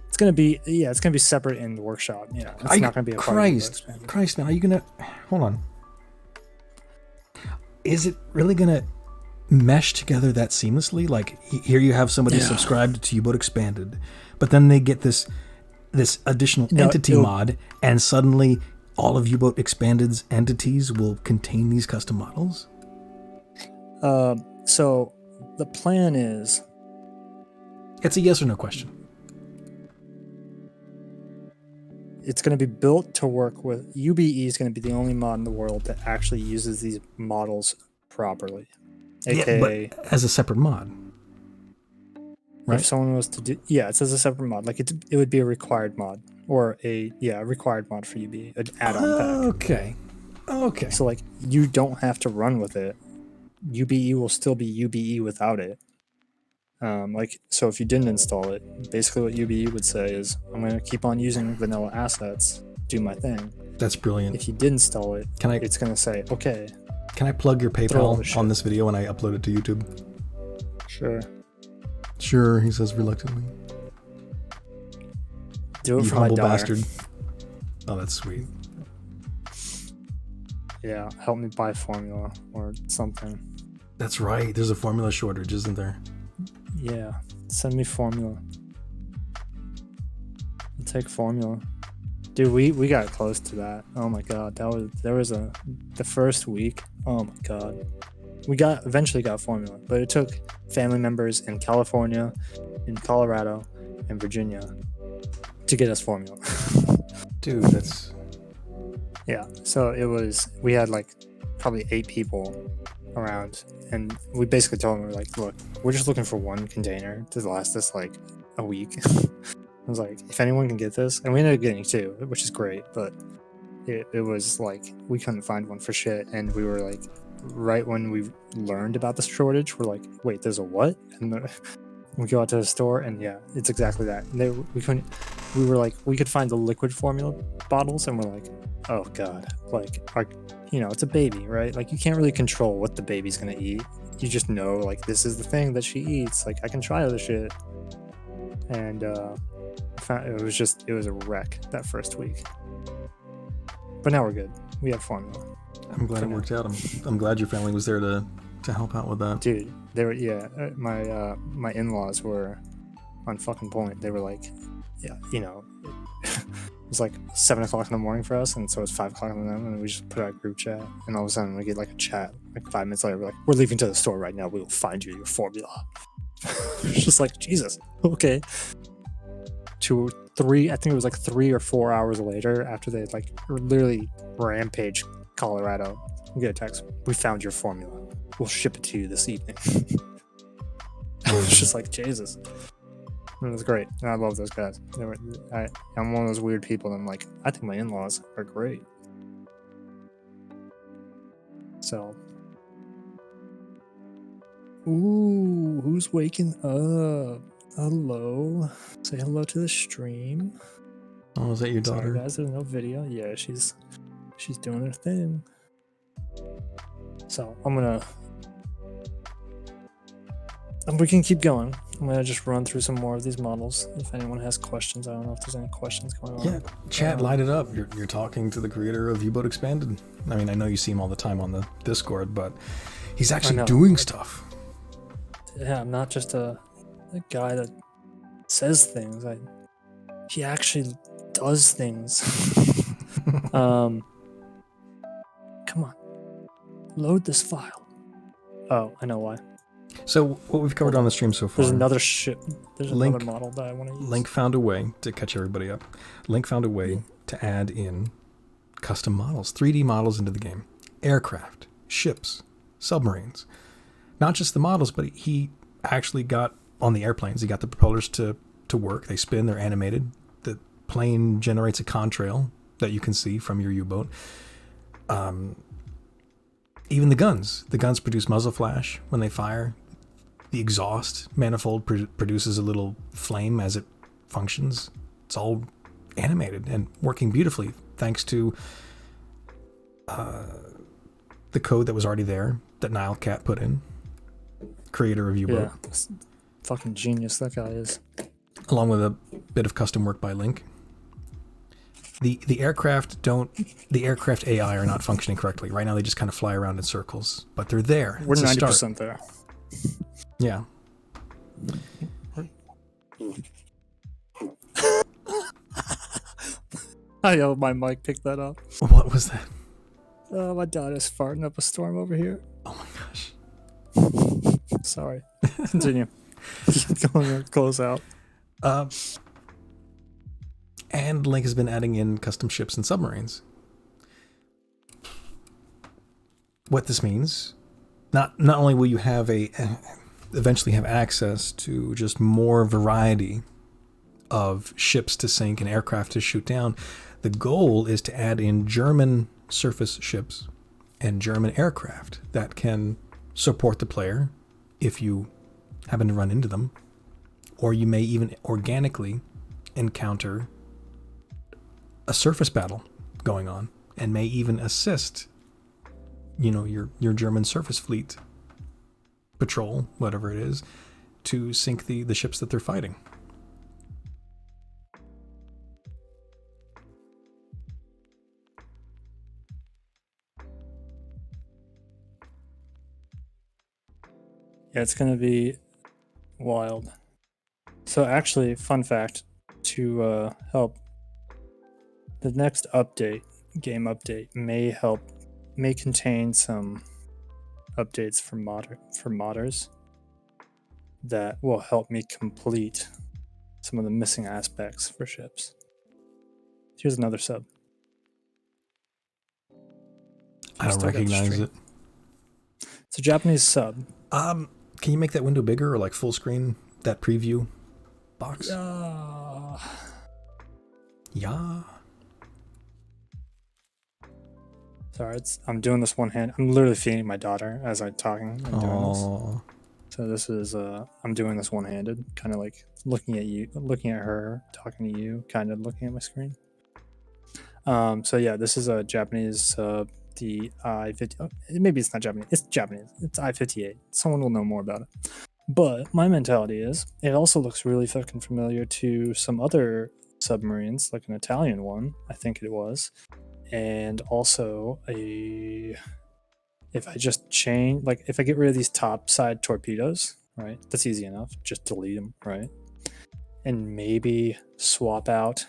It's going to be separate in the workshop. Yeah, it's not going to be a part of U-Boat Expanded. Christ, man, are you going to... Hold on. Is it really going to mesh together that seamlessly? Like, here you have somebody subscribed to U-Boat Expanded, but then they get this additional entity mod, and suddenly all of U-Boat Expanded's entities will contain these custom models? So the plan is... It's a yes or no question. It's going to be built to work with... UBE is going to be the only mod in the world that actually uses these models properly. AKA... but as a separate mod. Right. If someone was to do, it says a separate mod. Like it would be a required mod, or a required mod for UBE, an add-on pack. Okay. So like you don't have to run with it. UBE will still be UBE without it. So if you didn't install it, basically what UBE would say is, I'm going to keep on using vanilla assets, do my thing. That's brilliant. If you did install it, it's going to say, okay. Can I plug your PayPal on this video when I upload it to YouTube? Sure, he says reluctantly. Do it you for my humble daughter. bastard. Oh, that's sweet. Yeah, help me buy formula or something. That's right. There's a formula shortage, isn't there? Yeah, send me formula. I'll take formula. Dude, we got close to that. Oh my god, the first week. Oh my god. We eventually got formula, but it took family members in California, in Colorado, and Virginia to get us formula. Dude, that's... Yeah, so we had like probably 8 people around, and we basically told them, we're like, look, we're just looking for one container to last us like a week. I was like, if anyone can get this, and we ended up getting 2, which is great, but it was like, we couldn't find one for shit, and we were like, right when we learned about the shortage, we're like, wait, there's a what? And we go out to the store, and yeah, it's exactly that. We were like, we could find the liquid formula bottles, and we're like, oh god, like, it's a baby, right? Like, you can't really control what the baby's gonna eat. You just know, like, this is the thing that she eats. Like, I can try other shit. And it was a wreck that first week. But now we're good. We have formula. I'm glad it worked out. I'm glad your family was there to help out with that. Dude, they were, my in-laws were on fucking point. They were like, yeah, was like 7 o'clock in the morning for us, and so it's 5 o'clock in the morning, and we just put out a group chat, and all of a sudden we get like a chat like 5 minutes later. We're like, we're leaving to the store right now. We will find you your formula. It's just like, Jesus, okay. 2 or 3, I think it was like 3 or 4 hours later, after they like literally rampage Colorado, we get a text. We found your formula. We'll ship it to you this evening. It's just like, Jesus. It was great. And I love those guys. I'm one of those weird people that I'm like, I think my in-laws are great. So, ooh, who's waking up? Hello. Say hello to the stream. Oh, is that your daughter? Sorry guys, there's no video. Yeah, she's doing her thing. So we can keep going. I'm gonna just run through some more of these models. If anyone has questions, I don't know if there's any questions going on. Yeah, chat, light it up. You're talking to the creator of U-Boat Expanded. I mean, I know you see him all the time on the Discord, but he's actually doing stuff. Yeah, I'm not just a guy that says things. He actually does things. Come on, load this file. Oh, I know why. So what we've covered on the stream so far. There's another another model that I want to use. Link found a way to catch everybody up. Link found a way to add in custom models, 3D models into the game. Aircraft, ships, submarines. Not just the models, but he actually got on the airplanes. He got the propellers to work. They spin, they're animated. The plane generates a contrail that you can see from your U-boat. Even the guns. The guns produce muzzle flash when they fire. The exhaust manifold produces a little flame as it functions. It's all animated and working beautifully thanks to the code that was already there that Nile Cat put in. Creator of U-Boat. Yeah, fucking genius that guy is. Along with a bit of custom work by Link. The aircraft AI are not functioning correctly. Right now they just kind of fly around in circles, but they're there. We're 90% there. Yeah. I hope my mic picked that up. What was that? My daughter's farting up a storm over here. Oh my gosh. Sorry. Continue. Going to close out. And Link has been adding in custom ships and submarines. What this means, not only will you have eventually have access to just more variety of ships to sink and aircraft to shoot down, the goal is to add in German surface ships and German aircraft that can support the player if you happen to run into them, or you may even organically encounter a surface battle going on and may even assist, your German surface fleet patrol, whatever it is, to sink the ships that they're fighting. Yeah, it's going to be wild. So actually, fun fact, to help, the next game update may contain some updates for modders that will help me complete some of the missing aspects for ships. Here's another sub. I don't recognize it. It's a Japanese sub. Can you make that window bigger or like full screen, that preview box? Yeah. Sorry, I'm doing this one hand. I'm literally feeding my daughter as I'm talking. I'm doing this. So this is I'm doing this one-handed, kind of like looking at her, talking to you, kind of looking at my screen. So yeah, this is a Japanese sub, the I-50. Oh, maybe it's not Japanese. It's Japanese. It's I-58. Someone will know more about it. But my mentality is, it also looks really fucking familiar to some other submarines, like an Italian one, I think it was. And also if I just change, like if I get rid of these top side torpedoes, right? That's easy enough. Just delete them, right? And maybe swap out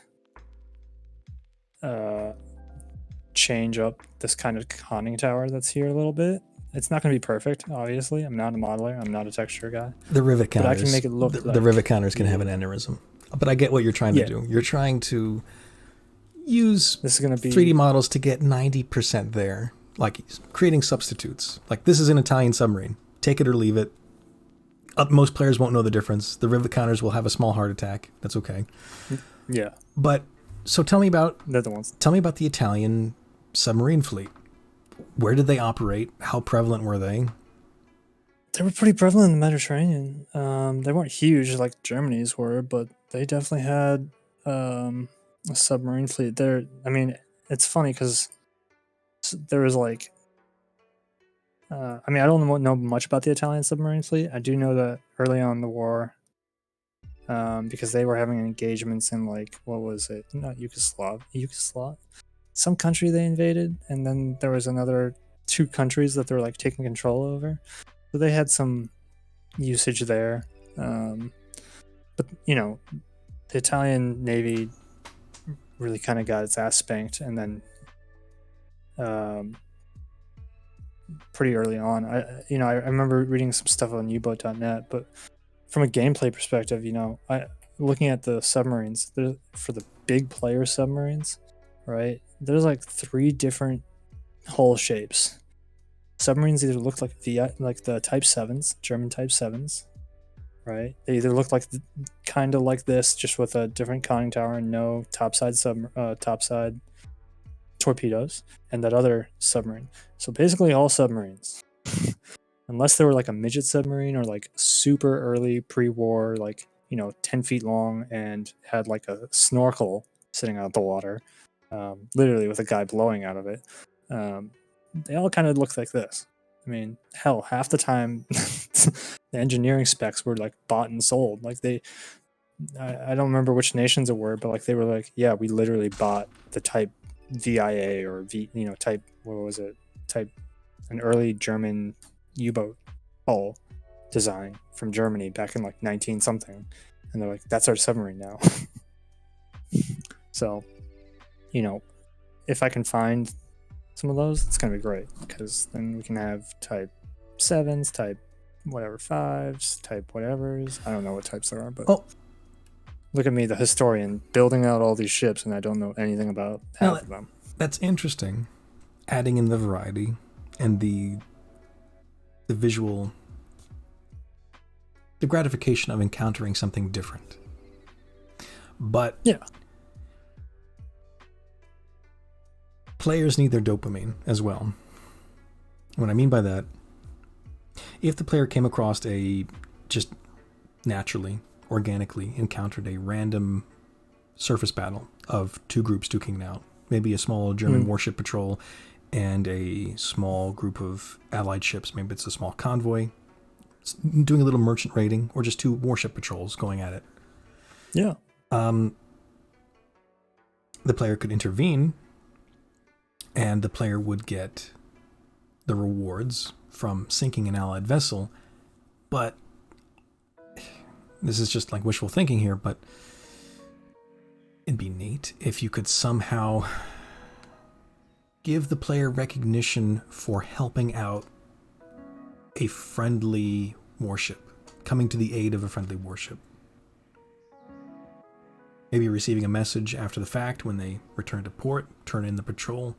change up this kind of conning tower that's here a little bit. It's not going to be perfect, obviously. I'm not a modeler. I'm not a texture guy. The rivet counters. But I can make it look the rivet counters can have an aneurysm. But I get what you're trying to do. You're trying to use this is going to be 3D models to get 90% there, like creating substitutes. Like this is an Italian submarine. Take it or leave it. Most players won't know the difference. The rivet counters will have a small heart attack. That's okay. Yeah. But so tell me about they're the ones. Tell me about the Italian submarine fleet. Where did they operate? How prevalent were they? They were pretty prevalent in the Mediterranean. They weren't huge like Germany's were, but they definitely had a submarine fleet. I mean, it's funny because there was like, I mean, I don't know much about the Italian submarine fleet. I do know that early on in the war, because they were having engagements in like, what was it? Not Yugoslavia. Some country they invaded, and then there was another 2 countries that they were like taking control over. So they had some usage there. But, you know, the Italian Navy really kind of got its ass spanked, and then pretty early on. I remember reading some stuff on U-boat.net, but from a gameplay perspective, looking at the submarines, for the big player submarines, right? There's like 3 different hull shapes. Submarines either look like the Type 7s, German Type 7s, right? They either look like kind of like this, just with a different conning tower and no topside torpedoes, and that other submarine. So basically all submarines, unless they were like a midget submarine or like super early pre-war, like 10 feet long and had like a snorkel sitting out the water, literally with a guy blowing out of it. They all kind of look like this. I mean, hell, half the time the engineering specs were like bought and sold. Like I don't remember which nations it were, but like they were like, yeah, we literally bought the Type VIA or Type, what was it? Type, an early German U-boat hull design from Germany back in like 19 something, and they're like, that's our submarine now. So, if I can find some of those, it's gonna be great, because then we can have Type 7s, Type whatever 5s, Type whatevers. I don't know what types there are, but look at me, the historian, building out all these ships, and I don't know anything about half of them. That's interesting. Adding in the variety and the visual, the gratification of encountering something different. But yeah, players need their dopamine as well. What I mean by that, if the player came across just naturally, organically encountered a random surface battle of 2 groups duking it out, maybe a small German warship patrol and a small group of allied ships, maybe it's a small convoy doing a little merchant raiding, or just 2 warship patrols going at it. Yeah. The player could intervene, and the player would get the rewards from sinking an allied vessel. But this is just like wishful thinking here, but it'd be neat if you could somehow give the player recognition for helping out a friendly warship, coming to the aid of a friendly warship. Maybe receiving a message after the fact when they return to port, turn in the patrol,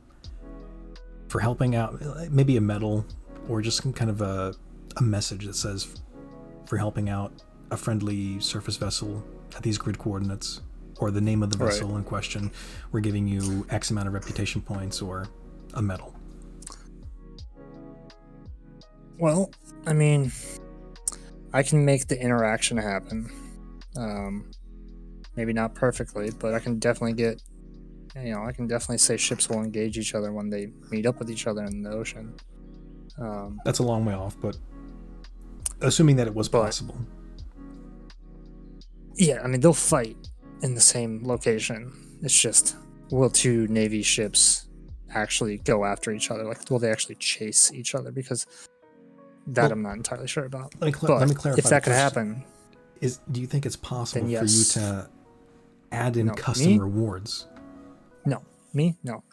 for helping out, maybe a medal, or just some kind of a message that says, for helping out a friendly surface vessel at these grid coordinates, or the name of the vessel in question, we're giving you X amount of reputation points or a medal. Well, I mean, I can make the interaction happen. Maybe not perfectly, but I can definitely get, I can definitely say ships will engage each other when they meet up with each other in the ocean. That's a long way off, but assuming that it was possible. Yeah, I mean, they'll fight in the same location. It's just, will 2 Navy ships actually go after each other? Like, will they actually chase each other? Because that I'm not entirely sure about. Let me clarify. If that could happen, do you think it's possible yes. for you to add in custom rewards? No, Me? No.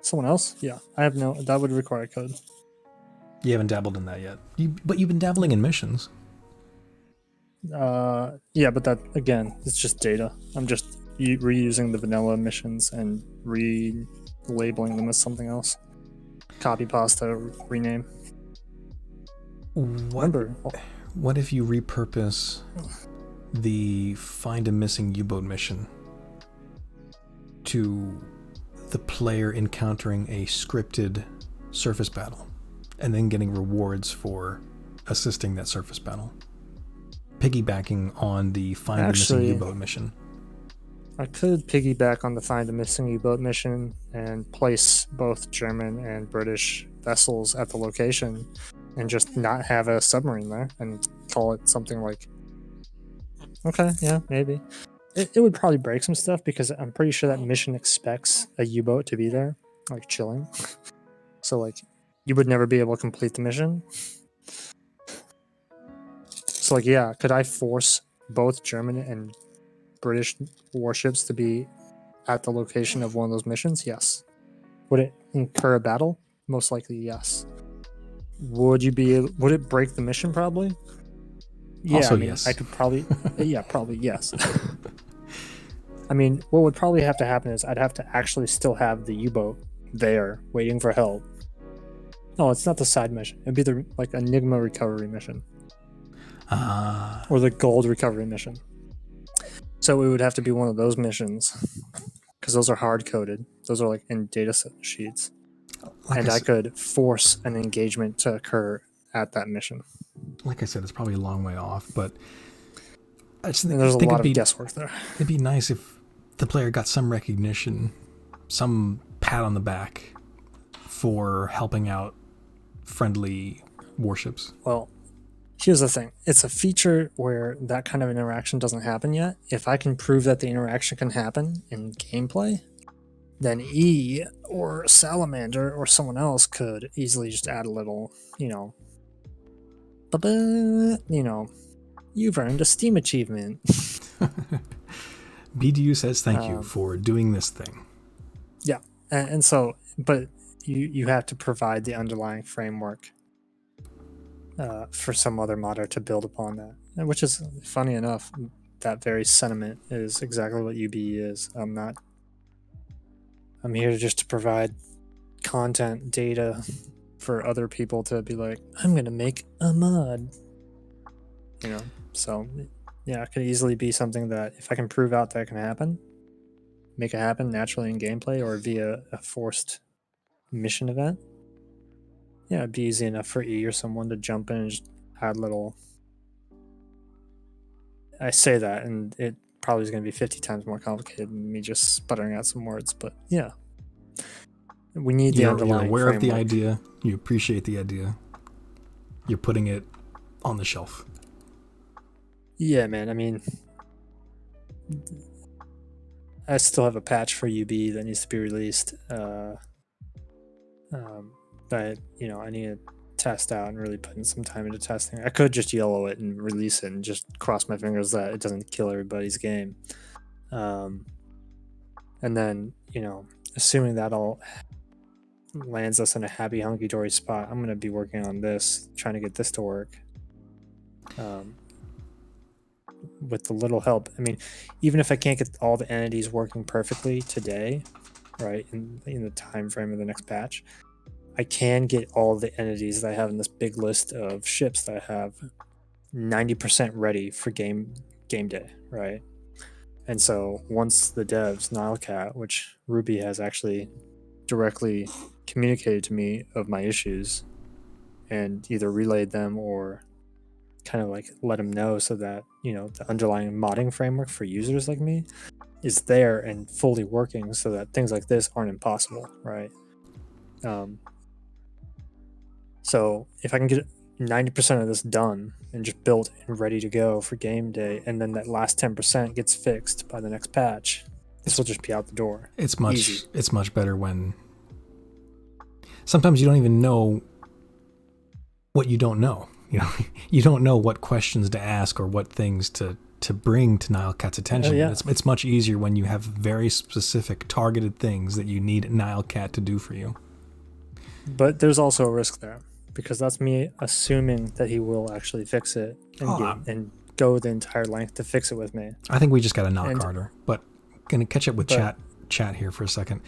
Someone else? Yeah. I have no. That would require code. You haven't dabbled in that yet. But you've been dabbling in missions. Yeah, but that again, it's just data. I'm just reusing the vanilla missions and relabeling them as something else. Copy pasta, rename. What if you repurpose the find a missing U-boat mission to the player encountering a scripted surface battle and then getting rewards for assisting that surface battle, piggybacking on the find a missing U-boat mission? I could piggyback on the find a missing U-boat mission and place both German and British vessels at the location and just not have a submarine there and call it something like, okay, yeah, maybe. It would probably break some stuff because I'm pretty sure that mission expects a U-boat to be there, like chilling. So like you would never be able to complete the mission. So like, yeah, could I force both German and British warships to be at the location of one of those missions? Yes. Would it incur a battle? Most likely, yes. Would it break the mission? Probably. Yeah, also, I mean, yes. I could probably, yeah, probably yes. I mean, what would probably have to happen is I'd have to actually still have the U-boat there waiting for help. No, it's not the side mission. It'd be the like Enigma recovery mission. Or the gold recovery mission. So it would have to be one of those missions because those are hard coded. Those are like in data set sheets. And I could force an engagement to occur at that mission. Like I said, it's probably a long way off, but there's a lot of guesswork there. It'd be nice if the player got some recognition, some pat on the back for helping out friendly warships. Well, here's the thing. It's a feature where that kind of interaction doesn't happen yet. If I can prove that the interaction can happen in gameplay, then E or Salamander or someone else could easily just add a little, you've earned a Steam achievement. BDU says thank you for doing this thing. Yeah. And so, but you have to provide the underlying framework for some other modder to build upon that. Which is, funny enough, that very sentiment is exactly what UBE is. I'm here just to provide content, data for other people to be like, I'm going to make a mod. So yeah, it could easily be something that if I can prove out that can happen, make it happen naturally in gameplay or via a forced mission event. Yeah, it'd be easy enough for E or someone to jump in and just add little. I say that, and it probably is going to be 50 times more complicated than me just sputtering out some words, but yeah. We need the underlying You're aware framework. of the idea. You appreciate the idea. You're putting it on the shelf. Yeah, man. I mean, I still have a patch for UB that needs to be released. But I need to test out and really put in some time into testing. I could just yellow it and release it and just cross my fingers that it doesn't kill everybody's game. And then, assuming that all lands us in a happy hunky-dory spot, I'm going to be working on this, trying to get this to work. With the little help. I mean, even if I can't get all the entities working perfectly today, right, in the time frame of the next patch, I can get all the entities that I have in this big list of ships that I have 90% ready for game day, right? And so once the devs, Nilecat, which Ruby has actually directly communicated to me of my issues and either relayed them or kind of like let them know so that, the underlying modding framework for users like me is there and fully working so that things like this aren't impossible, right? So if I can get 90% of this done and just built and ready to go for game day, and then that last 10% gets fixed by the next patch, this will just be out the door. It's much better when sometimes you don't even know what you don't know. You don't know what questions to ask or what things to to bring to Nile Cat's attention. yeah. It's much easier when you have very specific targeted things that you need Nile Cat to do for you. But there's also a risk there, because that's me assuming that he will actually fix it and go the entire length to fix it with me. I think we just got to knock harder. But gonna catch up with chat here for a second.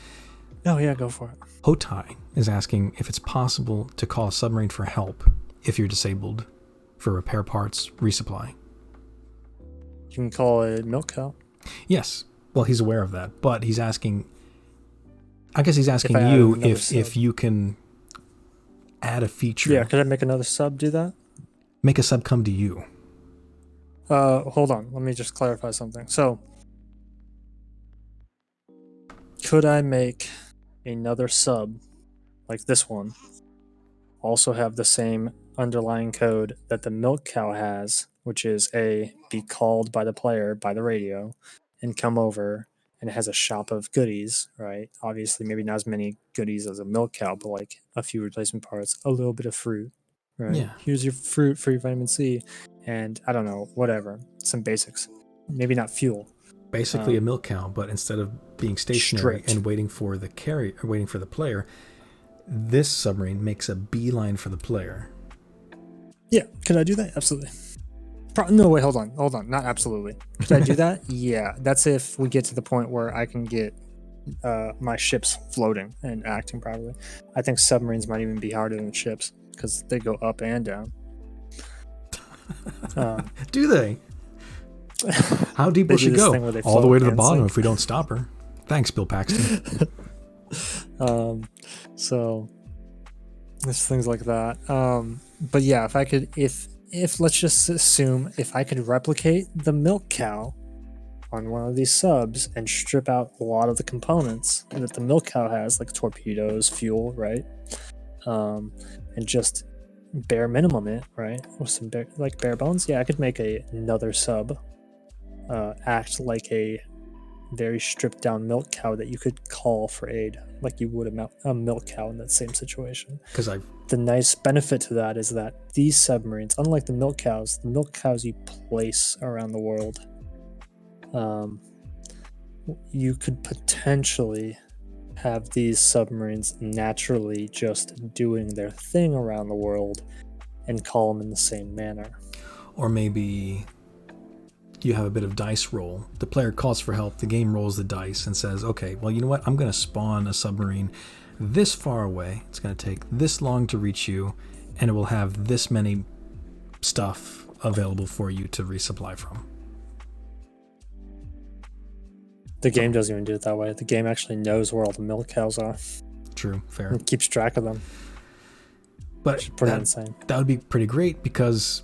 Oh yeah, go for it. Hotai is asking if it's possible to call a submarine for help if you're disabled for repair parts, resupply. You can call it milk cow. Yes. Well, he's aware of that, but he's asking. I guess he's asking you if you can add a feature. Yeah, could I make another sub do that? Make a sub come to you. Hold on. Let me just clarify something. So, could I make another sub like this one also have the same underlying code that the milk cow has, which is be called by the player by the radio and come over, and it has a shop of goodies, right? Obviously, maybe not as many goodies as a milk cow, but like a few replacement parts, a little bit of fruit, right? Yeah. Here's your fruit for your vitamin C, and I don't know, whatever, some basics. Maybe not fuel. Basically a milk cow, but instead of being stationary and waiting for the player, this submarine makes a beeline for the player. Yeah, could I do that? Absolutely. No, wait, hold on. Not absolutely. Could I do that? Yeah, that's if we get to the point where I can get my ships floating and acting properly. I think submarines might even be harder than ships because they go up and down. Do they? How deep will she go? All the way to the bottom if we don't stop her. Thanks, Bill Paxton. So there's things like that. But yeah, if I could, if let's just assume if I could replicate the milk cow on one of these subs and strip out a lot of the components that the milk cow has, like torpedoes, fuel, right? And just bare minimum it, right? With some bare bones. Yeah, I could make another sub act like a very stripped down milk cow that you could call for aid, like you would a milk cow in that same situation. The nice benefit to that is that these submarines, unlike the milk cows you place around the world, you could potentially have these submarines naturally just doing their thing around the world and call them in the same manner. Or maybe you have a bit of dice roll. The player calls for help, the game rolls the dice and says, okay, well, you know what? I'm going to spawn a submarine this far away. It's going to take this long to reach you, and it will have this many stuff available for you to resupply from. The game doesn't even do it that way. The game actually knows where all the milk cows are. True, fair. And keeps track of them. But pretty insane. That would be pretty great, because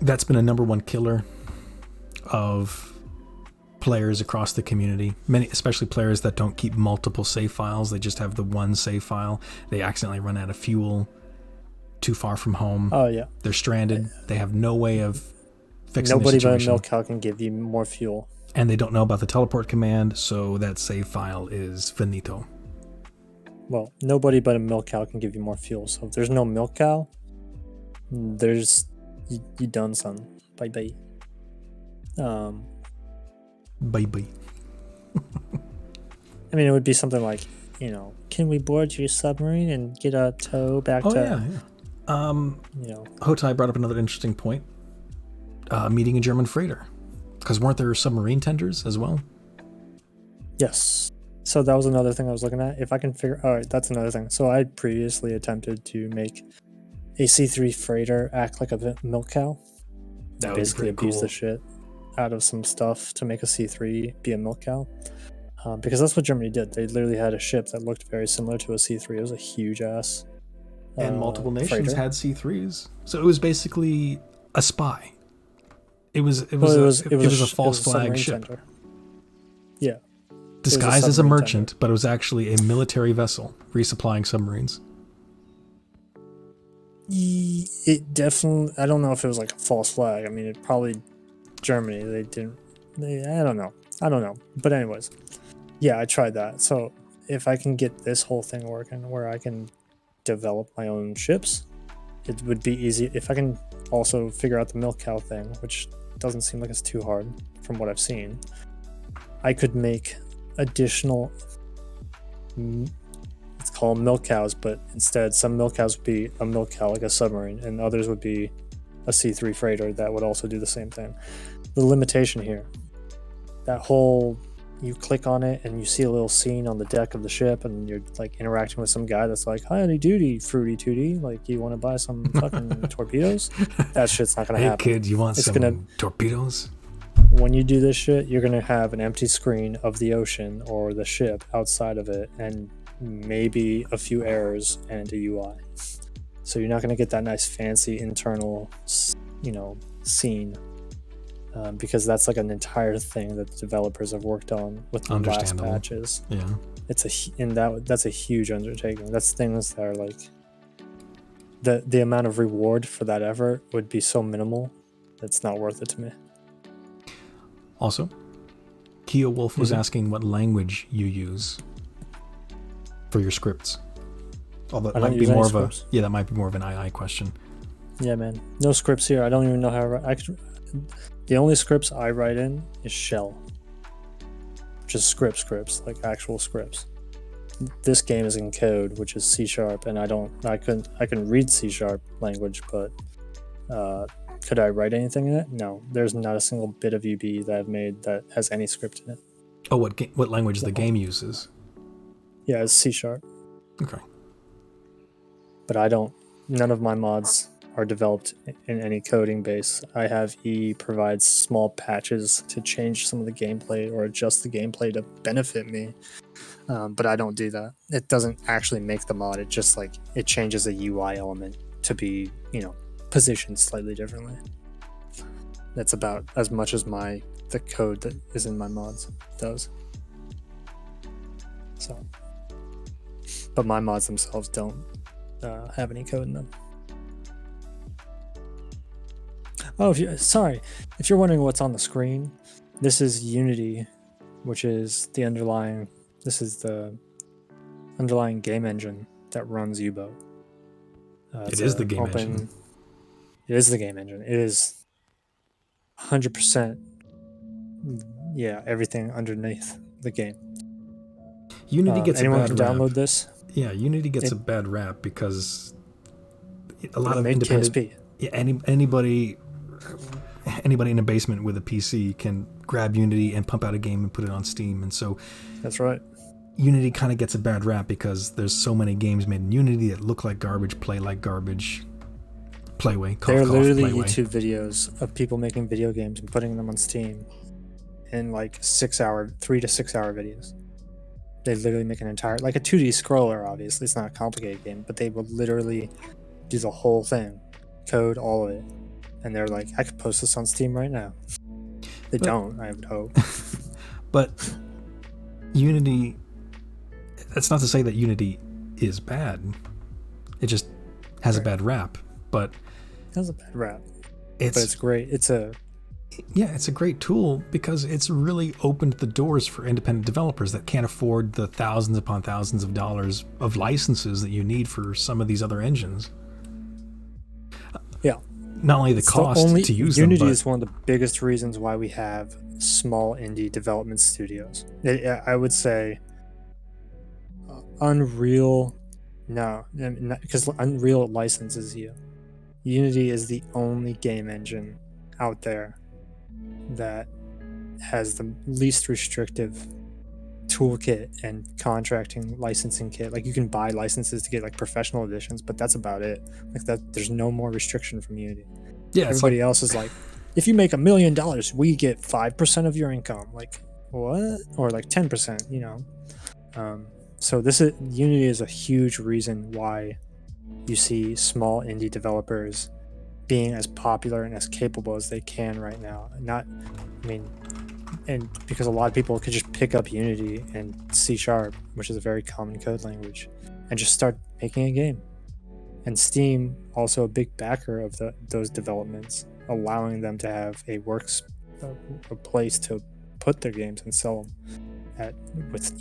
that's been a number one killer of players across the community. Many, especially players that don't keep multiple save files. They just have the one save file. They accidentally run out of fuel too far from home. Oh yeah. They're stranded. They have no way of fixing Nobody the situation. but a milk cow can give you more fuel. And they don't know about the teleport command, so that save file is finito. Well, nobody but a milk cow can give you more fuel. So if there's no milk cow, you done, son. Bye bye. Bye. I mean, it would be something like, can we board your submarine and get a tow back to? Yeah. Hotai brought up another interesting point. Meeting a German freighter, because weren't there submarine tenders as well? Yes. So that was another thing I was looking at. If I can all right, that's another thing. So I previously attempted to make a C3 freighter act like a milk cow. That would basically be pretty abuse cool. the shit out of some stuff to make a C3 be a milk cow. Because that's what Germany did. They literally had a ship that looked very similar to a C3. It was a huge ass. And multiple nations freighter. had C3s. So it was basically a spy. It was a false flag ship. Tender. Yeah. Disguised as a merchant, but it was actually a military vessel resupplying submarines. It definitely, I don't know if it was like a false flag. I mean, it probably Germany. I don't know. But anyways, yeah, I tried that. So if I can get this whole thing working where I can develop my own ships, it would be easy. If I can also figure out the milk cow thing, which doesn't seem like it's too hard from what I've seen. I could make additional, let's call them milk cows, but instead some milk cows would be a milk cow like a submarine, and others would be a C3 freighter that would also do the same thing. The limitation here, that whole, you click on it and you see a little scene on the deck of the ship and you're like interacting with some guy that's like, howdy doody, fruity tooty, like, you want to buy some fucking torpedoes? That shit's not gonna happen. Hey kid, you want some torpedoes? When you do this shit, you're gonna have an empty screen of the ocean or the ship outside of it, and maybe a few errors and a UI. So you're not gonna get that nice fancy internal, scene. Because that's like an entire thing that the developers have worked on with the last patches. Yeah, that's a huge undertaking. That's things that are like, the amount of reward for that effort would be so minimal, it's not worth it to me. Also, Kia Wolf was asking what language you use for your scripts. Although that might be more of that might be more of an II question. Yeah, man, no scripts here. I don't even know how to write. The only scripts I write in is shell, just scripts, like actual scripts. This game is in code, which is C#, and I can read C# language, but could I write anything in it? No, there's not a single bit of UBE that I've made that has any script in it. Oh, what language the game uses? Yeah, it's C#. Okay. But none of my mods are developed in any coding base. I have E provides small patches to change some of the gameplay or adjust the gameplay to benefit me, but I don't do that. It doesn't actually make the mod. It just it changes a UI element to be positioned slightly differently. That's about as much as the code that is in my mods does. So, but my mods themselves don't have any code in them. Oh, if you're wondering what's on the screen, this is Unity, which is the underlying game engine that runs U-Boat. It is the game engine. It is the game engine. It is 100%, everything underneath the game. Unity gets anyone can download this. Yeah, Unity gets a bad rap because a lot of independent KSP. Yeah, anybody in a basement with a PC can grab Unity and pump out a game and put it on Steam, and so that's right. Unity kind of gets a bad rap because there's so many games made in Unity that look like garbage, play like garbage. Playway. There are literally YouTube videos of people making video games and putting them on Steam in 3 to 6 hour videos. They literally make an entire, like a 2D scroller, obviously. It's not a complicated game, but they will literally do the whole thing, code all of it. And they're like, I could post this on Steam right now. They don't, I would hope. But Unity, that's not to say that Unity is bad. It just has a bad rap. But it has a bad rap. But it's great. It's a great tool because it's really opened the doors for independent developers that can't afford the thousands upon thousands of dollars of licenses that you need for some of these other engines. Yeah. Not only the cost to use Unity them, but is one of the biggest reasons why we have small indie development studios. I would say Unreal, no, because Unreal licenses you. Unity is the only game engine out there that has the least restrictive toolkit and contracting licensing kit. Like, you can buy licenses to get like professional editions, but that's about it. Like, that there's no more restriction from Unity. Yeah, everybody else is like, if you make $1 million, we get 5% of your income. Like, what? Or like 10%, you know. So Unity is a huge reason why you see small indie developers being as popular and as capable as they can right now. And because a lot of people could just pick up Unity and C#, which is a very common code language, and just start making a game. And Steam, also a big backer of those developments, allowing them to have a place to put their games and sell them.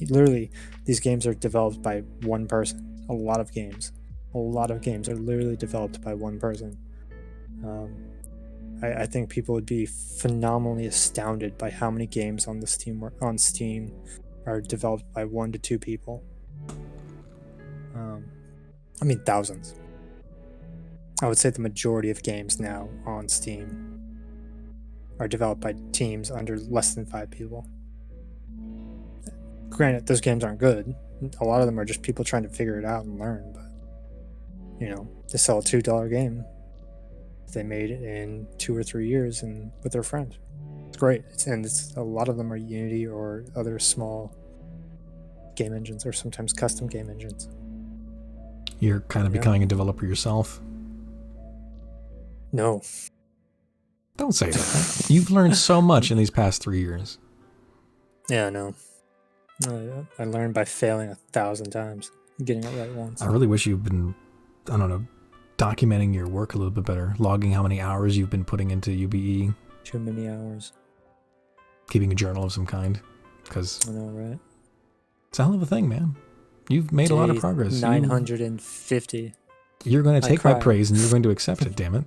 Literally, these games are developed by one person. A lot of games are literally developed by one person. I think people would be phenomenally astounded by how many games on Steam are developed by 1 to 2 people. I mean, thousands. I would say the majority of games now on Steam are developed by teams under less than 5 people. Granted, those games aren't good. A lot of them are just people trying to figure it out and learn, but they sell a $2 game. They made it in 2 or 3 years and with their friends. It's great. A lot of them are Unity or other small game engines, or sometimes custom game engines. You're kind of becoming a developer yourself. No. Don't say that. You've learned so much in these past 3 years. Yeah, no. I learned by failing 1,000 times, getting it right once. I really wish you've been, I don't know, documenting your work a little bit better, logging how many hours you've been putting into UBE. Too many hours. Keeping a journal of some kind, because I know, right? it's a hell of a thing, man. You've made a lot of progress. 950. You're going to take my praise and you're going to accept it, damn it.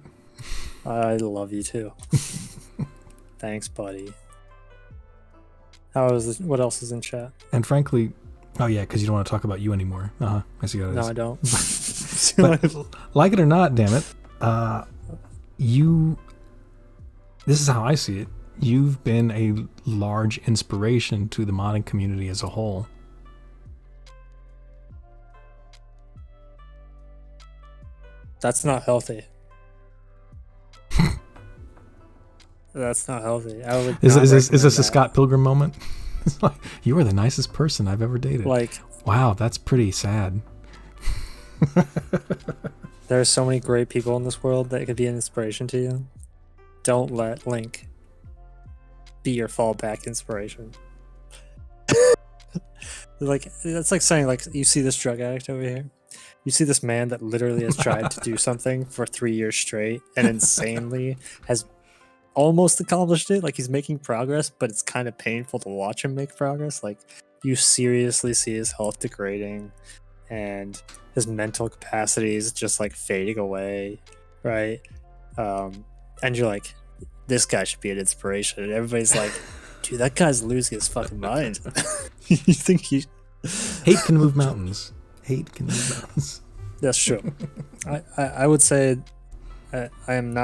I love you too. Thanks, buddy. What else is in chat? And frankly, oh yeah, because you don't want to talk about you anymore. I see how it is. No, I don't. But like it or not, damn it, this is how I see it. You've been a large inspiration to the modding community as a whole. That's not healthy. That's not healthy. I would. Is this a Scott Pilgrim moment? It's like, you are the nicest person I've ever dated. Like, wow, that's pretty sad. There are so many great people in this world that could be an inspiration to you. Don't let Link be your fallback inspiration. Like, that's like saying, like, you see this drug addict over here. You see this man that literally has tried to do something for 3 years straight and insanely has almost accomplished it. Like, he's making progress, but it's kind of painful to watch him make progress. Like, you seriously see his health degrading and his mental capacities just like fading away, right? And you're like, this guy should be an inspiration. And everybody's like, dude, that guy's losing his fucking mind. You think he... Hate can move mountains. Hate can move mountains. That's true. I would say I'm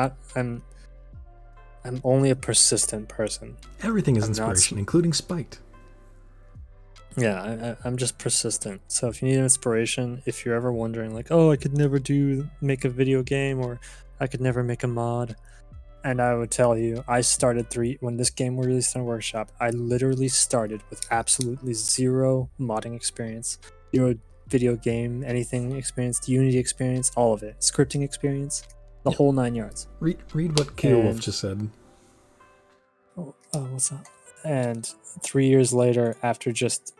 only a persistent person. Everything is inspiration, including spite. Yeah, I'm just persistent. So if you need inspiration, if you're ever wondering like, oh, I could never make a video game, or I could never make a mod, and I would tell you, I started when this game was released on Workshop, I literally started with absolutely zero modding experience, zero video game, anything experience, Unity experience, all of it, scripting experience, the whole 9 yards. Read what Wolf just said. Oh, what's up? And 3 years later, after just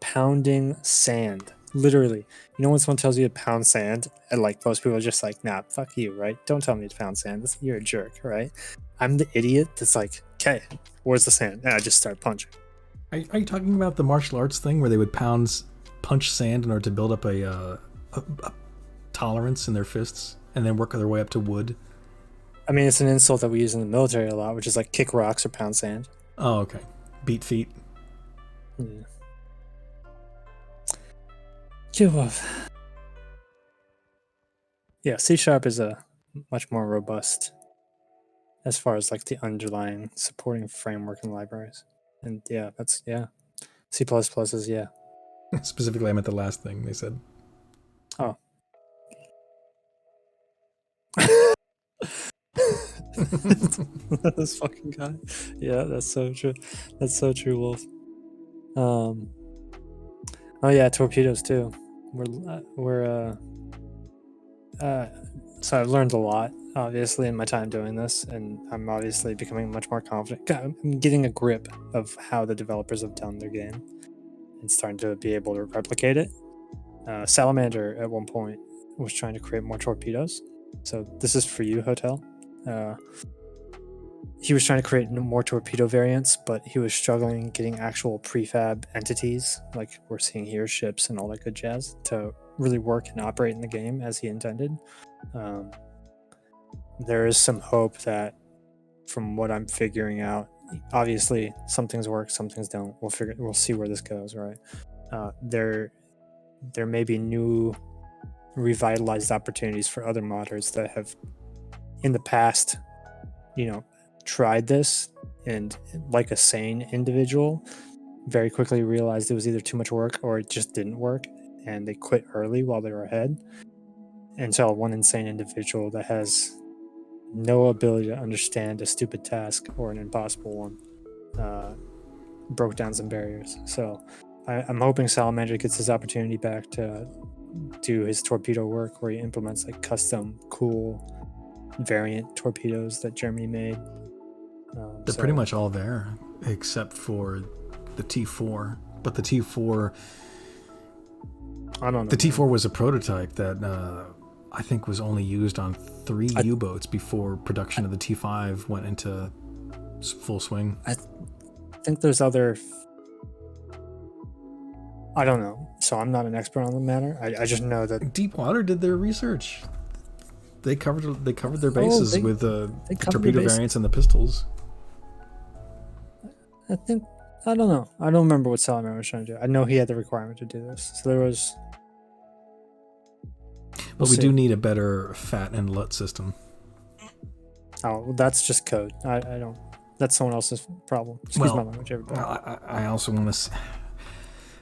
pounding sand, literally, when someone tells you to pound sand, and like most people are just like, nah, fuck you, right? Don't tell me to pound sand. You're a jerk, right? I'm the idiot that's like, okay, where's the sand? And I just start punching. Are you talking about the martial arts thing where they would punch sand in order to build up a tolerance in their fists and then work their way up to wood? I mean, it's an insult that we use in the military a lot, which is like kick rocks or pound sand. Oh, okay. Beat feet. Yeah. Yeah, C# is a much more robust as far as like the underlying supporting framework and libraries. And yeah, C++ is, yeah. Specifically, I meant the last thing they said. Oh. This fucking guy. Yeah, that's so true. That's so true, Wolf. Oh yeah, torpedoes too. So I've learned a lot, obviously, in my time doing this, and I'm obviously becoming much more confident. I'm getting a grip of how the developers have done their game and starting to be able to replicate it. Salamander at one point was trying to create more torpedoes. So this is for you, Hotel. He was trying to create more torpedo variants, but he was struggling getting actual prefab entities, like we're seeing here, ships and all that good jazz, to really work and operate in the game as he intended. there is some hope that, from what I'm figuring out, obviously some things work, some things don't. We'll see where this goes, right? There may be new revitalized opportunities for other modders that have in the past, tried this, and like a sane individual very quickly realized it was either too much work or it just didn't work, and they quit early while they were ahead. Until one insane individual that has no ability to understand a stupid task or an impossible one broke down some barriers. So I'm hoping Salamander gets his opportunity back to do his torpedo work, where he implements like custom cool variant torpedoes that Germany made. They're pretty much all there except for the T4, but the T4 I don't know. The T4 was a prototype that I think was only used on 3 U-boats before production of the T5 went into full swing. I think there's other. I don't know, so I'm not an expert on the matter. I just know that Deepwater did their research. They covered their bases with the torpedo variants and the pistols. I don't know. I don't remember what Salamander was trying to do. I know he had the requirement to do this. So there was. But we do need a better FAT and LUT system. Oh, well, that's just code. I don't. That's someone else's problem. Excuse my language, everybody. I also want to.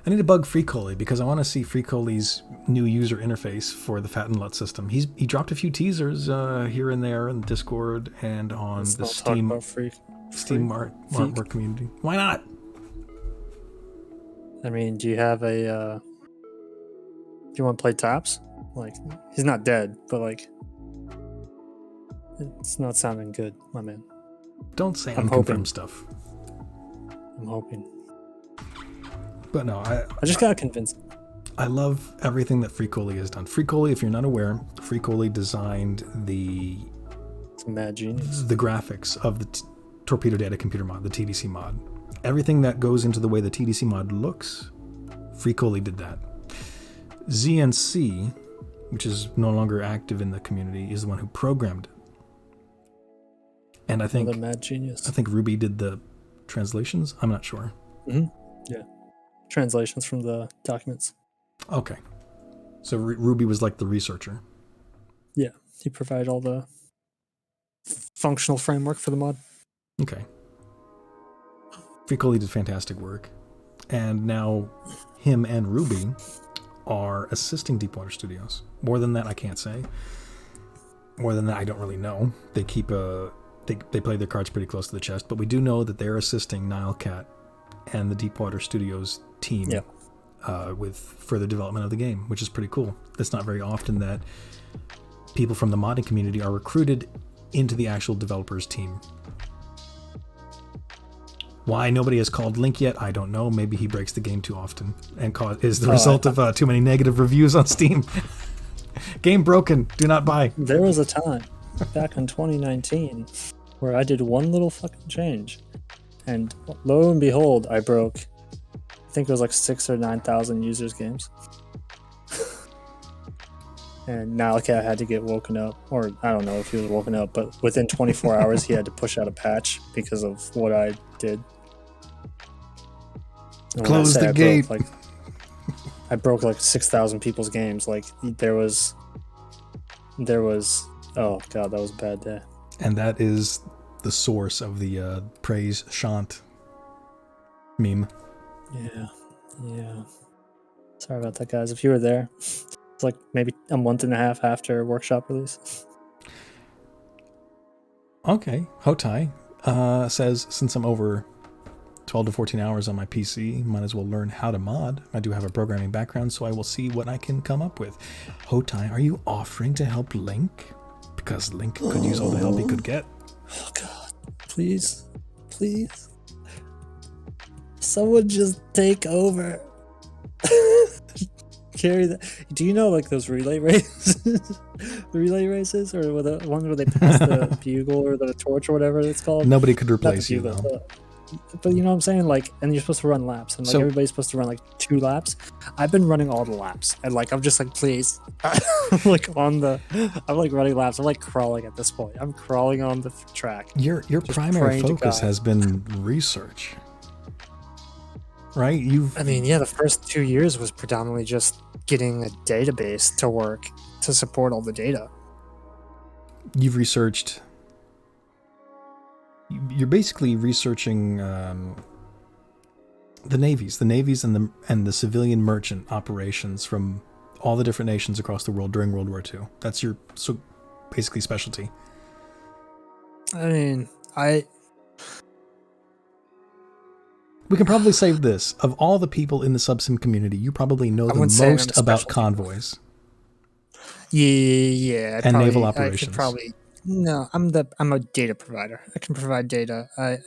I need to bug FreeColi because I want to see FreeColi's new user interface for the FAT and LUT system. He dropped a few teasers here and there in Discord and on the Steam artwork community. Why not? I mean, do you have a? Do you want to play Tops? Like, he's not dead, but like, it's not sounding good, my man. Don't say unconfirmed stuff. I'm hoping. But no, I just gotta convince him. I love everything that FreeColi has done. FreeColi, if you're not aware, FreeColi designed it's a mad genius. The graphics of the Torpedo Data Computer mod, the TDC mod. Everything that goes into the way the TDC mod looks, FreeColi did that. ZNC, which is no longer active in the community, is the one who programmed it. And I think another mad genius. I think Ruby did the translations. I'm not sure. Mm-hmm. Yeah, translations from the documents. Okay, so Ruby was like the researcher. Yeah, he provided all the functional framework for the mod. Okay. FreeColi did fantastic work, and now him and Ruby are assisting Deepwater Studios. More than that, I can't say. More than that, I don't really know. They keep they play their cards pretty close to the chest, but we do know that they're assisting Nilecat and the Deepwater Studios team with further development of the game, which is pretty cool. It's not very often that people from the modding community are recruited into the actual developers team. Why nobody has called Link yet, I don't know. Maybe he breaks the game too often and is the result of too many negative reviews on Steam. Game broken. Do not buy. There was a time back in 2019 where I did one little fucking change, and lo and behold, I broke. I think it was like 6,000 or 9,000 users' games. And Nilecat had to get woken up, or I don't know if he was woken up, but within 24 hours he had to push out a patch because of what I did. Close the gate. I broke like 6,000 people's games. Like there was. Oh god, that was a bad day. And that is the source of the praise Shant meme. Yeah. Sorry about that, guys. If you were there, it's like maybe a month and a half after workshop release. Okay, Hotai says, since I'm over 12 to 14 hours on my PC, might as well learn how to mod. I do have a programming background, so I will see what I can come up with. Hotai, are you offering to help Link? Because Link could use all the help he could get. Oh god, please. Someone just take over. Carry that. Do you know like those relay races? The relay races, or the one where they pass the bugle or the torch or whatever it's called? Nobody could replace you though. but you know what I'm saying? Like, and you're supposed to run laps, and like So- everybody's supposed to run like 2 laps. I've been running all the laps, and like I'm just like, please, I'm like running laps. I'm like crawling at this point. I'm crawling on the track. Your primary praying to focus God. has been research, right? I mean, yeah, the first 2 years was predominantly just getting a database to work to support all the data. You've researched. You're basically researching the navies and the civilian merchant operations from all the different nations across the world during World War II. That's your basically specialty. I mean, We can probably say this: of all the people in the subsim community, you probably know the wouldn't say I'm a most about specialty. convoys. Yeah, And naval operations. I'm a data provider. I can provide data. I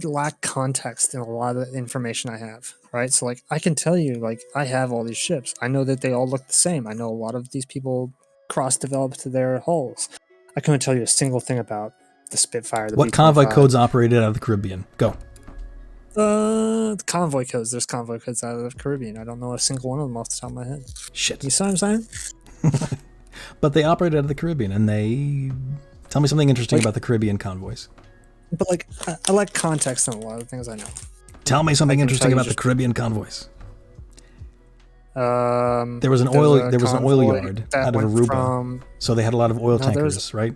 lack context in a lot of the information I have, right? So like I can tell you, like, I have all these ships. I know that they all look the same. I know a lot of these people cross-developed their hulls. I couldn't tell you a single thing about the Spitfire. The What B-25. convoy codes operated out of the Caribbean? Go. The convoy codes. There's convoy codes out of the Caribbean. I don't know a single one of them off the top of my head. Shit. You see what I'm saying? But they operated out of the Caribbean, and they tell me something interesting Like- about the Caribbean convoys. But like, I lack context in a lot of things I know. Tell me something can interesting tell you about the just- Caribbean convoys. There was an oil yard out of Aruba. From, So they had a lot of oil No, there was- tankers, right?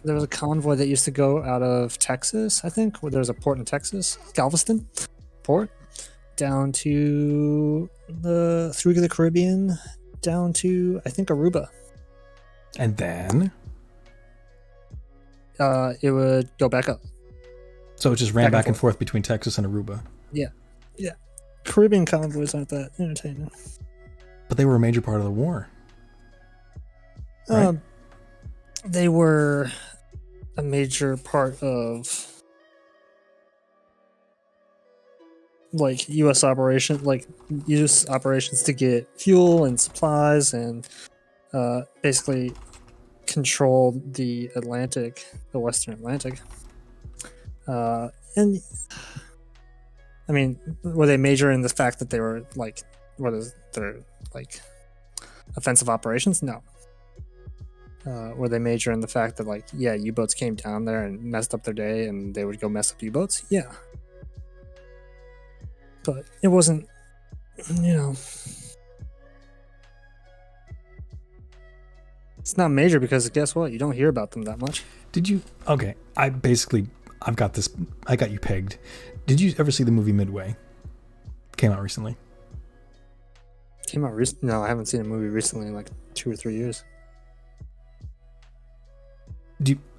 there was a convoy that used to go out of Texas, I think. Where there was a port in Texas, Galveston port, down to through the Caribbean, down to I think Aruba. And then, It would go back up. so it just ran Back and back and forth between Texas and Aruba. Caribbean convoys aren't that entertaining. But they were a major part of the war. Right. They were a major part of like U.S. operations to get fuel and supplies and basically control the Western Atlantic. And I mean, were they major in the fact that they were like, they're like offensive operations? No. Were they major in the fact that like, yeah, U-boats came down there and messed up their day and they would go mess up U-boats? Yeah. But it wasn't, it's not major because guess what? You don't hear about them that much. Did you? Okay, I've got this. I got you pegged. Did you ever see the movie Midway? Came out recently. Came out recently? No, I haven't seen a movie recently in like 2 or 3 years.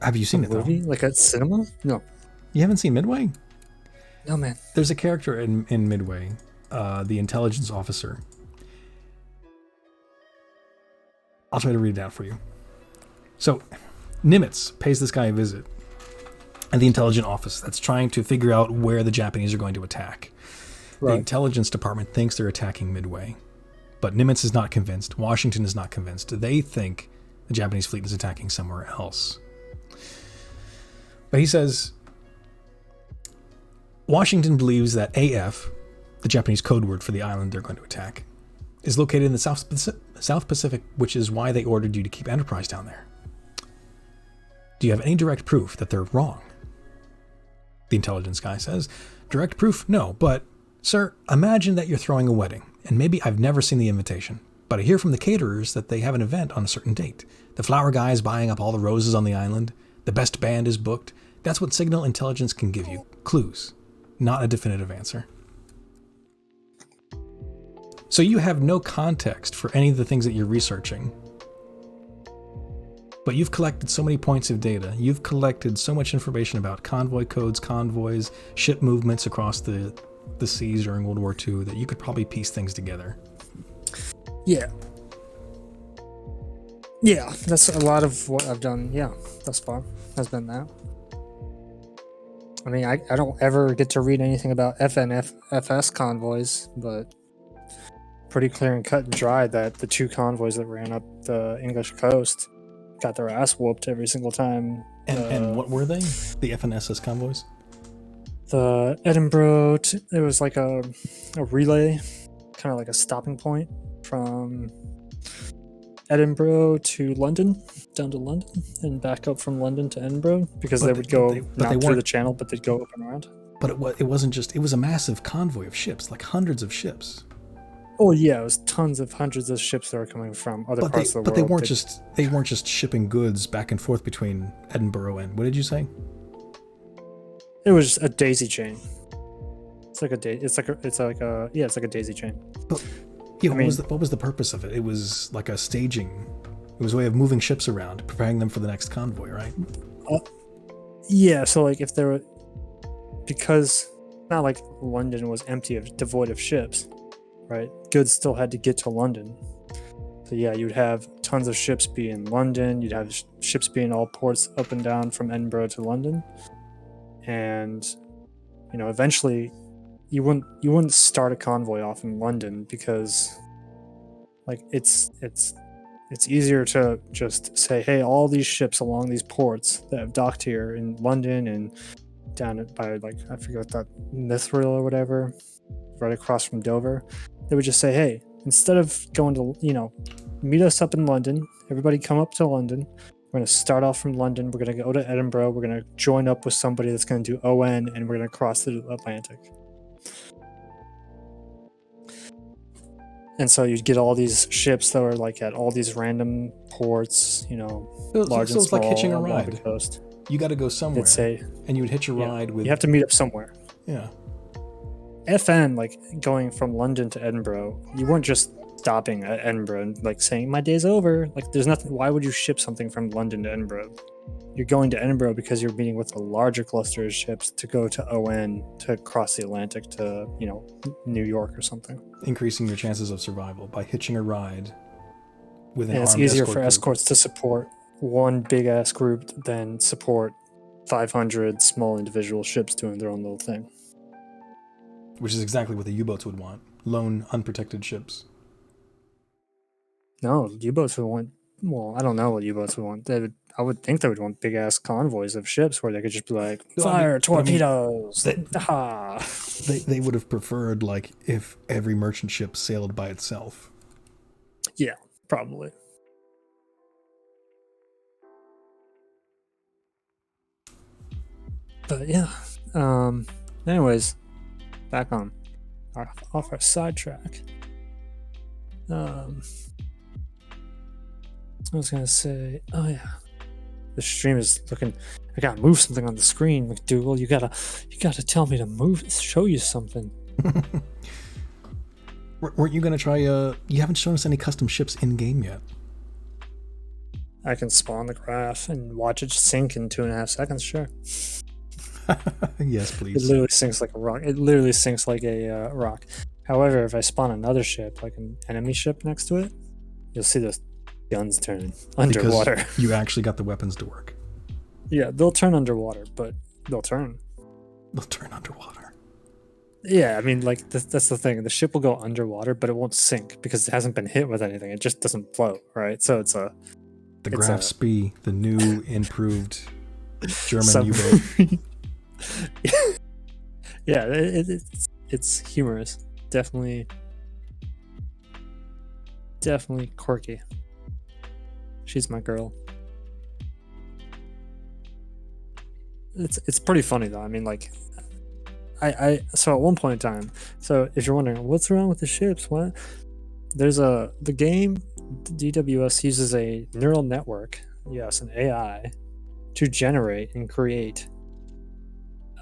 Have you seen it though? Movie? Like at cinema? No. You haven't seen Midway? No, man. There's a character in Midway, the intelligence officer. I'll try to read it out for you. So, Nimitz pays this guy a visit at the intelligence office that's trying to figure out where the Japanese are going to attack. The Right. intelligence department thinks they're attacking Midway, but Nimitz is not convinced. Washington is not convinced. They think the Japanese fleet is attacking somewhere else. But he says Washington believes that AF, the Japanese code word for the island they're going to attack, is located in the South Pacific, which is why they ordered you to keep Enterprise down there. Do you have any direct proof that they're wrong? The intelligence guy says, direct proof? No, but, sir, imagine that you're throwing a wedding, and maybe I've never seen the invitation, but I hear from the caterers that they have an event on a certain date. The flower guy is buying up all the roses on the island. The best band is booked. That's what signal intelligence can give you. Clues, not a definitive answer. So you have no context for any of the things that you're researching. But you've collected so many points of data. You've collected so much information about convoy codes, convoys, ship movements across the seas during World War II that you could probably piece things together. Yeah. Yeah, that's a lot of what I've done, thus far, has been that. I mean, I don't ever get to read anything about FS convoys, but pretty clear and cut and dry that the 2 convoys that ran up the English coast got their ass whooped every single time And what were they? The FNSS convoys? The Edinburgh, it was like a relay, kind of like a stopping point from Edinburgh to London, down to London, and back up from London to Edinburgh, because they would go not through the channel, but they'd go up and around. But it wasn't just, it was a massive convoy of ships, like hundreds of ships. Oh yeah, it was tons of hundreds of ships that were coming from other parts of the world. But they weren't just shipping goods back and forth between Edinburgh and, what did you say? It was a daisy chain. It's like a daisy chain. But yeah, what was the purpose of it? It was like a staging. It was a way of moving ships around, preparing them for the next convoy, right? Yeah, so like if there were, because not like London was devoid of ships, right? Goods still had to get to London. So yeah, you'd have tons of ships be in London. You'd have ships be in all ports up and down from Edinburgh to London. And eventually you wouldn't start a convoy off in London, because like it's easier to just say, hey, all these ships along these ports that have docked here in London and down by, like, I forget what that, Mithril or whatever, right across from Dover, they would just say, hey, instead of going to meet us up in London, everybody come up to London. We're going to start off from London. We're going to go to Edinburgh. We're going to join up with somebody that's going to do ON, and we're going to cross the Atlantic. And so you'd get all these ships that were like at all these random ports, large and small, like hitching a ride. Along the coast. You got to go somewhere, and you would hitch a ride with. You have to meet up somewhere. Yeah. FN, like going from London to Edinburgh, you weren't just stopping at Edinburgh and like saying my day's over. Like, there's nothing. Why would you ship something from London to Edinburgh? You're going to Edinburgh because you're meeting with a larger cluster of ships to go to ON to cross the Atlantic to New York or something. Increasing your chances of survival by hitching a ride with an and it's armed easier escort for group. Escorts to support one big ass group than support 500 small individual ships doing their own little thing. Which is exactly what the U-boats would want. Lone, unprotected ships. No, U-boats would want... Well, I don't know what U-boats would want. I would think they would want big-ass convoys of ships where they could just be like, fire, torpedoes! They would have preferred, like, if every merchant ship sailed by itself. Yeah, probably. But yeah. Anyways, back on off our sidetrack. I was gonna say, oh yeah, the stream is looking. I gotta move something on the screen, McDougal. You gotta tell me to move, show you something. Weren't you gonna try? You haven't shown us any custom ships in game yet. I can spawn the graph and watch it sink in 2.5 seconds. Sure. Yes, please. It literally sinks like a rock. It literally sinks like a rock. However, if I spawn another ship, like an enemy ship next to it, you'll see those guns turn underwater. Because you actually got the weapons to work. Yeah, they'll turn underwater, but they'll turn. They'll turn underwater. Yeah, I mean, like, that's the thing. The ship will go underwater, but it won't sink because it hasn't been hit with anything. It just doesn't float, right? So it's a... The Graf Spee, the new, improved German U-boat. Yeah, it's humorous. Definitely quirky. She's my girl. It's pretty funny though. I mean, like, so at one point in time, so if you're wondering what's wrong with the ships, what, there's the game DWS uses a neural network, yes, an AI, to generate and create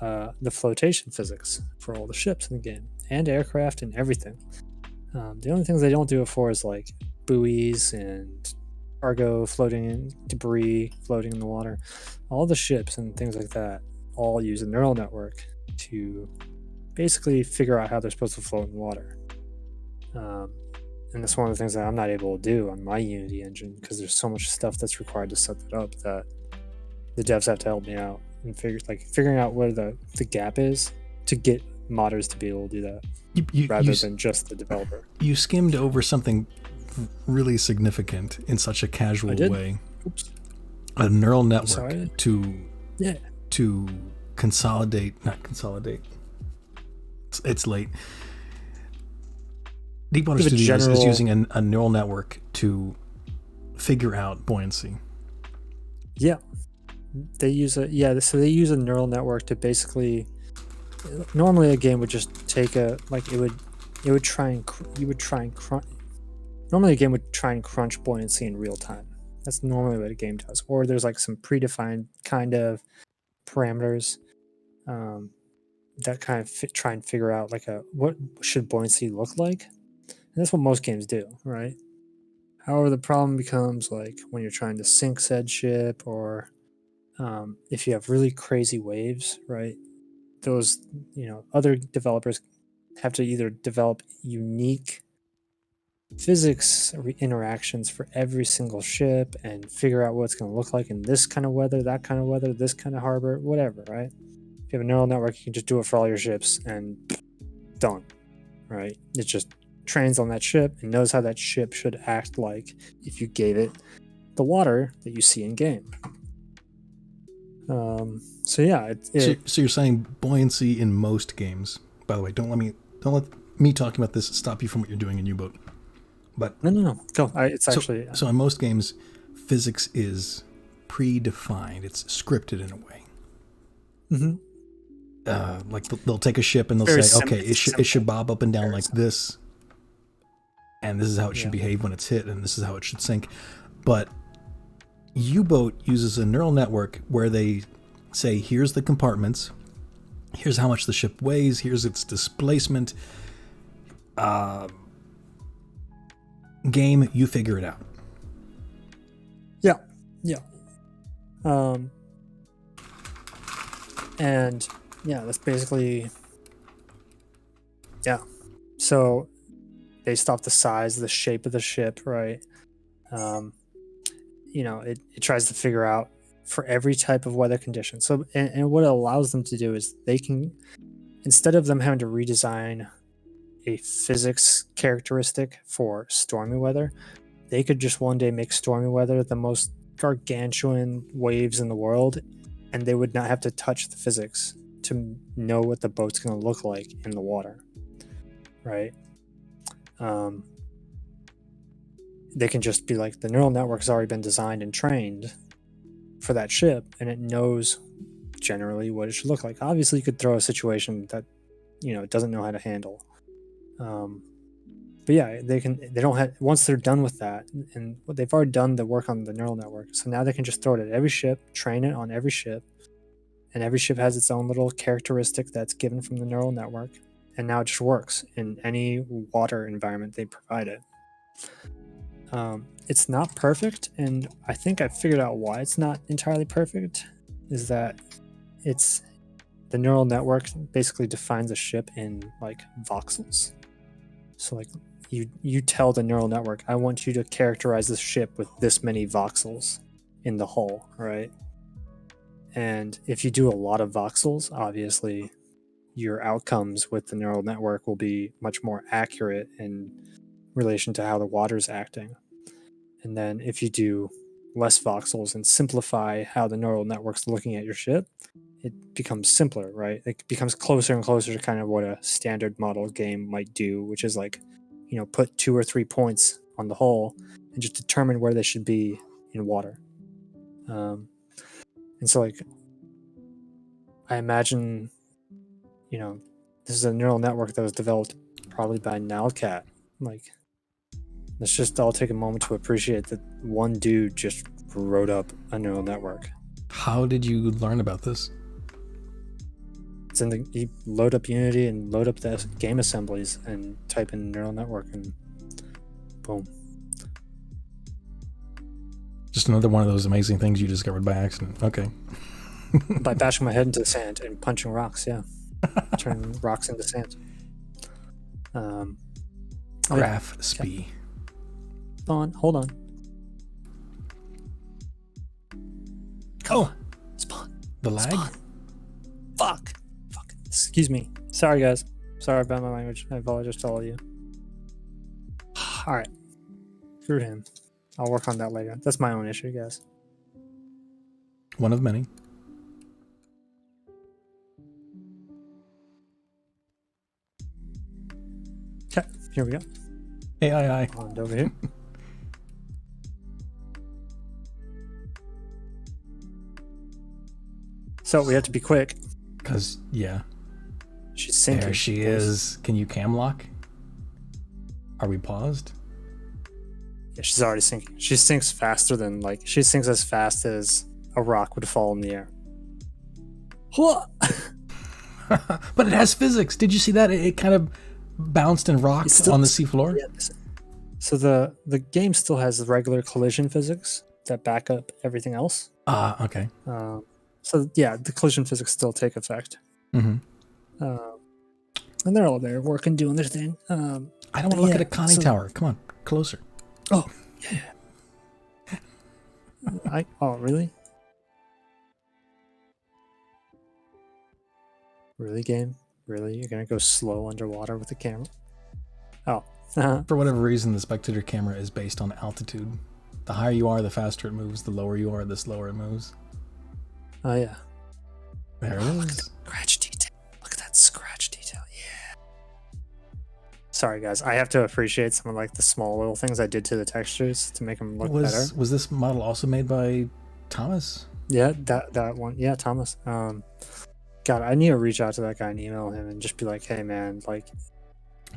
the flotation physics for all the ships in the game and aircraft and everything. The only things they don't do it for is like buoys and cargo floating in, debris floating in the water. All the ships and things like that all use a neural network to basically figure out how they're supposed to float in water. And that's one of the things that I'm not able to do on my Unity engine because there's so much stuff that's required to set that up that the devs have to help me out and figuring out where the gap is to get modders to be able to do that rather than just the developer. You skimmed over something really significant in such a casual way. Oops. a neural network sorry? to Yeah. not consolidate. It's late. Deepwater Give a Studios is general- using a neural network to figure out buoyancy. Yeah. They use a neural network to basically. Normally, a game would just take Normally, a game would try and crunch buoyancy in real time. That's normally what a game does. Or there's like some predefined kind of parameters that kind of try and figure out like what should buoyancy look like. And that's what most games do, right? However, the problem becomes like when you're trying to sink said ship, or if you have really crazy waves, right? Those, other developers have to either develop unique physics interactions for every single ship and figure out what it's going to look like in this kind of weather, that kind of weather, this kind of harbor, whatever, right? If you have a neural network, you can just do it for all your ships and done, right? It just trains on that ship and knows how that ship should act like if you gave it the water that you see in game. So yeah, So you're saying buoyancy in most games. By the way, don't let me talking about this stop you from what you're doing in U-Boat. But no, go. So in most games, physics is predefined. It's scripted in a way. Mm-hmm. Like they'll take a ship and they'll say, okay, it should bob up and down like this, and this is how it should behave when it's hit, and this is how it should sink. But U-Boat uses a neural network where they say, here's the compartments, here's how much the ship weighs, here's its displacement. Game, you figure it out. Yeah. And yeah, that's basically, so based off the size, the shape of the ship, right? It tries to figure out for every type of weather condition. So, and what it allows them to do is they can, instead of them having to redesign a physics characteristic for stormy weather, they could just one day make stormy weather the most gargantuan waves in the world, and they would not have to touch the physics to know what the boat's going to look like in the water, right? They can just be like, the neural network's already been designed and trained for that ship, and it knows generally what it should look like. Obviously, you could throw a situation that it doesn't know how to handle. But yeah, once they're done with that, and they've already done the work on the neural network, so now they can just throw it at every ship, train it on every ship, and every ship has its own little characteristic that's given from the neural network, and now it just works in any water environment they provide it. It's not perfect, and I think I figured out why it's not entirely perfect, is that it's the neural network basically defines a ship in like voxels. So like you tell the neural network, I want you to characterize this ship with this many voxels in the hull, right? And if you do a lot of voxels, obviously your outcomes with the neural network will be much more accurate in relation to how the water's acting. And then if you do less voxels and simplify how the neural network's looking at your ship, it becomes simpler, right? It becomes closer and closer to kind of what a standard model game might do, which is like, put 2 or 3 points on the hull and just determine where they should be in water. And so like, I imagine, this is a neural network that was developed probably by Nowcat. Like, let's just all take a moment to appreciate that one dude just wrote up a neural network. How did you learn about this? It's you load up Unity and load up the game assemblies and type in neural network and boom. Just another one of those amazing things you discovered by accident. Okay. By bashing my head into sand and punching rocks, yeah. Turning rocks into sand. Graph SPI. Hold on. Spawn. The lag? Spawn. Fuck. Excuse me. Sorry, guys. Sorry about my language. I apologize to all of you. Alright. Screw him. I'll work on that later. That's my own issue, guys. One of many. Okay, here we go. AI. On over here. So we have to be quick. Because, yeah. She's sinking. There she is. Can you cam lock? Are we paused? Yeah, she's already sinking. She sinks faster than, like, she sinks as fast as a rock would fall in the air. But it has physics. Did you see that? It kind of bounced and rocked Still, on the seafloor. Yeah, so the game still has the regular collision physics that back up everything else. Okay. So yeah, the collision physics still take effect. Mm-hmm. And they're all there working, doing their thing. I don't want to look at a conning tower. Come on, closer. Oh, yeah. Oh, really? Really, game? Really? You're gonna go slow underwater with the camera? Oh. For whatever reason, the spectator camera is based on altitude. The higher you are, the faster it moves. The lower you are, the slower it moves. Oh, yeah. There it is. Scratch detail. Look at that scratch detail. Yeah. Sorry, guys. I have to appreciate some of like the small little things I did to the textures to make them look better. Was this model also made by Thomas? Yeah, that one. Yeah, Thomas. God, I need to reach out to that guy and email him and just be like, hey, man, like,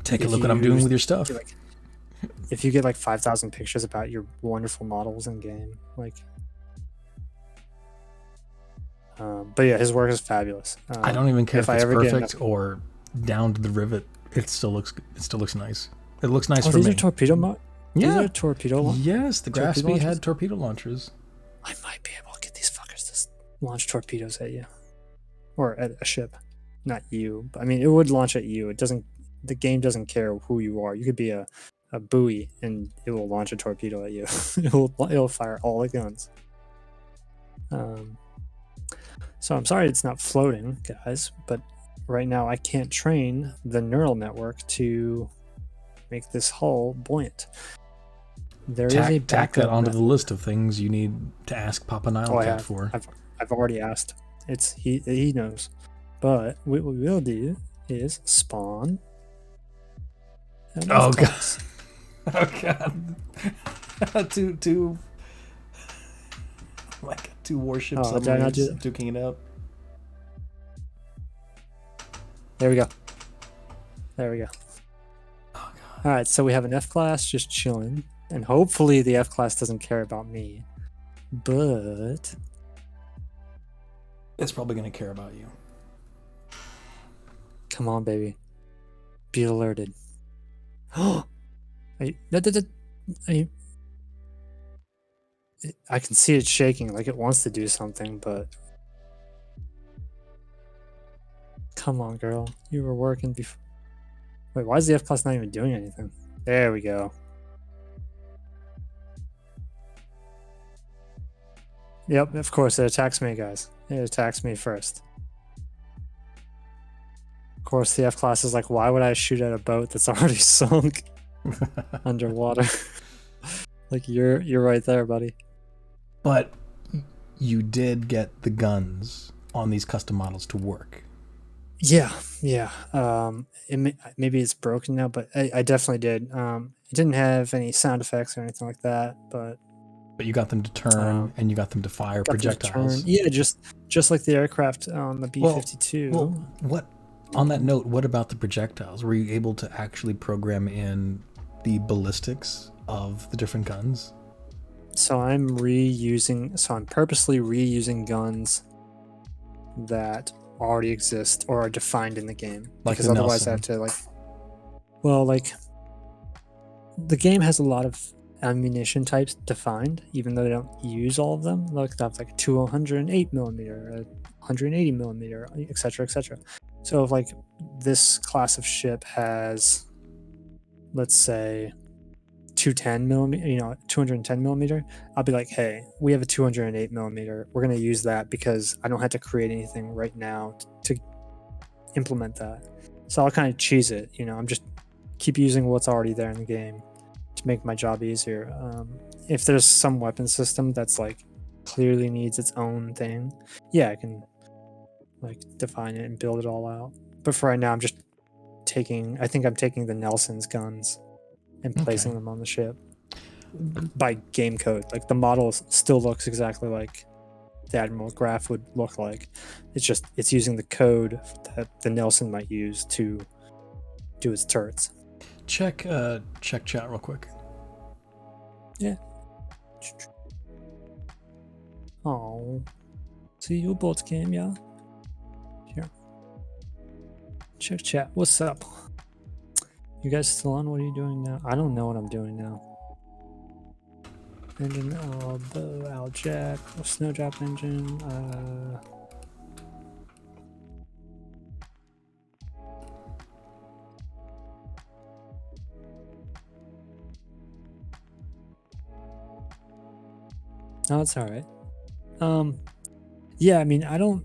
take a look what I'm doing with your stuff. Like, if you get like 5,000 pictures about your wonderful models in game, like. But yeah, his work is fabulous. I don't even care if it's perfect or down to the rivet. It still looks nice. It looks nice for me. These are torpedo Yeah. These are torpedo Yes, the Grasby had torpedo launchers. I might be able to get these fuckers to launch torpedoes at you. Or at a ship. Not you. But, I mean, it would launch at you. It doesn't. The game doesn't care who you are. You could be a buoy and it will launch a torpedo at you. It'll fire all the guns. So I'm sorry it's not floating, guys, but right now I can't train the neural network to make this hull buoyant. There is a tack that onto the list of things you need to ask Papa Nile for. I've already asked. He knows. But what we will do is spawn. Oh god. Oh god. two like two warships duking it out. There we go. Oh god. All right, so we have an F class just chilling, and hopefully the F class doesn't care about me, but it's probably going to care about you. Come on, baby. Be alerted. Oh, I can see it shaking like it wants to do something, but come on, girl. You were working before. Wait, why is the F class not even doing anything? There we go. Yep, of course it attacks me, guys. It attacks me first. Of course, the F class is like, why would I shoot at a boat that's already sunk underwater? Like you're right there, buddy. But you did get the guns on these custom models to work. Yeah. Maybe it's broken now, but I definitely did. It didn't have any sound effects or anything like that, but you got them to turn and you got them to fire projectiles. Yeah, just like the aircraft on the B-52. Well, what? On that note, what about the projectiles? Were you able to actually program in the ballistics of the different guns? So I'm purposely reusing guns that already exist or are defined in the game. Like because otherwise Nelson. I have to the game has a lot of ammunition types defined, even though they don't use all of them. Like that's like 208 millimeter, 180 millimeter, etc., etc. So if like this class of ship has, let's say, 210 millimeter, 210 millimeter, I'll be like, hey, we have a 208 millimeter. We're going to use that because I don't have to create anything right now to implement that. So I'll kind of cheese it. I'm just keep using what's already there in the game to make my job easier. If there's some weapon system that's like clearly needs its own thing, yeah, I can like define it and build it all out. But for right now, I'm just taking the Nelson's guns and placing Okay. them on the ship by game code. Like the model still looks exactly like the Admiral Graph would look like. It's using the code that the Nelson might use to do its turrets. Check chat real quick. Yeah. Oh, see you both game, yeah. Here. Check chat. What's up? You guys still on? What are you doing now? I don't know what I'm doing now. Engine, the Aljack, Snowdrop engine. No, it's all right. Yeah, I mean, I don't.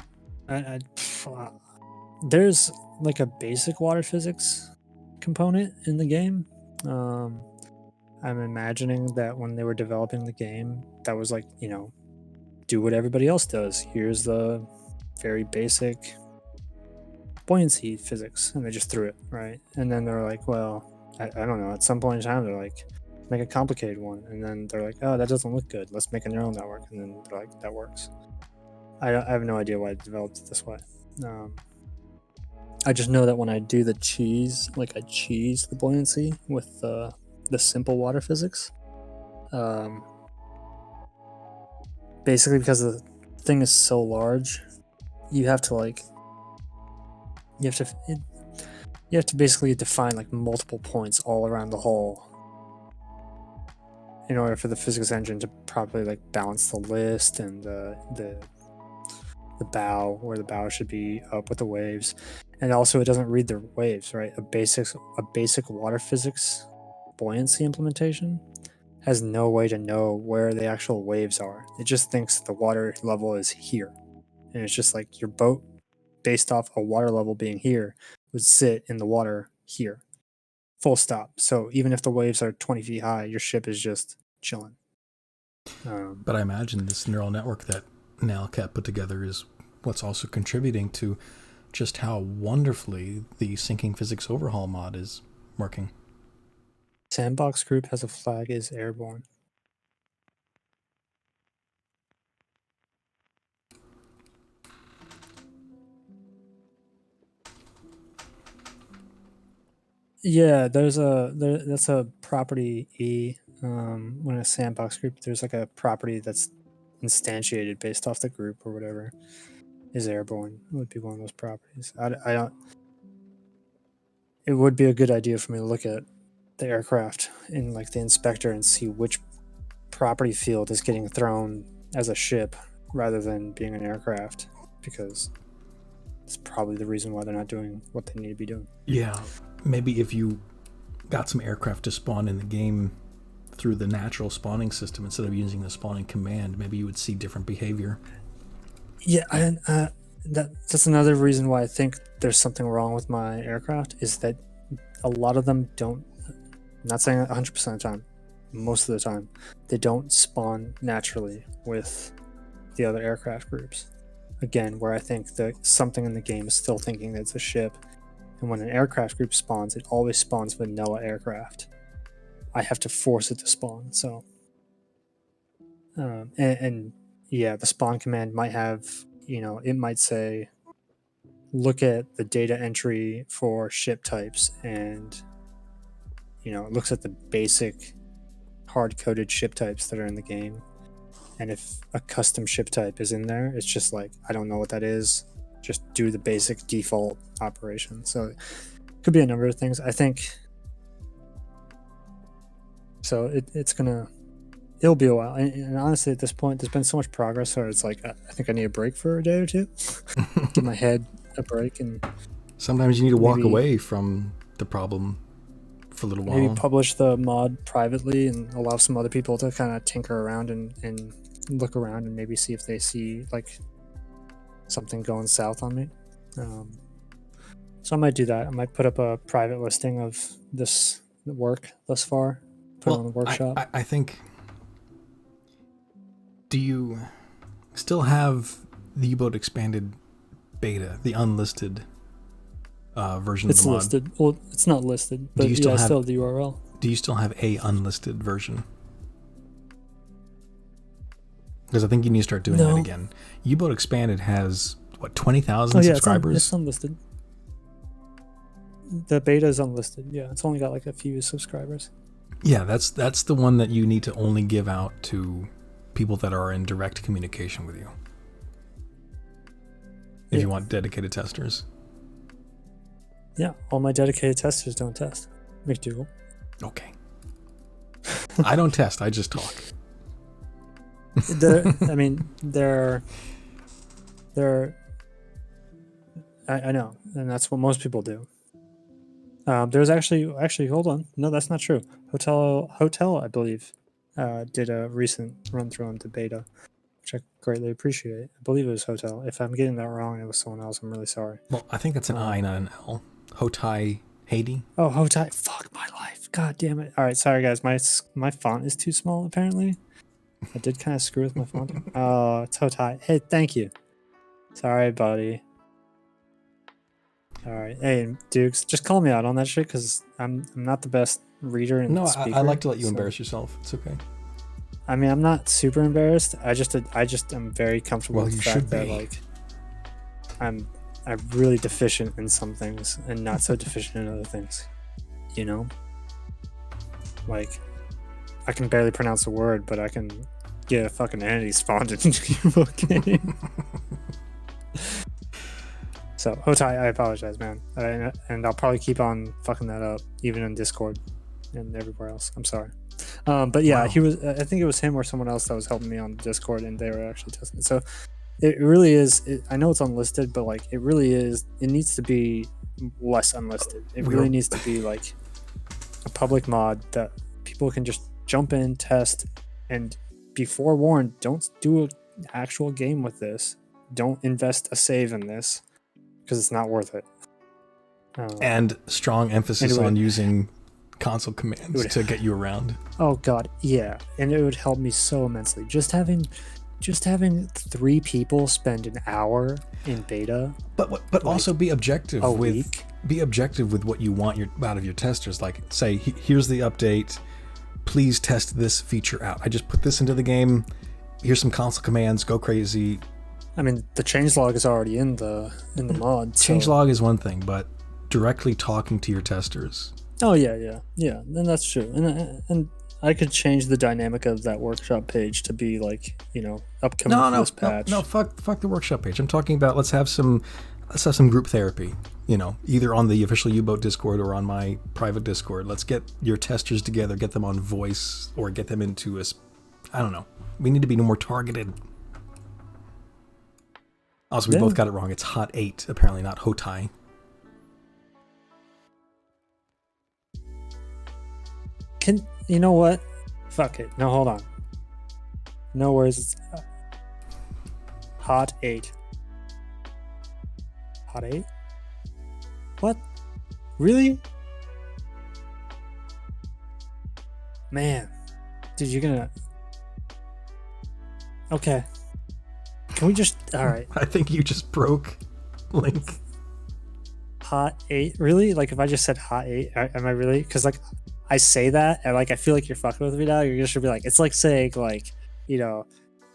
There's like a basic water physics component in the game. I'm imagining that when they were developing the game, that was like, do what everybody else does. Here's the very basic buoyancy physics, and they just threw it, right? And then they're like, well, I don't know. At some point in time, they're like, make a complicated one, and then they're like, oh, that doesn't look good. Let's make a neural network, and then they're like, that works. I have no idea why I developed it this way. I just know that when I do the cheese, like I cheese the buoyancy with the simple water physics, basically because the thing is so large, you have to basically define like multiple points all around the hull in order for the physics engine to properly like balance the list and the bow, where the bow should be up with the waves. And also it doesn't read the waves, right? A basic water physics buoyancy implementation has no way to know where the actual waves are. It just thinks the water level is here. And it's just like your boat, based off a water level being here, would sit in the water here. Full stop. So even if the waves are 20 feet high, your ship is just chilling. But I imagine this neural network that Nalcat put together is what's also contributing to just how wonderfully the Sinking Physics Overhaul mod is working. Sandbox group has a flag is airborne. Yeah, that's a property E. When a sandbox group, there's like a property that's instantiated based off the group or whatever. Is airborne would be one of those properties. I don't. It would be a good idea for me to look at the aircraft in like the inspector and see which property field is getting thrown as a ship rather than being an aircraft, because it's probably the reason why they're not doing what they need to be doing. Yeah, maybe if you got some aircraft to spawn in the game through the natural spawning system instead of using the spawning command, maybe you would see different behavior. Yeah, that's another reason why I think there's something wrong with my aircraft, is that a lot of them don't, I'm not saying 100% of the time, most of the time, they don't spawn naturally with the other aircraft groups. Again, where I think that something in the game is still thinking that it's a ship, and when an aircraft group spawns, it always spawns vanilla aircraft. I have to force it to spawn. So, and yeah, the spawn command might have, it might say, look at the data entry for ship types, and it looks at the basic hard-coded ship types that are in the game. And if a custom ship type is in there, it's just like, I don't know what that is. Just do the basic default operation. So it could be a number of things. I think so. It'll be a while. And honestly, at this point, there's been so much progress where it's like, I think I need a break for a day or two. Give my head a break. And sometimes you need to walk away from the problem for a little while. Maybe publish the mod privately and allow some other people to kind of tinker around and look around and maybe see if they see like something going south on me. So I might do that. I might put up a private listing of this work thus far. Put it on the workshop. I think. Do you still have the U-Boat Expanded beta, the unlisted version It's of the mod? listed. Well, it's not listed, but you still I have- still have the URL. Do you still have a unlisted version? Because I think you need to start doing that again. U-Boat Expanded has, what, 20,000 subscribers? It's unlisted. The beta is unlisted. Yeah, it's only got like a few subscribers. Yeah, that's the one that you need to only give out to people that are in direct communication with you. If you want dedicated testers. Yeah, all my dedicated testers don't test. McDougal. Okay. I don't test, I just talk. I know, and that's what most people do. There's actually, hold on. No, that's not true. Hotel, I believe, did a recent run through on the beta, which I greatly appreciate. I believe it was Hotel. If I'm getting that wrong, it was someone else. I'm really sorry. Well, I think that's an I, not an L. Hotai Haiti. Oh, Hotai. Fuck my life. God damn it. All right, sorry guys. My font is too small apparently. I did kind of screw with my font. Oh, it's Hotai. Hey, thank you. Sorry, buddy. All right. Hey, Dukes, just call me out on that shit because I'm not the best reader and speaker. I like to let you embarrass yourself. It's okay. I mean, I'm not super embarrassed. I just am very comfortable with the fact that like I'm really deficient in some things and not so deficient in other things. You know? Like I can barely pronounce a word, but I can get a fucking entity spawned into your book game. So, Hotai, I apologize, man. And I'll probably keep on fucking that up, even in Discord and everywhere else. I'm sorry. But yeah, Wow. he was. I think it was him or someone else that was helping me on Discord, and they were actually testing it. So, it really is. I know it's unlisted, but like, it really is. It needs to be less unlisted. It really needs to be like a public mod that people can just jump in, test, and be forewarned. Don't do an actual game with this. Don't invest a save in this. Because it's not worth it. And strong emphasis on using console commands to get you around. Oh god, yeah, and it would help me so immensely. Just having 3 people spend an hour in beta, but like, also be objective with what you want out of your testers. Like, say, here's the update. Please test this feature out. I just put this into the game. Here's some console commands. Go crazy. I mean, the changelog is already in the mod. Changelog is one thing, but directly talking to your testers. Oh yeah. Then that's true. And I could change the dynamic of that workshop page to be like, upcoming for this patch. No, fuck the workshop page. I'm talking about let's have some group therapy. Either on the official U-Boat Discord or on my private Discord. Let's get your testers together, get them on voice, or get them into I don't know. We need to be more targeted. Also, we both got it wrong. It's Hot 8, apparently, not Hotai. You know what? Fuck it. No, hold on. No worries. It's Hot 8. Hot 8? What? Really? Man. Dude, you're gonna... Okay. Can we just... Alright. I think you just broke Link. Hot 8? Really? Like, if I just said Hot 8, am I really? Because, like, I say that, and, like, I feel like you're fucking with me now. You're just gonna be like... It's like saying, like,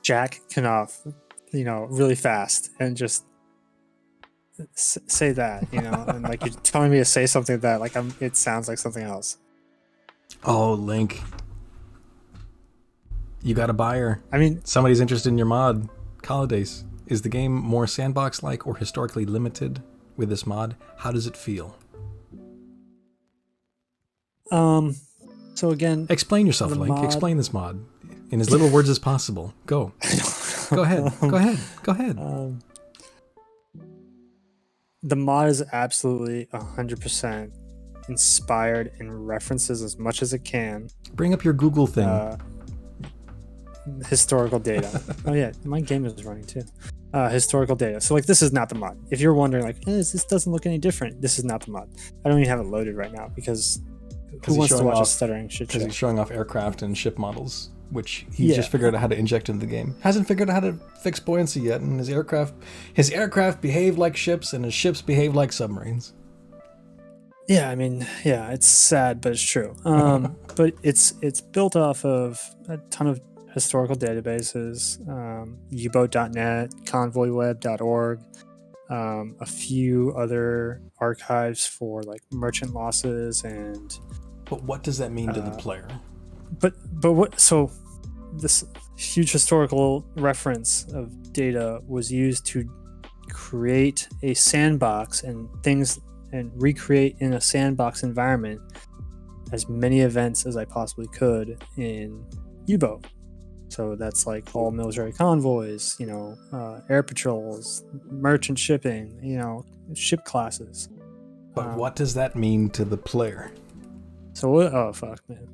Jack Knopf, really fast, and just say that, and, like, you're telling me to say something that, like, it sounds like something else. Oh, Link. You got a buyer. I mean... Somebody's interested in your mod. Holidays. Is the game more sandbox-like or historically limited with this mod? How does it feel? So again... Explain yourself, Link. Explain this mod. In as little words as possible. Go. Go ahead. Go ahead. The mod is absolutely 100% inspired and references as much as it can. Bring up your Google thing. Historical data. Oh yeah, my game is running too. Historical data. So like, this is not the mod. If you're wondering like, this doesn't look any different, this is not the mod. I don't even have it loaded right now because who wants to watch a stuttering shit show? Because he's showing off aircraft and ship models which he's just figured out how to inject into the game. Hasn't figured out how to fix buoyancy yet, and his aircraft behave like ships, and his ships behave like submarines. Yeah, I mean, yeah, it's sad, but it's true. But it's built off of a ton of historical databases, uboat.net, convoyweb.org, a few other archives for like merchant losses and. But what does that mean to the player? But what? So this huge historical reference of data was used to create a sandbox and recreate in a sandbox environment as many events as I possibly could in U-boat. So that's like all military convoys, air patrols, merchant shipping, ship classes. But what does that mean to the player? So what? Oh fuck, man.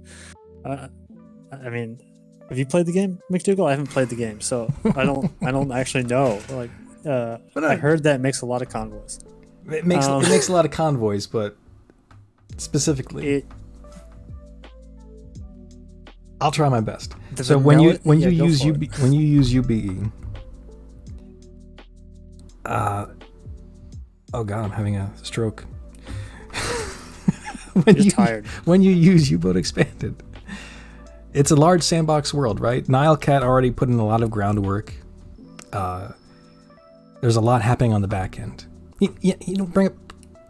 I mean, have you played the game, McDougal? I haven't played the game, so I don't actually know. Like, I heard that it makes a lot of convoys. It makes a lot of convoys, but specifically, I'll try my best. So when you use UBE, oh god, I'm having a stroke. When you use U-Boat Expanded, it's a large sandbox world, right? Nilecat already put in a lot of groundwork. There's a lot happening on the back end.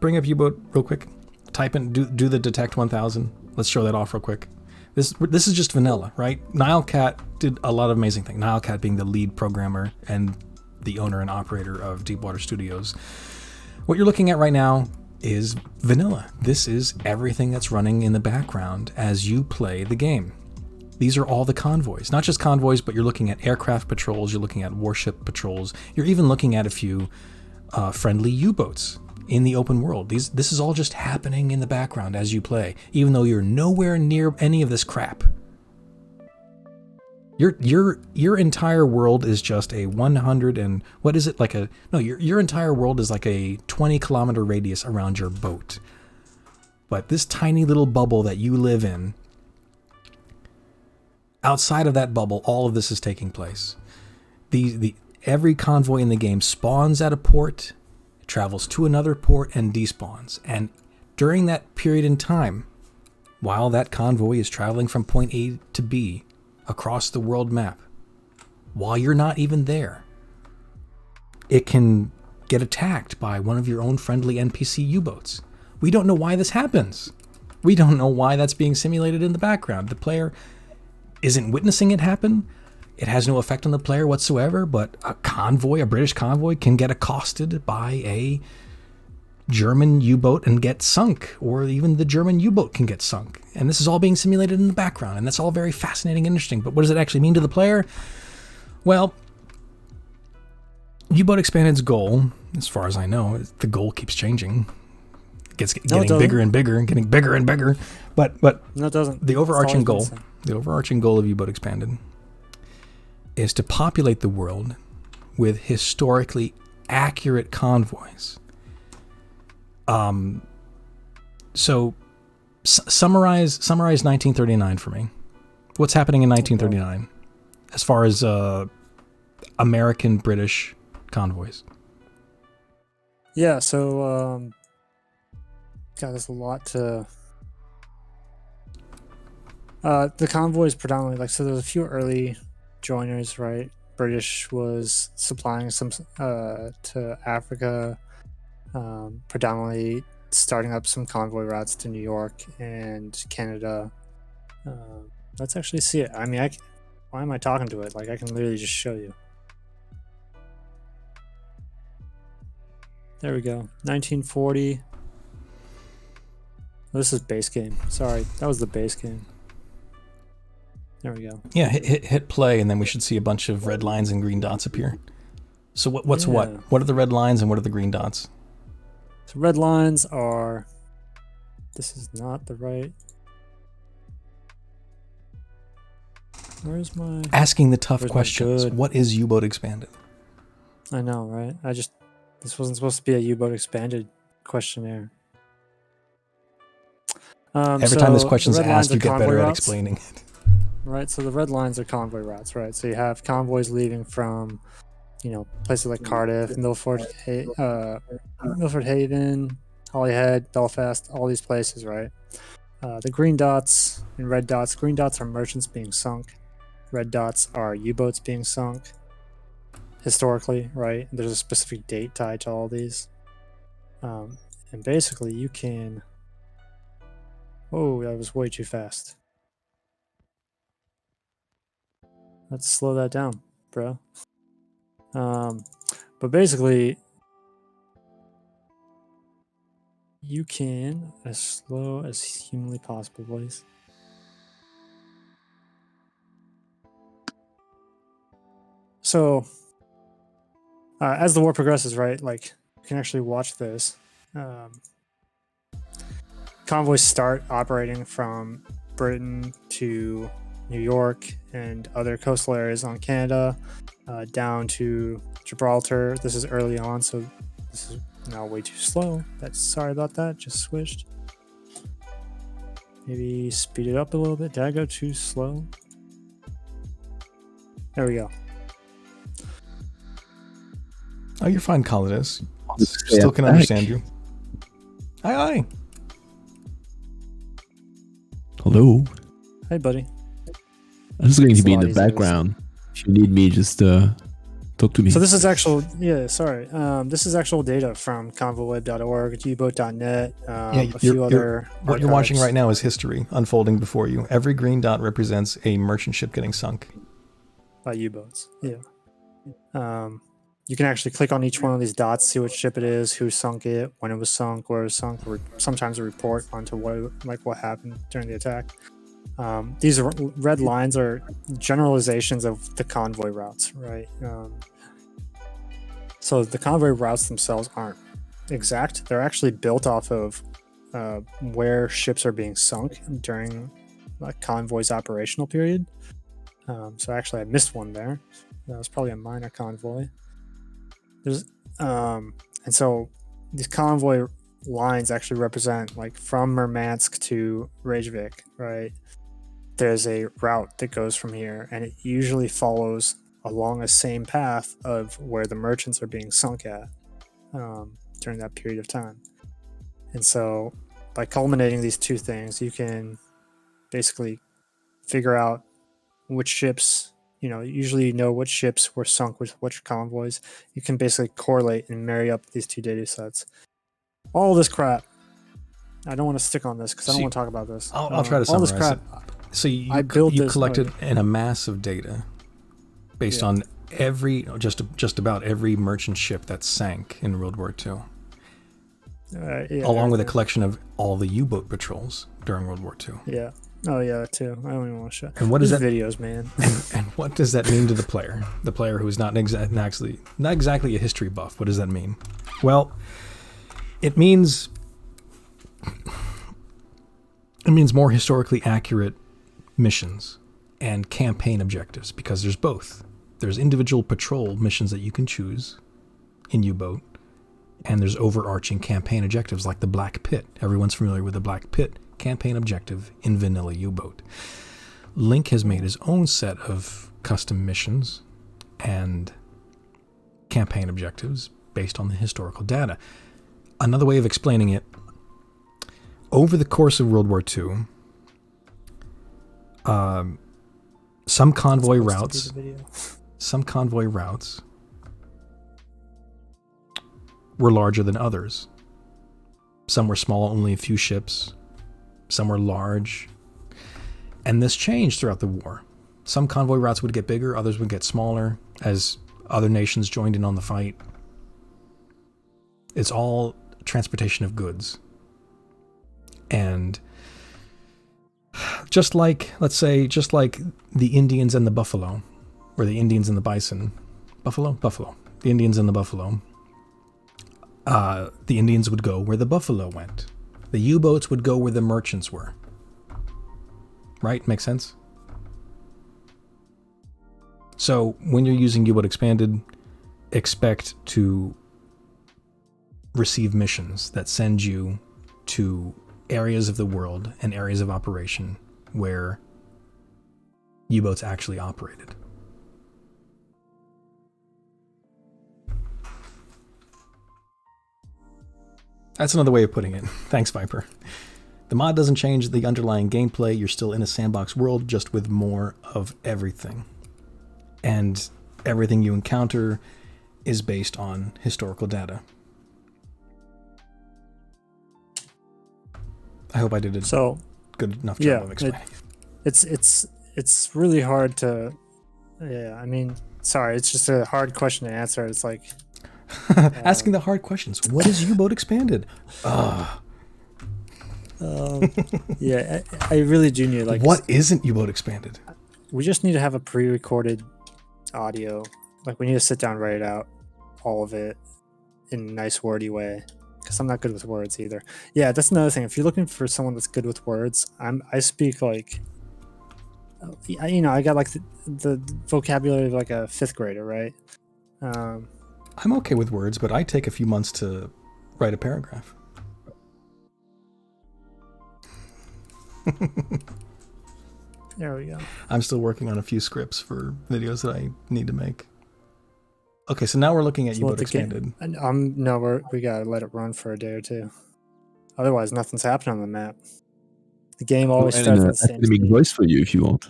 Bring up U-Boat real quick. Type in do the detect 1000. Let's show that off real quick. This is just vanilla, right? Nilecat did a lot of amazing things. Nilecat being the lead programmer and the owner and operator of Deepwater Studios. What you're looking at right now is vanilla. This is everything that's running in the background as you play the game. These are all the convoys, not just convoys, but you're looking at aircraft patrols, you're looking at warship patrols, you're even looking at a few friendly U-boats in the open world. This is all just happening in the background as you play, even though you're nowhere near any of this crap. Your entire world is just a 100 and what is it like a no your entire world is like a 20-kilometer radius around your boat. But this tiny little bubble that you live in, outside of that bubble, all of this is taking place. Every convoy in the game spawns at a port, travels to another port, and despawns. And during that period in time, while that convoy is traveling from point A to B across the world map, while you're not even there, it can get attacked by one of your own friendly NPC U-boats. We don't know why this happens. We don't know why that's being simulated in the background. The player isn't witnessing it happen. It has no effect on the player whatsoever, but a British convoy, can get accosted by a German U-boat and get sunk, or even the German U-boat can get sunk. And this is all being simulated in the background, and that's all very fascinating and interesting. But what does it actually mean to the player? Well, U-Boat Expanded's goal, as far as I know, the goal keeps changing. Getting bigger and bigger and getting bigger and bigger. But no, it doesn't. The overarching goal of U-Boat Expanded is to populate the world with historically accurate convoys. So summarize 1939 for me. What's happening in 1939 as far as American British convoys? Yeah, so God, there's a lot to. The convoys predominantly so there's a few early joiners, right? British was supplying some to Africa, predominantly starting up some convoy routes to New York and Canada. Let's actually see it. I mean, why am I talking to it? Like, I can literally just show you. There we go. 1940. This is base game. Sorry, that was the base game. There we go. Yeah, hit play, and then we should see a bunch of red lines and green dots appear. So what's what? What are the red lines and what are the green dots? So red lines are... This is not the right... Where's my... Asking the tough questions. What is U-Boat Expanded? I know, right? This wasn't supposed to be a U-Boat Expanded questionnaire. Every time this question's asked, you get better at explaining it. right? So the red lines are convoy routes, right? So you have convoys leaving from, places like Cardiff, Milford Haven, Holyhead, Belfast, all these places, right? The green dots and red dots. Green dots are merchants being sunk. Red dots are U-boats being sunk. Historically, right? There's a specific date tied to all these. And basically, you can. Oh, that was way too fast. Let's slow that down, bro. But basically, you can, as slow as humanly possible, please. So, as the war progresses, right, like, you can actually watch this. Convoys start operating from Britain to New York and other coastal areas on Canada, down to Gibraltar. This is early on, so this is now way too slow. Sorry about that. Just switched. Maybe speed it up a little bit. Did I go too slow? There we go. Oh, you're fine, Calidus. Still can understand you. Aye. Hello. Hey, buddy. I'm just going to be in the background. If you need me, just talk to me. So this is actual, this is actual data from convoyweb.org, uboat.net, a few other What archives. you're watching right now is history unfolding before you. Every green dot represents a merchant ship getting sunk. By U-boats, yeah. You can actually click on each one of these dots, see what ship it is, who sunk it, when it was sunk, where it was sunk, or sometimes a report onto what happened during the attack. These red lines are generalizations of the convoy routes, right? So the convoy routes themselves aren't exact. They're actually built off of where ships are being sunk during a convoy's operational period. So actually I missed one there. That was probably a minor convoy. And so these convoy lines actually represent, like, from Murmansk to Reykjavik, right? There's a route that goes from here, and it usually follows along the same path of where the merchants are being sunk at during that period of time. And so by culminating these two things, you can basically figure out which ships, usually you know which ships were sunk with which convoys. You can basically correlate and marry up these two data sets. All this crap. I don't want to stick on this because I don't want to talk about this. I'll try to summarize all this crap. So you collected in a mass of data based on just about every merchant ship that sank in World War II. Along with a collection of all the U-boat patrols during World War II. Yeah. Oh yeah, that too. I don't even want to show. And what is that? Videos, man. and what does that mean to the player? The player who is not exactly a history buff. What does that mean? Well, it means more historically accurate missions and campaign objectives, because there's both. There's individual patrol missions that you can choose in U-boat, and there's overarching campaign objectives like the Black Pit. Everyone's familiar with the Black Pit campaign objective in vanilla U-boat. Link has made his own set of custom missions and campaign objectives based on the historical data. Another way of explaining it, over the course of World War II, some convoy routes were larger than others. Some were small, only a few ships. Some were large. And this changed throughout the war. Some convoy routes would get bigger, others would get smaller as other nations joined in on the fight. It's all transportation of goods. And just like the Indians and the buffalo, or the Indians and the bison. Buffalo? The Indians and the buffalo. The Indians would go where the buffalo went. The U-boats would go where the merchants were. Right? Makes sense? So when you're using U-boat expanded, expect to receive missions that send you to areas of the world and areas of operation where U-boats actually operated. That's another way of putting it. Thanks, Viper. The mod doesn't change the underlying gameplay. You're still in a sandbox world, just with more of everything. And everything you encounter is based on historical data. I hope I did a good enough job of explaining. It's really hard to... Yeah, I mean, sorry, it's just a hard question to answer. It's like... Asking the hard questions. What is U-boat expanded? Yeah, I really do need like... What isn't U-boat expanded? We just need to have a pre-recorded audio. Like we need to sit down, write it out, all of it, in a nice wordy way. Because I'm not good with words either. Yeah, that's another thing. If you're looking for someone that's good with words, I speak like... I got like the vocabulary of like a 5th grader, right? I'm okay with words, but I take a few months to write a paragraph. There we go. I'm still working on a few scripts for videos that I need to make. Okay, so now we're looking at U-boat expanded. We gotta let it run for a day or two. Otherwise, nothing's happening on the map. The game always starts with the same academic voice for you if you want.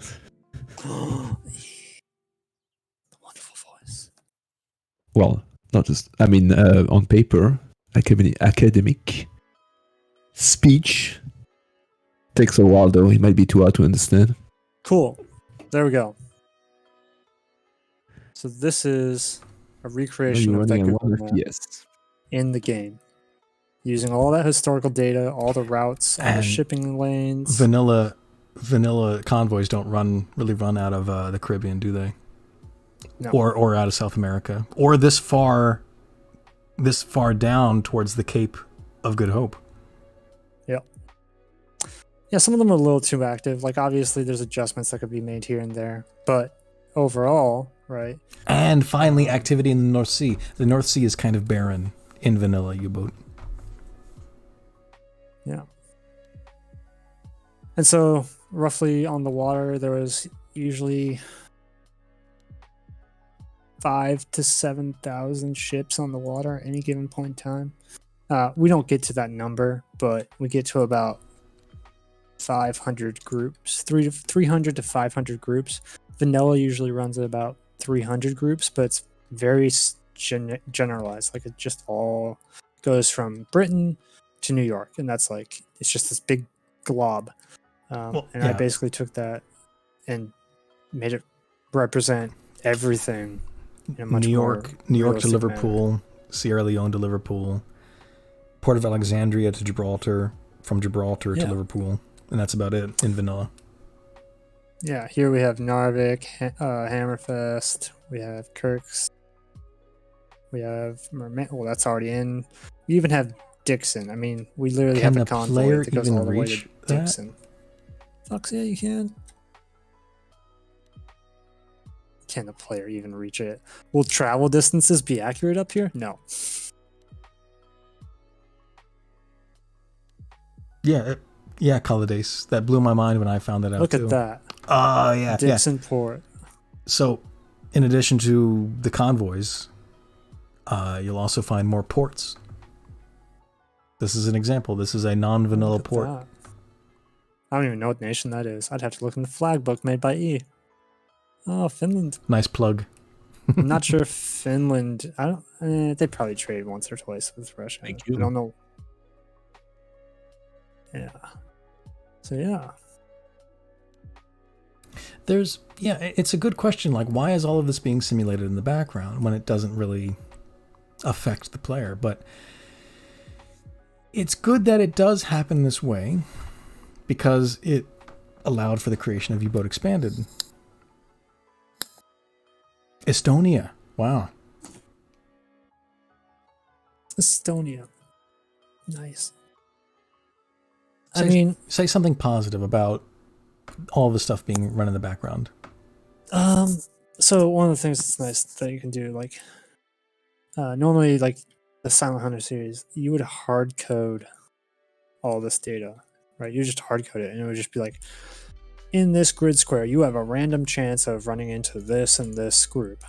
The wonderful voice. Well, not just. I mean, on paper, academic speech takes a while, though. It might be too hard to understand. Cool. There we go. So this is a recreation of that Google map in the game, using all that historical data, all the routes, all the shipping lanes. Vanilla convoys don't really run out of the Caribbean, do they? No. Or out of South America, or this far down towards the Cape of Good Hope. Yep. Yeah, some of them are a little too active. Like obviously, there's adjustments that could be made here and there, but overall, right? And finally, activity in the North Sea. The North Sea is kind of barren in vanilla U-boat. Yeah. And so, roughly on the water, there was usually 5,000 to 7,000 ships on the water at any given point in time. We don't get to that number, but we get to about 500 groups, 300 to 500 groups. Vanilla usually runs at about 300 groups, but it's very generalized. Like it just all goes from Britain to New York, and that's like it's just this big glob. I basically took that and made it represent everything in a much New York to Liverpool, manner. Sierra Leone to Liverpool, Port of Alexandria to Gibraltar, from Gibraltar to Liverpool, and that's about it in vanilla. Yeah, here we have Narvik, Hammerfest, we have Kirk's, we have Mermaid. Well, that's already in. We even have Dixon. I mean, we literally have a convoy that goes all the way to Dixon. Fuck yeah, you can. Can the player even reach it? Will travel distances be accurate up here? No. Yeah, Caladace. That blew my mind when I found that out. Look at that. Oh, yeah. Dixon Port. So, in addition to the convoys, you'll also find more ports. This is an example. This is a non-vanilla port. That. I don't even know what nation that is. I'd have to look in the flag book made by E. Oh, Finland. Nice plug. I'm not sure if Finland... they probably trade once or twice with Russia. Thank you. I don't know. Yeah. So, yeah. It's a good question. Like, why is all of this being simulated in the background when it doesn't really affect the player? But it's good that it does happen this way because it allowed for the creation of U-boat Expanded. Estonia. Wow. Estonia. Nice. Say something positive about all the stuff being run in the background. So one of the things that's nice that you can do, like, normally, like the Silent Hunter series, you would hard code all this data, right? You just hard code it, and it would just be like in this grid square, you have a random chance of running into this and this group.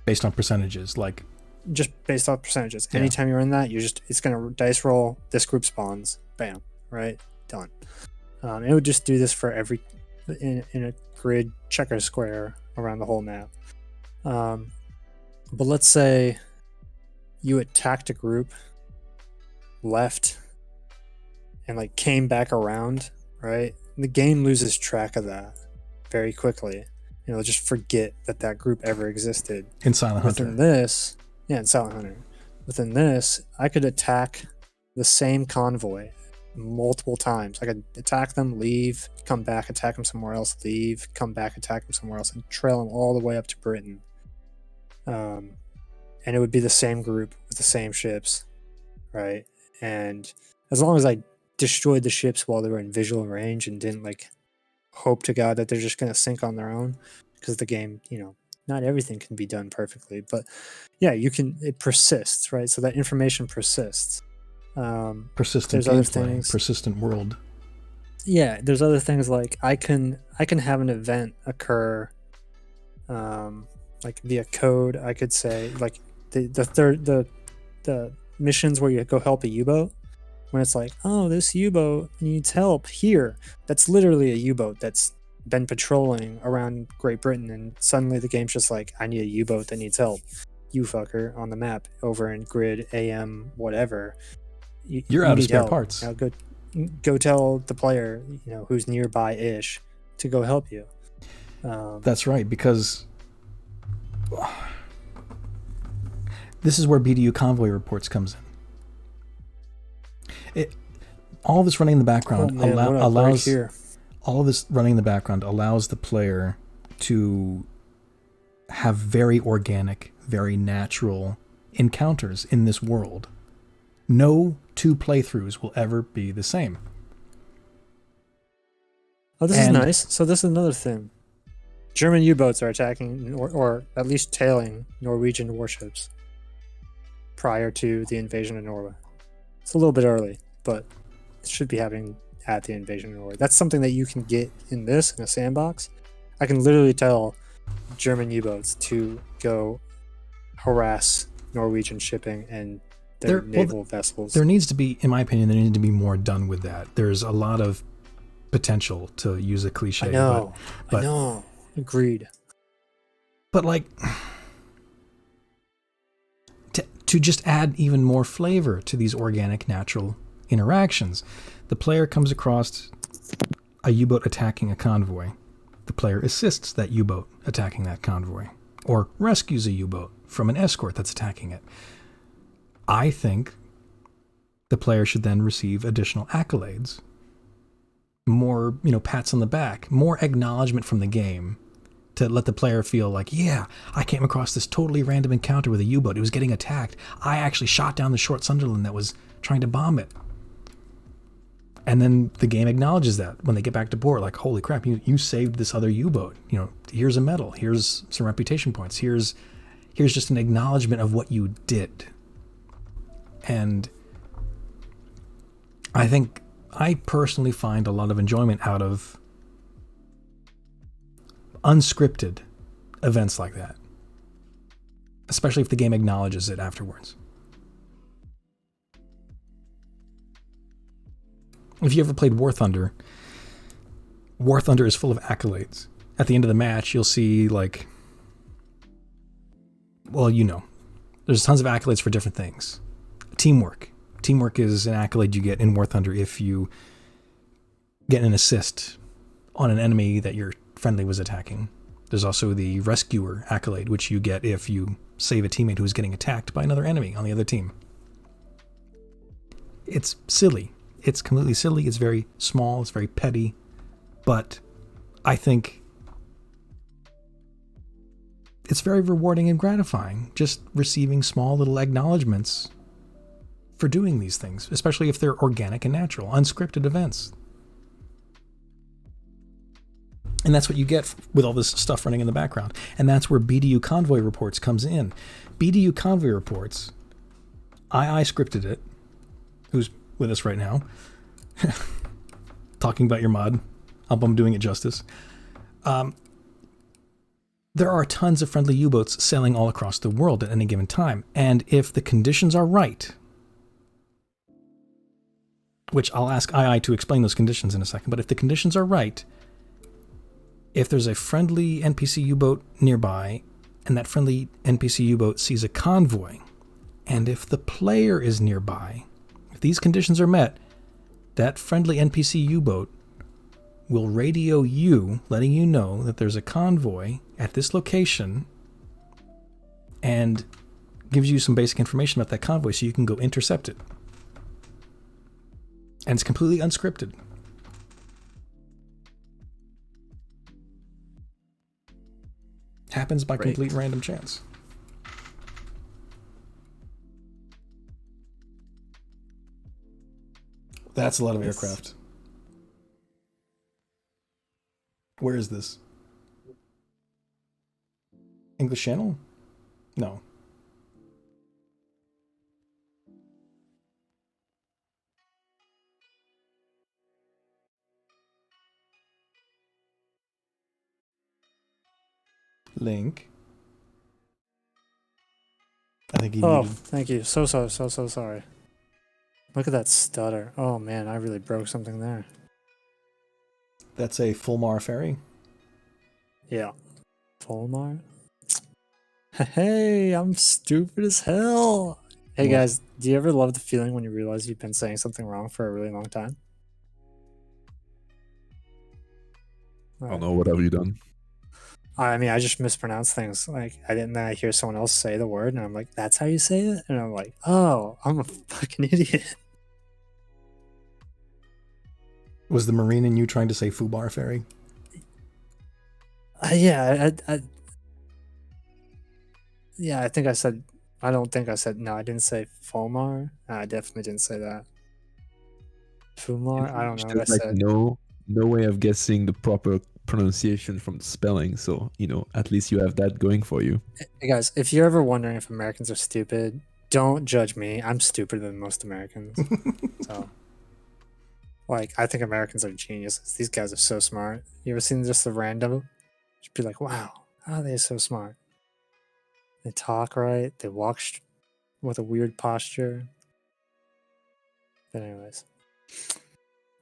Based on percentages, like just based off percentages. Yeah. Anytime you're in that, it's going to dice roll. This group spawns. Bam. Right. Done. It would just do this for every in a grid checker square around the whole map. But let's say you attacked a group, left, and like came back around. Right. The game loses track of that very quickly. It'll just forget that group ever existed. In Silent Hunter. Within this, in Silent Hunter. Within this, I could attack the same convoy multiple times. I could attack them, leave, come back, attack them somewhere else, leave, come back, attack them somewhere else, and trail them all the way up to Britain. And it would be the same group with the same ships, right? And as long as I destroyed the ships while they were in visual range and didn't like hope to God that they're just going to sink on their own, because the game, not everything can be done perfectly, but yeah, it persists, right? So that information persists. Persistent gameplay, persistent world. Yeah, there's other things like I can have an event occur, like via code. I could say like the missions where you go help a U-boat. When it's like, oh, this U-boat needs help here. That's literally a U-boat that's been patrolling around Great Britain, and suddenly the game's just like, I need a U-boat that needs help. You fucker on the map over in grid AM whatever. You're out of spare parts. Go tell the player, who's nearby-ish to go help you. That's right, because this is where BDU convoy reports comes in. All this running in the background allows the player to have very organic, very natural encounters in this world. No two playthroughs will ever be the same. Oh, this is nice. So this is another thing. German U-boats are attacking or at least tailing Norwegian warships prior to the invasion of Norway. It's a little bit early, but it should be happening at the invasion of Norway. That's something that you can get in a sandbox. I can literally tell German U-boats to go harass Norwegian shipping and their naval vessels. There needs to be, in my opinion, more done with that. There's a lot of potential, to use a cliche. I know. Agreed. But like, to just add even more flavor to these organic, natural interactions, the player comes across a U-boat attacking a convoy. The player assists that U-boat attacking that convoy, or rescues a U-boat from an escort that's attacking it. I think the player should then receive additional accolades, more, pats on the back, more acknowledgement from the game, to let the player feel like, yeah, I came across this totally random encounter with a U-boat. It was getting attacked. I actually shot down the short Sunderland that was trying to bomb it. And then the game acknowledges that when they get back to port, like, holy crap, you saved this other U-boat. Here's a medal. Here's some reputation points. Here's just an acknowledgement of what you did. And I personally find a lot of enjoyment out of unscripted events like that, especially if the game acknowledges it afterwards. If you ever played War Thunder is full of accolades. At the end of the match, you'll see there's tons of accolades for different things. Teamwork is an accolade you get in War Thunder if you get an assist on an enemy that your friendly was attacking. There's also the rescuer accolade, which you get if you save a teammate who's getting attacked by another enemy on the other team. It's silly. It's completely silly. It's very small. It's very petty. But I think it's very rewarding and gratifying, just receiving small little acknowledgments for doing these things, especially if they're organic and natural, unscripted events. And that's what you get with all this stuff running in the background. And that's where BDU Convoy Reports comes in. BDU Convoy Reports, I scripted it, who's with us right now, talking about your mod. hope I'm doing it justice. There are tons of friendly U-boats sailing all across the world at any given time. And if the conditions are right, which I'll ask II to explain those conditions in a second, but if the conditions are right, if there's a friendly NPC U-boat nearby, and that friendly NPC U-boat sees a convoy, and if the player is nearby, if these conditions are met, that friendly NPC U-boat will radio you, letting you know that there's a convoy at this location, and gives you some basic information about that convoy so you can go intercept it. And it's completely unscripted. Happens by complete random chance. That's a lot of aircraft. Where is this? English Channel? No. Link. I think he Oh, muted. thank you. So sorry. Look at that stutter. Oh man, I really broke something there. That's a Fulmar ferry. Yeah. Fulmar? Hey, I'm stupid as hell. Hey What? guys, do you ever love the feeling when you realize you've been saying something wrong for a really long time? Oh no, what have you done? I mean, I just mispronounce things. Like, then I hear someone else say the word, and I'm like, that's how you say it? And I'm like, oh, I'm a fucking idiot. Was the Marine in you trying to say Fubar ferry? Yeah, I think I said, I don't think I said, no, I didn't say Fulmar. I definitely didn't say that. Fumar? I don't know what I There's like said. no way of guessing the proper pronunciation from the spelling, so at least you have that going for you. Hey guys, if you're ever wondering if Americans are stupid, don't judge me. I'm stupider than most Americans. So, like, I think Americans are geniuses. These guys are so smart. You ever seen just the random? Just be like, wow, how are they so smart? They talk right. They walk with a weird posture. But anyways,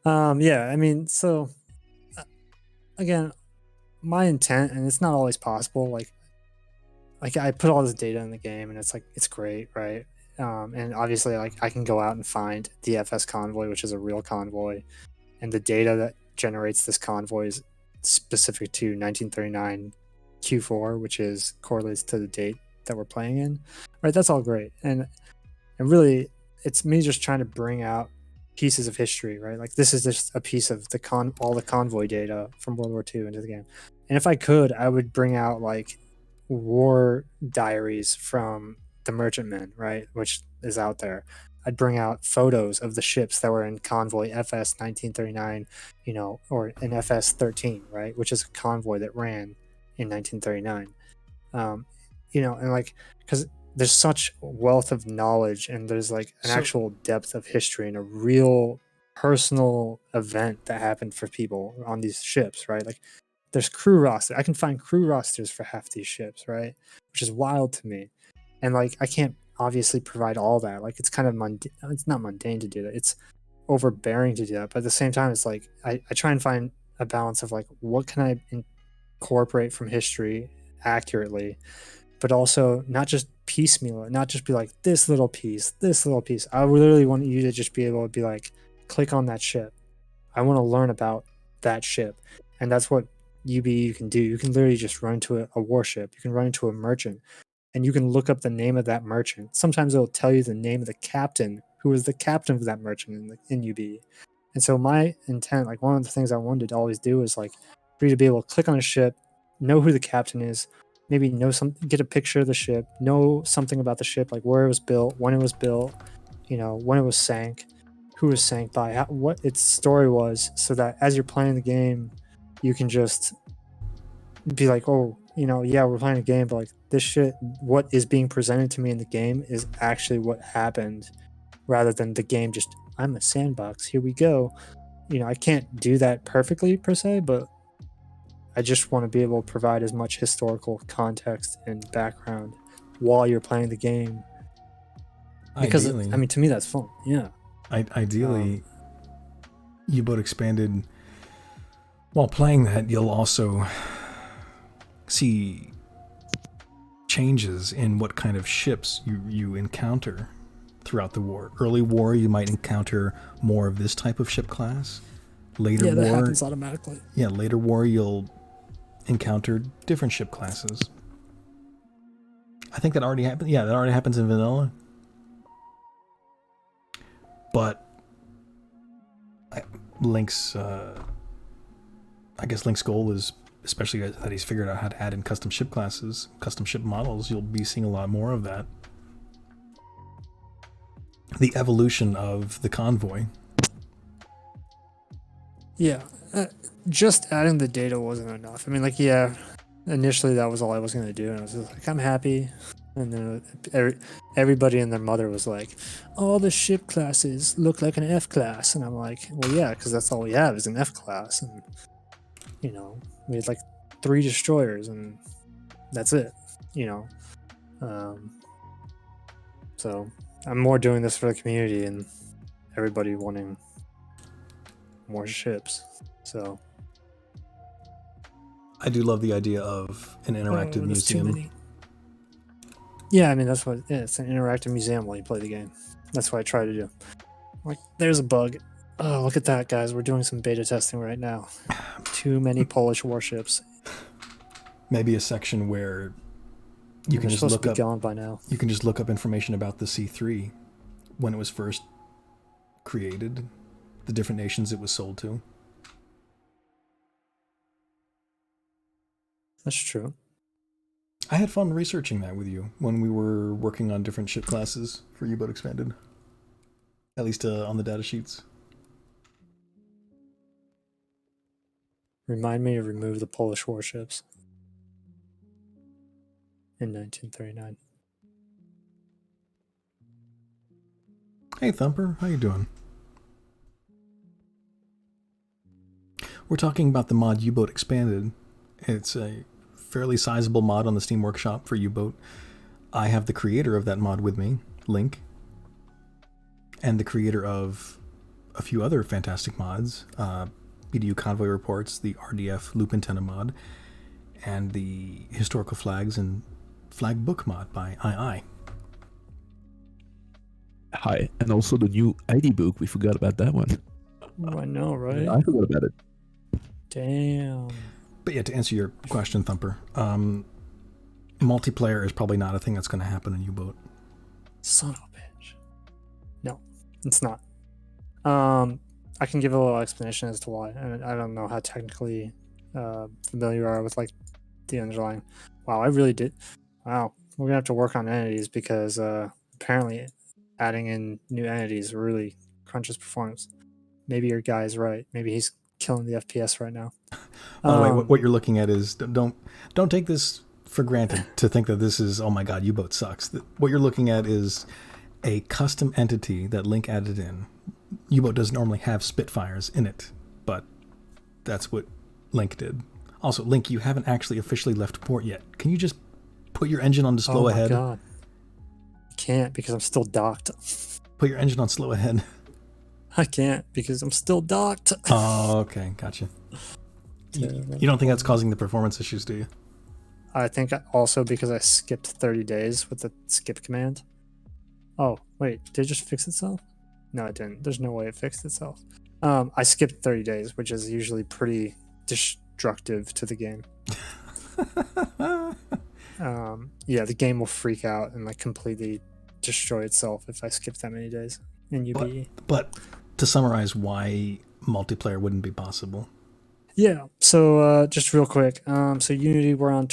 yeah. I mean, so again, my intent, and it's not always possible. Like I put all this data in the game, and it's like it's great, right? And obviously, like I can go out and find the FS convoy, which is a real convoy, and the data that generates this convoy is specific to 1939 Q4, which is correlates to the date that we're playing in, right? That's all great, and really, it's me just trying to bring out pieces of history, right? Like this is just a piece of all the convoy data from World War II into the game, and if I could, I would bring out like war diaries from the merchantmen, right, which is out there. I'd bring out photos of the ships that were in convoy FS 1939, or an FS 13, right, which is a convoy that ran in 1939. And like, because there's such wealth of knowledge, and there's like an actual depth of history and a real personal event that happened for people on these ships, right? Like, there's crew roster. I can find crew rosters for half these ships, right? Which is wild to me. And like, I can't obviously provide all that. Like, it's kind of mundane. It's not mundane to do that. It's overbearing to do that. But at the same time, it's like I try and find a balance of like, what can I incorporate from history accurately, but also not just piecemeal it, not just be like this little piece. I literally want you to just be able to be like, click on that ship. I want to learn about that ship. And that's what UBE can do. You can literally just run into a warship. You can run into a merchant, and you can look up the name of that merchant. Sometimes it'll tell you the name of the captain who was the captain of that merchant in UBE. And so my intent, like one of the things I wanted to always do is like for you to be able to click on a ship, know who the captain is, maybe get a picture of the ship, know something about the ship, like where it was built, when it was built, when it was sank, who was sank by, what its story was, so that as you're playing the game, you can just be like, oh, yeah, we're playing a game, but like this shit, what is being presented to me in the game is actually what happened, rather than the game just, I'm a sandbox, here we go. I can't do that perfectly per se, but I just want to be able to provide as much historical context and background while you're playing the game. Because Ideally, to me that's fun. Yeah. ideally, U-Boat Expanded. While playing that, you'll also see changes in what kind of ships you encounter throughout the war. Early war, you might encounter more of this type of ship class. Later Yeah, that war, happens automatically. later war, you'll encounter different ship classes. I think that already happened. Yeah, that already happens in vanilla. But Link's, I guess Link's goal is, especially that he's figured out how to add in custom ship classes, custom ship models. You'll be seeing a lot more of that. The evolution of the convoy. Yeah, just adding the data wasn't enough. I mean, like, yeah, initially that was all I was going to do, and I was just like, I'm happy. And then everybody and their mother was like, all the ship classes look like an F class. And I'm like, well, yeah, because that's all we have is an F class. And, we had like 3 destroyers, and that's it, So I'm more doing this for the community and everybody wanting more ships. So I do love the idea of an interactive there's too museum. many. Yeah, I mean it's an interactive museum while you play the game. That's what I try to do. Like, there's a bug. Oh, look at that, guys! We're doing some beta testing right now. Too many Polish warships. Maybe a section where you can just supposed look to be up. gone by now. You can just look up information about the C3 when it was first created, the different nations it was sold to. That's true. I had fun researching that with you when we were working on different ship classes for U-Boat Expanded. At least on the data sheets. Remind me to remove the Polish warships in 1939. Hey Thumper, how you doing? We're talking about the mod U-Boat Expanded. It's a fairly sizable mod on the Steam Workshop for U-Boat. I have the creator of that mod with me, Link, and the creator of a few other fantastic mods, BDU Convoy Reports, the RDF Loop Antenna mod, and the Historical Flags and Flag Book mod by II. Hi, and also the new ID book. We forgot about that one. Oh, I know, right? I forgot about it. Damn. But yeah, to answer your question, Thumper, multiplayer is probably not a thing that's going to happen in U-Boat. Son of a bitch. No, it's not. I can give a little explanation as to why. I don't know how technically familiar you are with like the underlying. Wow, I really did. Wow, we're gonna have to work on entities because apparently adding in new entities really crunches performance. Maybe your guy's right. Maybe he's killing the FPS right now. By the way, what you're looking at is don't take this for granted to think that this is, oh my god, U-Boat sucks. What you're looking at is a custom entity that Link added in. U-Boat doesn't normally have Spitfires in it, but that's what Link did. Also, Link, you haven't actually officially left port yet. Can you just put your engine on to slow ahead? Oh my god. I can't because I'm still docked. Put your engine on slow ahead. I can't because I'm still docked. Oh, okay, gotcha. You don't think that's causing the performance issues, do you? I think also because I skipped 30 days with the skip command. Oh, wait, did it just fix itself? No, it didn't. There's no way it fixed itself. I skipped 30 days, which is usually pretty destructive to the game. Yeah, the game will freak out and like completely destroy itself if I skip that many days in UBE. But to summarize why multiplayer wouldn't be possible. Yeah, so just real quick. So Unity, we're on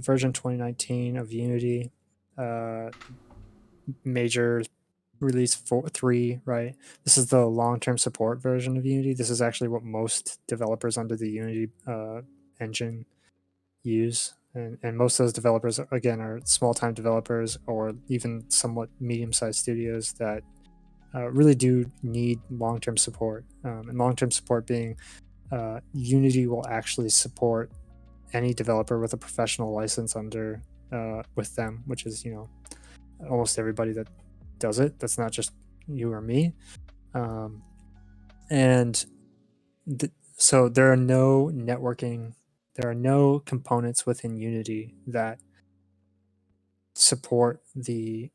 version 2019 of Unity. Major release 3, right? This is the long-term support version of Unity. This is actually what most developers under the Unity engine use. And most of those developers, again, are small-time developers or even somewhat medium-sized studios that really do need long-term support, and long-term support being Unity will actually support any developer with a professional license under with them, which is almost everybody that does it. That's not just you or me. And so there are no components within Unity that support the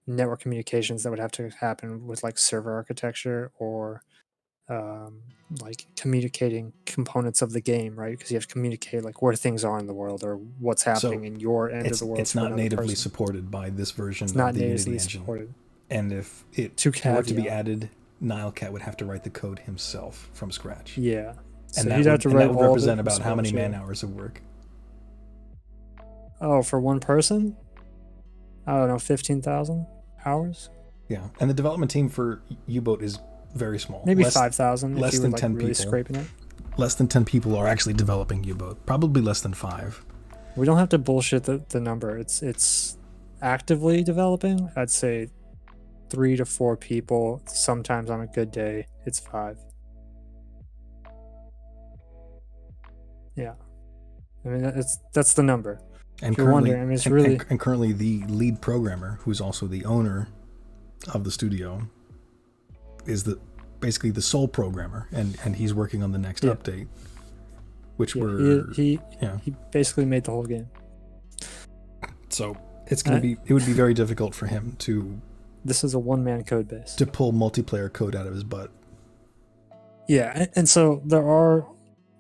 network communications that would have to happen with like server architecture or like communicating components of the game, right? Because you have to communicate like where things are in the world or what's happening in your end of the world. It's not natively supported by this version of the Unity engine. Supported. And if it were to be added, Nilecat would have to write the code himself from scratch. Yeah. And that would represent about how many man hours of work? Oh, for one person? I don't know, 15,000 hours? Yeah. And the development team for U-Boat is very small. Maybe 5,000 less than 10 really people. Scraping it. Less than 10 people are actually developing U-Boat. Probably less than 5. We don't have to bullshit the number. It's actively developing. I'd say 3 to 4 people. Sometimes on a good day, it's 5. Yeah. I mean, that's the number. And currently the lead programmer, who's also the owner of the studio, is basically the sole programmer, and he's working on the next update, which he basically made the whole game. So it would be very difficult for him to. This is a one-man code base to pull multiplayer code out of his butt. Yeah, and so there are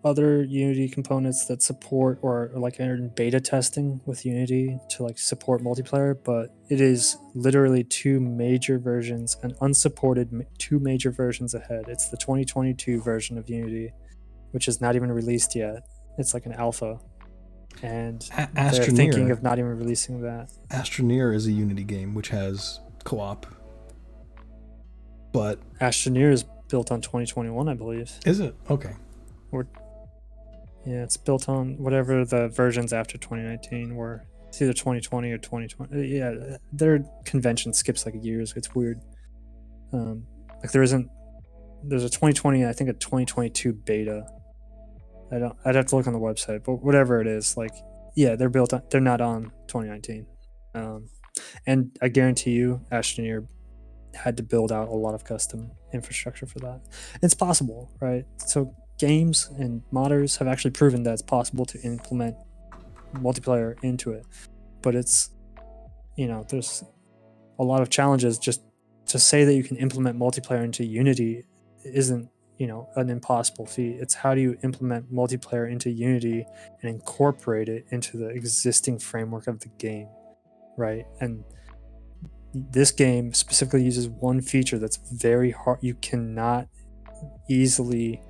other Unity components that support or like are in beta testing with Unity to like support multiplayer, but it is literally 2 major versions and unsupported 2 major versions ahead. It's the 2022 version of Unity, which is not even released yet. It's like an alpha, and they're thinking of not even releasing that. Astroneer is a Unity game which has co-op, but Astroneer is built on 2021, I believe. Is it? Okay. Yeah, it's built on whatever the versions after 2019 were. It's either 2020 or 2020. Yeah, their convention skips like years. It's weird. Like there's a 2020, I think a 2022 beta. I'd have to look on the website, but whatever it is, like, yeah, they're not on 2019. And I guarantee you, Astroneer had to build out a lot of custom infrastructure for that. It's possible, right? So games and modders have actually proven that it's possible to implement multiplayer into it, but it's there's a lot of challenges. Just to say that you can implement multiplayer into Unity isn't an impossible feat. It's how do you implement multiplayer into Unity and incorporate it into the existing framework of the game, right? And this game specifically uses one feature that's very hard. You cannot easily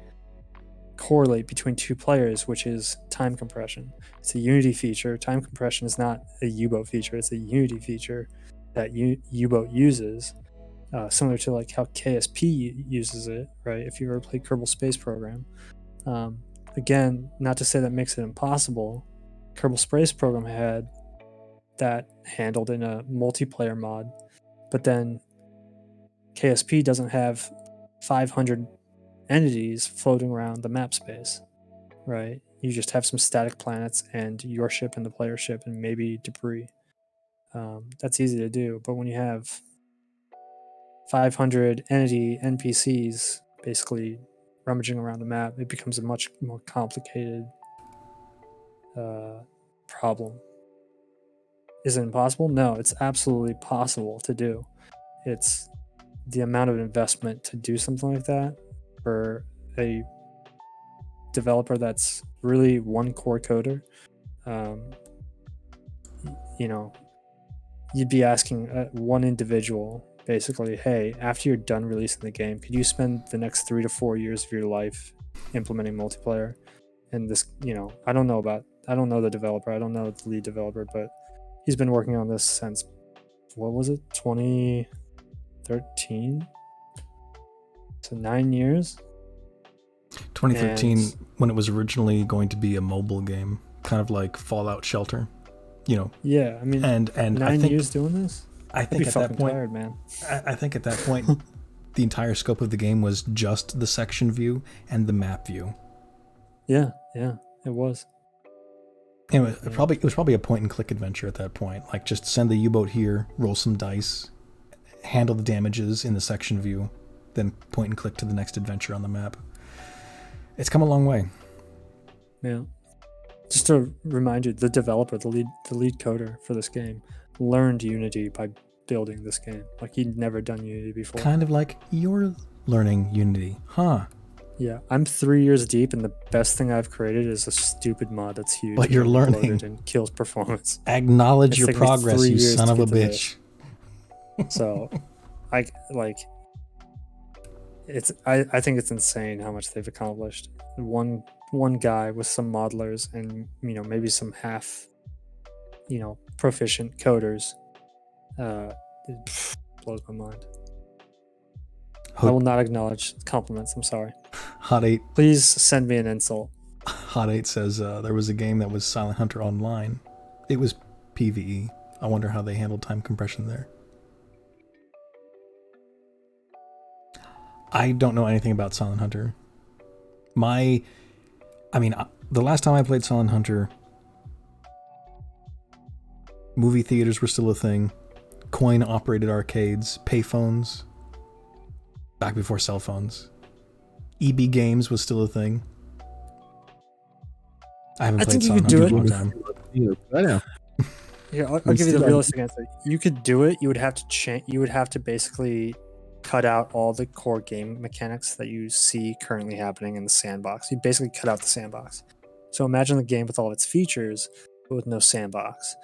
correlate between 2 players, which is time compression. It's a Unity feature. Time compression is not a U-Boat feature. It's a Unity feature that U-Boat uses, similar to like how KSP uses it, right? If you ever played Kerbal Space Program. Again, not to say that makes it impossible. Kerbal Space Program had that handled in a multiplayer mod, but then KSP doesn't have 500 entities floating around the map space, right? You just have some static planets and your ship and the player ship and maybe debris. That's easy to do, but when you have 500 entity NPCs basically rummaging around the map, it becomes a much more complicated problem. Is it impossible? No, it's absolutely possible to do. It's the amount of investment to do something like that for a developer that's really one core coder. You'd be asking one individual basically, hey, after you're done releasing the game, could you spend the next 3 to 4 years of your life implementing multiplayer? And this, I don't know the developer, I don't know the lead developer, but he's been working on this since, what was it, 2013? So 9 years. 2013, when it was originally going to be a mobile game, kind of like Fallout Shelter, Yeah, I mean, and 9 years doing this. I I'd be think at that fucking point, tired, man. I think at that point, the entire scope of the game was just the section view and the map view. Yeah, it was. It was probably a point and click adventure at that point. Like just send the U-boat here, roll some dice, handle the damages in the section view, then point and click to the next adventure on the map. It's come a long way. Yeah. Just to remind you, the developer, the lead coder for this game, learned Unity by building this game. Like he'd never done Unity before. Kind of like you're learning Unity, huh? Yeah, I'm 3 years deep, and the best thing I've created is a stupid mod that's huge. But you're and learning. bloated and kills performance. Acknowledge It's your taken me progress, 3 you years son to of a get to bitch. So, I think it's insane how much they've accomplished. One guy with some modelers and maybe some half proficient coders. It blows my mind. I will not acknowledge compliments. I'm sorry. Hot 8. Please send me an insult. Hot 8 says there was a game that was Silent Hunter Online. It was PvE. I wonder how they handled time compression there. I don't know anything about Silent Hunter. The last time I played Silent Hunter, movie theaters were still a thing. Coin-operated arcades, payphones, back before cell phones. EB Games was still a thing. I haven't played Silent Hunter in a long time. Yeah, I'll give you the realistic answer. You could do it. You would have to change. You would have to basically cut out all the core game mechanics that you see currently happening in the sandbox. You basically cut out the sandbox. So imagine the game with all its features, but with no sandbox.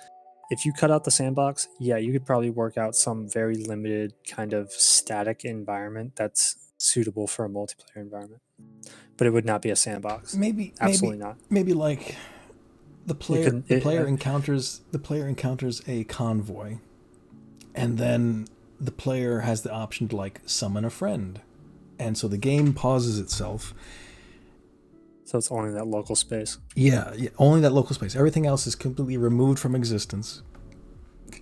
If you cut out the sandbox, yeah, you could probably work out some very limited kind of static environment that's suitable for a multiplayer environment. But it would not be a sandbox. Absolutely not. Maybe like the player encounters a convoy, and then the player has the option to like summon a friend, and so the game pauses itself. So it's only that local space. Yeah, only that local space. Everything else is completely removed from existence.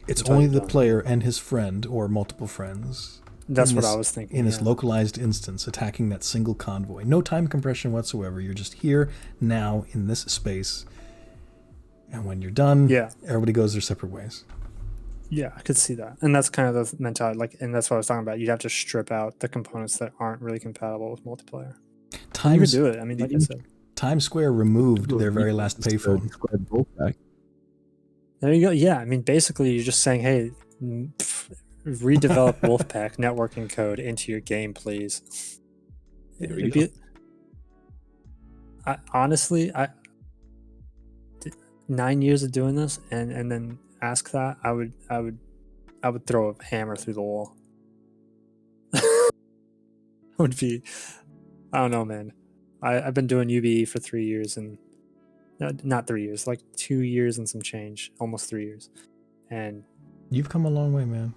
It's only the player and his friend or multiple friends. That's what I was thinking. In this localized instance, attacking that single convoy. No time compression whatsoever. You're just here, now, in this space. And when you're done, everybody goes their separate ways. Yeah, I could see that. And that's kind of the mentality. And that's what I was talking about. You'd have to strip out the components that aren't really compatible with multiplayer. You could do it. I mean, like I said. Times Square removed their very last payphone. There you go. Yeah, I mean, basically, you're just saying, hey, redevelop Wolfpack networking code into your game, please. Honestly, 9 years of doing this, and then ask that, I would throw a hammer through the wall. Would be, I don't know, man. I've been doing UBE for 3 years, and not 3 years, like 2 years and some change, almost 3 years, and you've come a long way, man.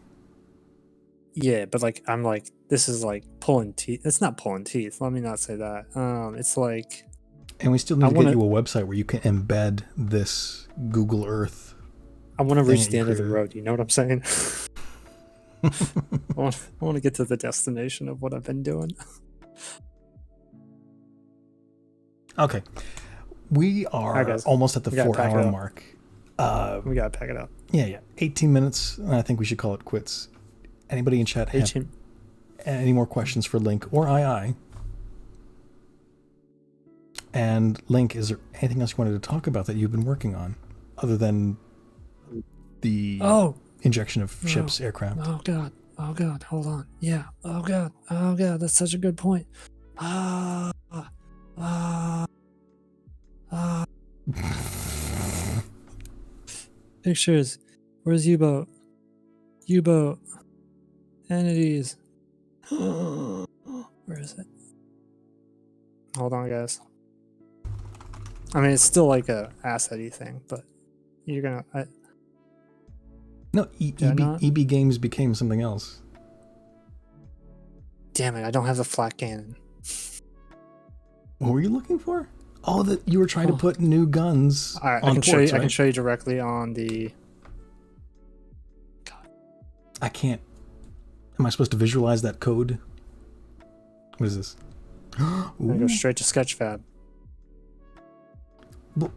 Yeah, but like I'm like, this is like pulling teeth. It's not pulling teeth. Let me not say that. It's like, and we still need to get you a website where you can embed this Google Earth. I want to reach the end of the road. You know what I'm saying? I want to get to the destination of what I've been doing. Okay, we are almost at the 4-hour mark. We gotta pack it up. Yeah. 18 minutes. I think we should call it quits. Anybody in chat have any more questions for Link or II? And Link, is there anything else you wanted to talk about that you've been working on, other than the injection of ships, aircraft? Oh God, hold on. Yeah. Oh God, that's such a good point. Pictures. Where's U-boat? U-boat. Entities. Where is it? Hold on, guys. I mean, it's still like a asset-y thing, but you're gonna. No, EB Games became something else. Damn it! I don't have the flat cannon. What were you looking for? Oh, that you were trying to put new guns. All right, on I can ports, show you. right? I can show you directly on the. God. I can't. Am I supposed to visualize that code? What is this? I'm gonna go straight to Sketchfab.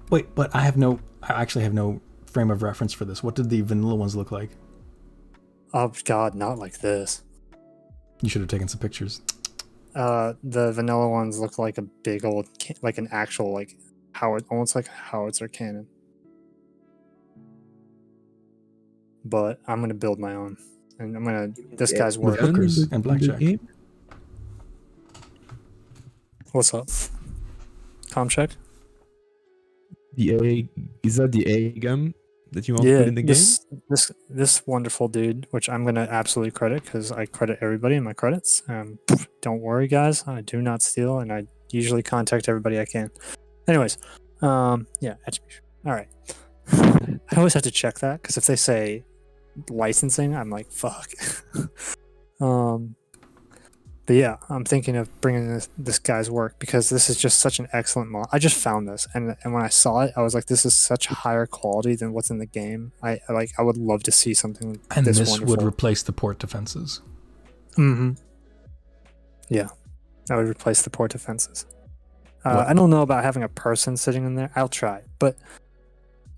Wait, but I actually have no frame of reference for this. What did the vanilla ones look like? Oh God, not like this. You should have taken some pictures. The vanilla ones look like a big old, like an actual, like almost like a howitzer cannon. But I'm gonna build my own, and I'm gonna this guy's work. Hookers and blackjack. What's up? Com check. The A, is that the A gun that you want to put in the game? This wonderful dude, which I'm gonna absolutely credit because I credit everybody in my credits. Don't worry, guys, I do not steal, and I usually contact everybody I can. Anyways, yeah, attribution. All right. I always have to check that because if they say licensing, I'm like, fuck. But yeah, I'm thinking of bringing this guy's work because this is just such an excellent mod. I just found this, and when I saw it, I was like, this is such higher quality than what's in the game. I would love to see something and this wonderful. Would wonderful. replace the port defenses. Yeah, I would replace the port defenses. I don't know about having a person sitting in there. I'll try, but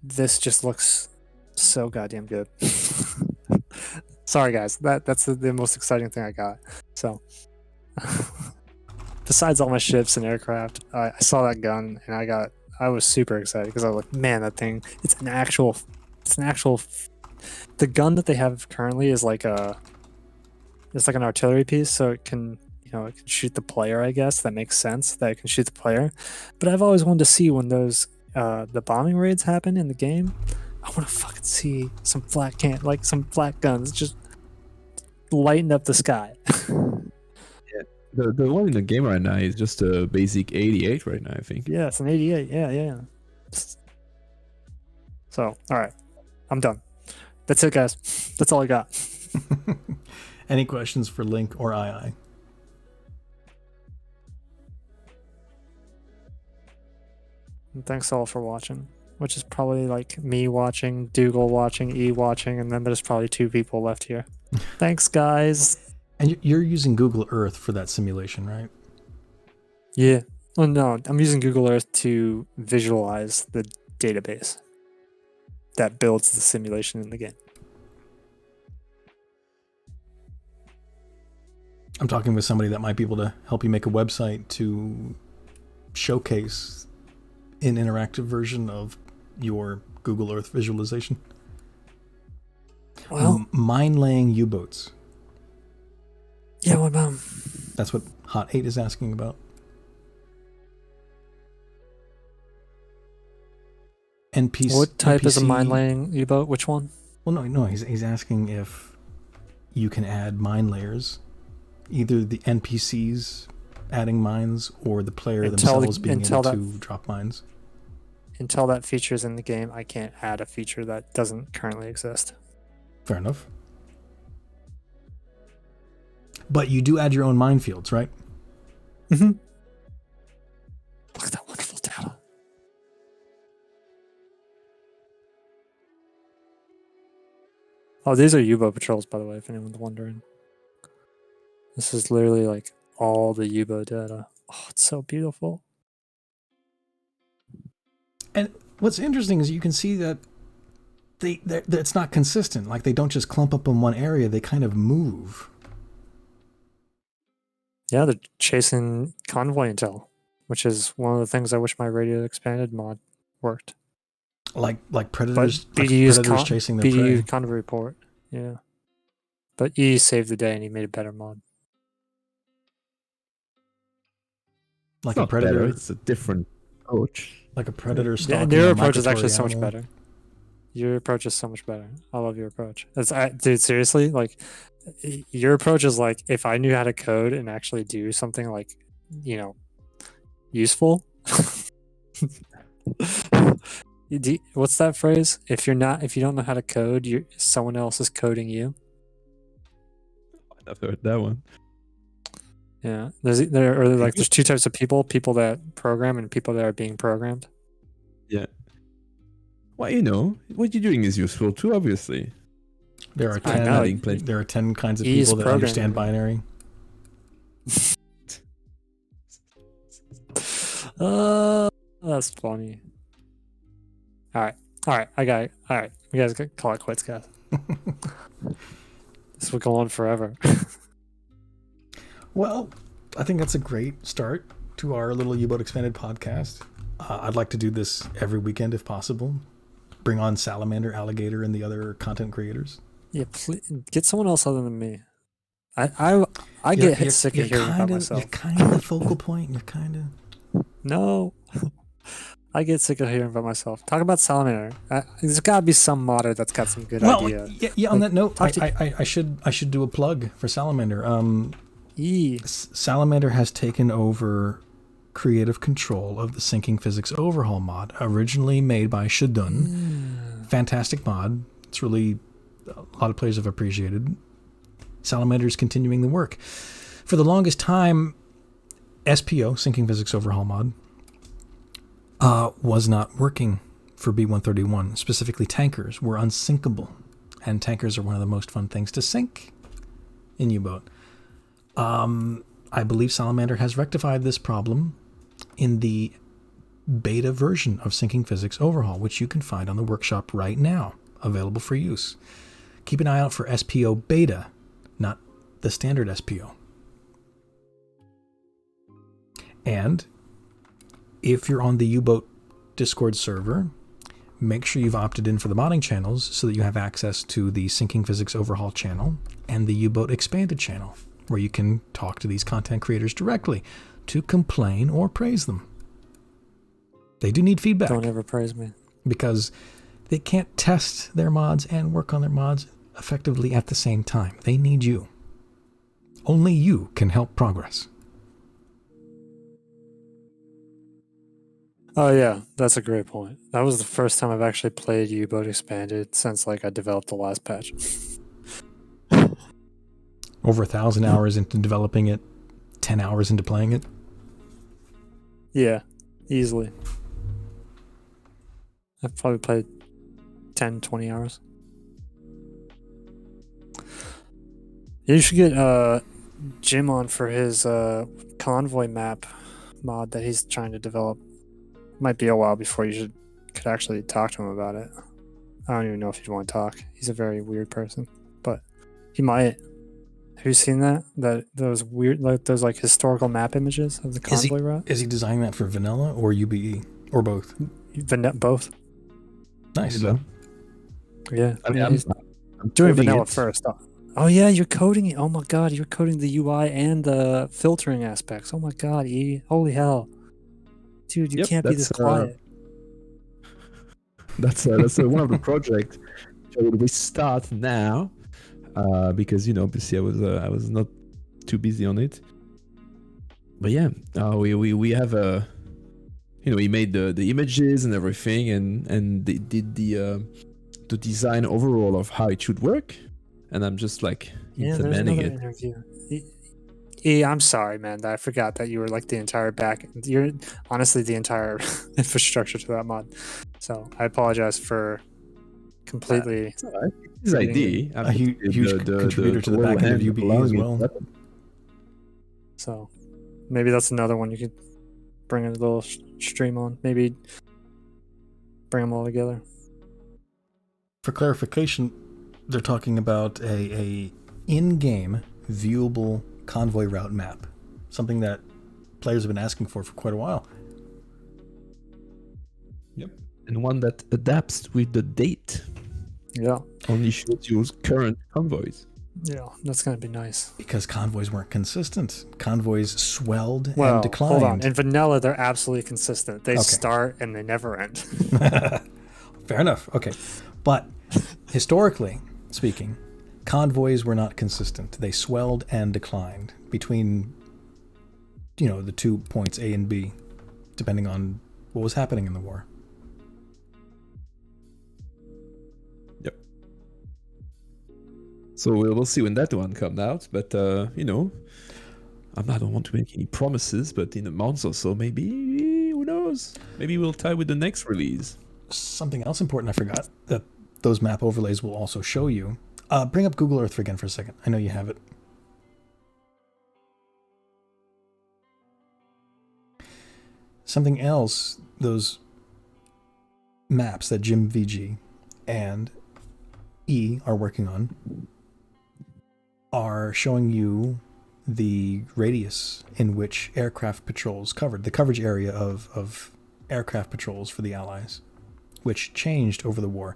this just looks so goddamn good. Sorry, guys. That's the most exciting thing I got. So. Besides all my ships and aircraft, I saw that gun and I was super excited because I was like, man, that thing, it's an actual, the gun that they have currently is like it's like an artillery piece, so it can, it can shoot the player, I guess. That makes sense that it can shoot the player. But I've always wanted to see when those, the bombing raids happen in the game, I want to fucking see some flat guns just lighten up the sky. The one in the game right now is just a basic 88 right now, I think. Yeah, it's an 88. Yeah. So, all right. I'm done. That's it, guys. That's all I got. Any questions for Link or II? And thanks all for watching, which is probably like me watching, Dougal watching, E watching, and then there's probably 2 people left here. Thanks, guys. And you're using Google Earth for that simulation, right? Yeah. Oh, no, I'm using Google Earth to visualize the database that builds the simulation in the game. I'm talking with somebody that might be able to help you make a website to showcase an interactive version of your Google Earth visualization. Well, mine laying U-boats. Yeah, what about? That's what Hot 8 is asking about. What type is a mine laying U-boat? Which one? Well, no. He's asking if you can add mine layers, either the NPCs adding mines or the player themselves being able to drop mines. Until that feature's in the game, I can't add a feature that doesn't currently exist. Fair enough. But you do add your own minefields, right? Mm-hmm. Look at that wonderful data. Oh, these are U-boat patrols, by the way, if anyone's wondering. This is literally like all the U-boat data. Oh, it's so beautiful. And what's interesting is you can see that it's not consistent. Like, they don't just clump up in one area, they kind of move. Yeah, they're chasing convoy intel, which is one of the things I wish my radio expanded mod worked. Like predators, but BDU's predators chasing their BDU prey. convoy report, yeah. But E saved the day and he made a better mod. Like a predator, better, it's a different approach. Like a predator stalking. Your approach is actually animal. so much better. Your approach is so much better. I love your approach. Dude, seriously, like, your approach is like, if I knew how to code and actually do something like, useful. What's that phrase? If you don't know how to code, someone else is coding you. I've heard that one. Yeah, there's 2 types of people that program and people that are being programmed. Yeah. Well, what you're doing is useful too, obviously. There are I know. 10. There are 10 kinds of He's people that understand programming. binary. That's funny. All right. I got it. All right, you guys can call it quits, guys. This will go on forever. Well, I think that's a great start to our little U-Boat Expanded podcast. I'd like to do this every weekend if possible. Bring on Salamander, Alligator, and the other content creators. Yeah, please, get someone else other than me. I get sick of hearing about myself. You're kind of the focal point. You're kind of... No. I get sick of hearing about myself. Talk about Salamander. There's got to be some modder that's got some good idea. Yeah. On that note, I should do a plug for Salamander. Salamander has taken over creative control of the Sinking Physics Overhaul mod, originally made by Shadun. Fantastic mod. It's really a lot of players have appreciated. Salamander is continuing the work. For the longest time, SPO, Sinking Physics Overhaul mod, was not working for B131. Specifically, tankers were unsinkable, and tankers are one of the most fun things to sink in U-Boat. I believe Salamander has rectified this problem in the beta version of Sinking Physics Overhaul, which you can find on the workshop right now, available for use. Keep an eye out for SPO beta, not the standard SPO. And if you're on the U-Boat Discord server, make sure you've opted in for the modding channels so that you have access to the Sinking Physics Overhaul channel and the U-Boat Expanded channel, where you can talk to these content creators directly to complain or praise them. They do need feedback. Don't ever praise me. Because they can't test their mods and work on their mods effectively at the same time. They need you. Only you can help progress. Oh yeah, that's a great point. That was the first time I've actually played U-Boat Expanded since I developed the last patch. Over 1,000 hours into developing it, 10 hours into playing it. Yeah, easily. I've probably played 10, 20 hours. You should get Jim on for his convoy map mod that he's trying to develop. Might be a while before you could actually talk to him about it. I don't even know if he'd want to talk. He's a very weird person, but he might. Have you seen that? Those weird, those historical map images of the convoy route? Is he designing that for vanilla or UBE or both? Both. Nice. Yeah. I mean, I'm doing vanilla first. Oh yeah, you're coding it. Oh my god, you're coding the UI and the filtering aspects. Oh my god, holy hell, dude, you can't be this quiet. That's one of the projects I will restart now. Because obviously I was not too busy on it, but yeah, we have we made the images and everything, and they did the design overall of how it should work, and I'm just implementing it. Interview. I'm sorry, man. I forgot that you were the entire back. You're honestly the entire infrastructure to that mod. So I apologize for completely. It's all right. His ID. A huge contributor to the back end of UBE as well. So maybe that's another one you could bring a little stream on. Maybe bring them all together. For clarification, they're talking about a in-game viewable convoy route map, something that players have been asking for quite a while. Yep, and one that adapts with the date. Yeah. Only shows you current convoys. Yeah, that's going to be nice. Because convoys weren't consistent. Convoys swelled and Well, declined. hold on. In vanilla, they're absolutely consistent. They start and they never end. Fair enough. Okay. But historically speaking, convoys were not consistent. They swelled and declined between, the 2 points A and B, depending on what was happening in the war. So we'll see when that one comes out, but I don't want to make any promises, but in a month or so, maybe, who knows? Maybe we'll tie with the next release. Something else important I forgot that those map overlays will also show you Bring up Google Earth again for a second. I know you have it. Something else, those maps that Jim VG and E are working on are showing you the radius in which aircraft patrols covered, the coverage area of aircraft patrols for the Allies, which changed over the war.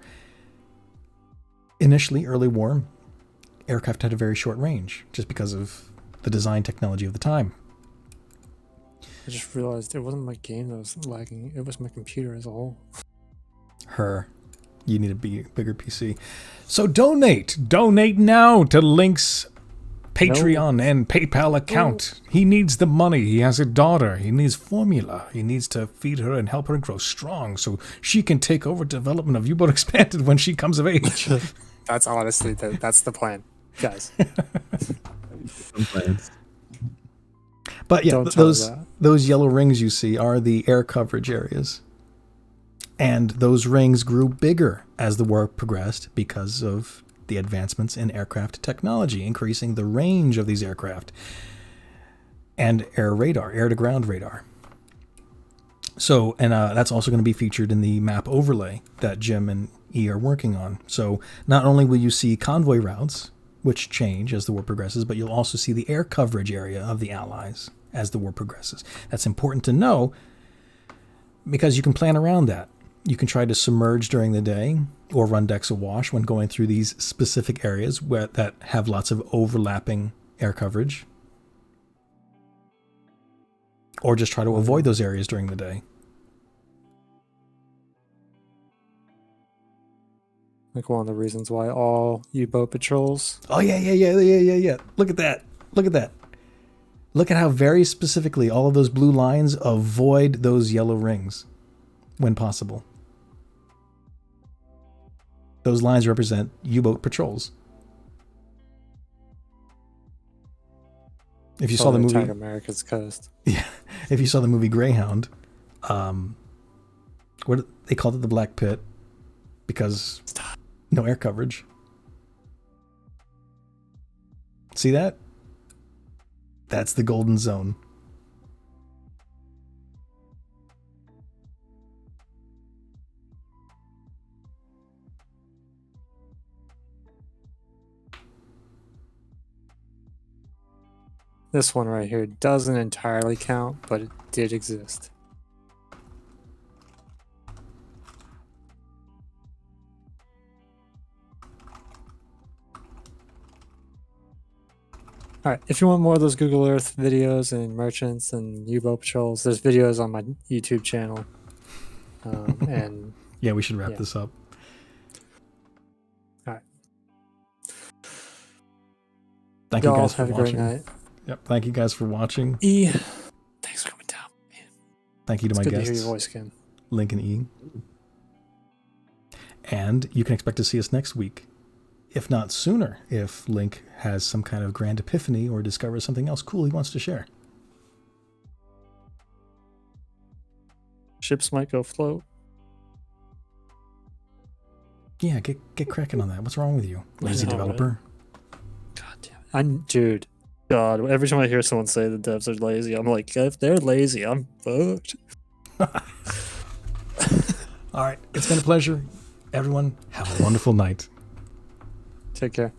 Initially, early war, aircraft had a very short range just because of the design technology of the time. I just realized it wasn't my game that was lagging. It was my computer as a whole. You need a bigger PC. So donate now to Link's Patreon and PayPal account. He needs the money. He has a daughter. He needs formula. He needs to feed her and help her grow strong so she can take over development of U-Boat Expanded when she comes of age. That's honestly, that's the plan, guys. Some plans. But yeah, those yellow rings you see are the air coverage areas. And those rings grew bigger as the war progressed because of the advancements in aircraft technology, increasing the range of these aircraft and air-to-ground radar. So, and that's also going to be featured in the map overlay that Jim and E are working on. So not only will you see convoy routes, which change as the war progresses, but you'll also see the air coverage area of the Allies as the war progresses. That's important to know because you can plan around that. You can try to submerge during the day or run decks awash when going through these specific areas that have lots of overlapping air coverage. Or just try to avoid those areas during the day. Like one of the reasons why all U-boat patrols. Oh, yeah. Look at that. Look at how very specifically all of those blue lines avoid those yellow rings when possible. Those lines represent U-boat patrols. If you saw the movie Attack America's Coast. Yeah, if you saw the movie Greyhound, what they called it, the Black Pit, because no air coverage. See that? That's the golden zone. This one right here doesn't entirely count, but it did exist. Alright, if you want more of those Google Earth videos and merchants and U-boat patrols, there's videos on my YouTube channel. And yeah, we should wrap this up. Alright. Thank you guys for have watching. A great night. Yep. Thank you guys for watching. E, thanks for coming down, man. Thank you to It's my good guests. to hear your voice again. Link and E. And you can expect to see us next week, if not sooner, if Link has some kind of grand epiphany or discovers something else cool he wants to share. Ships might go float. Yeah, get cracking on that. What's wrong with you, lazy know, developer? God damn it. Dude. God, every time I hear someone say the devs are lazy, I'm like, if they're lazy, I'm fucked. All right. It's been a pleasure. Everyone, have a wonderful night. Take care.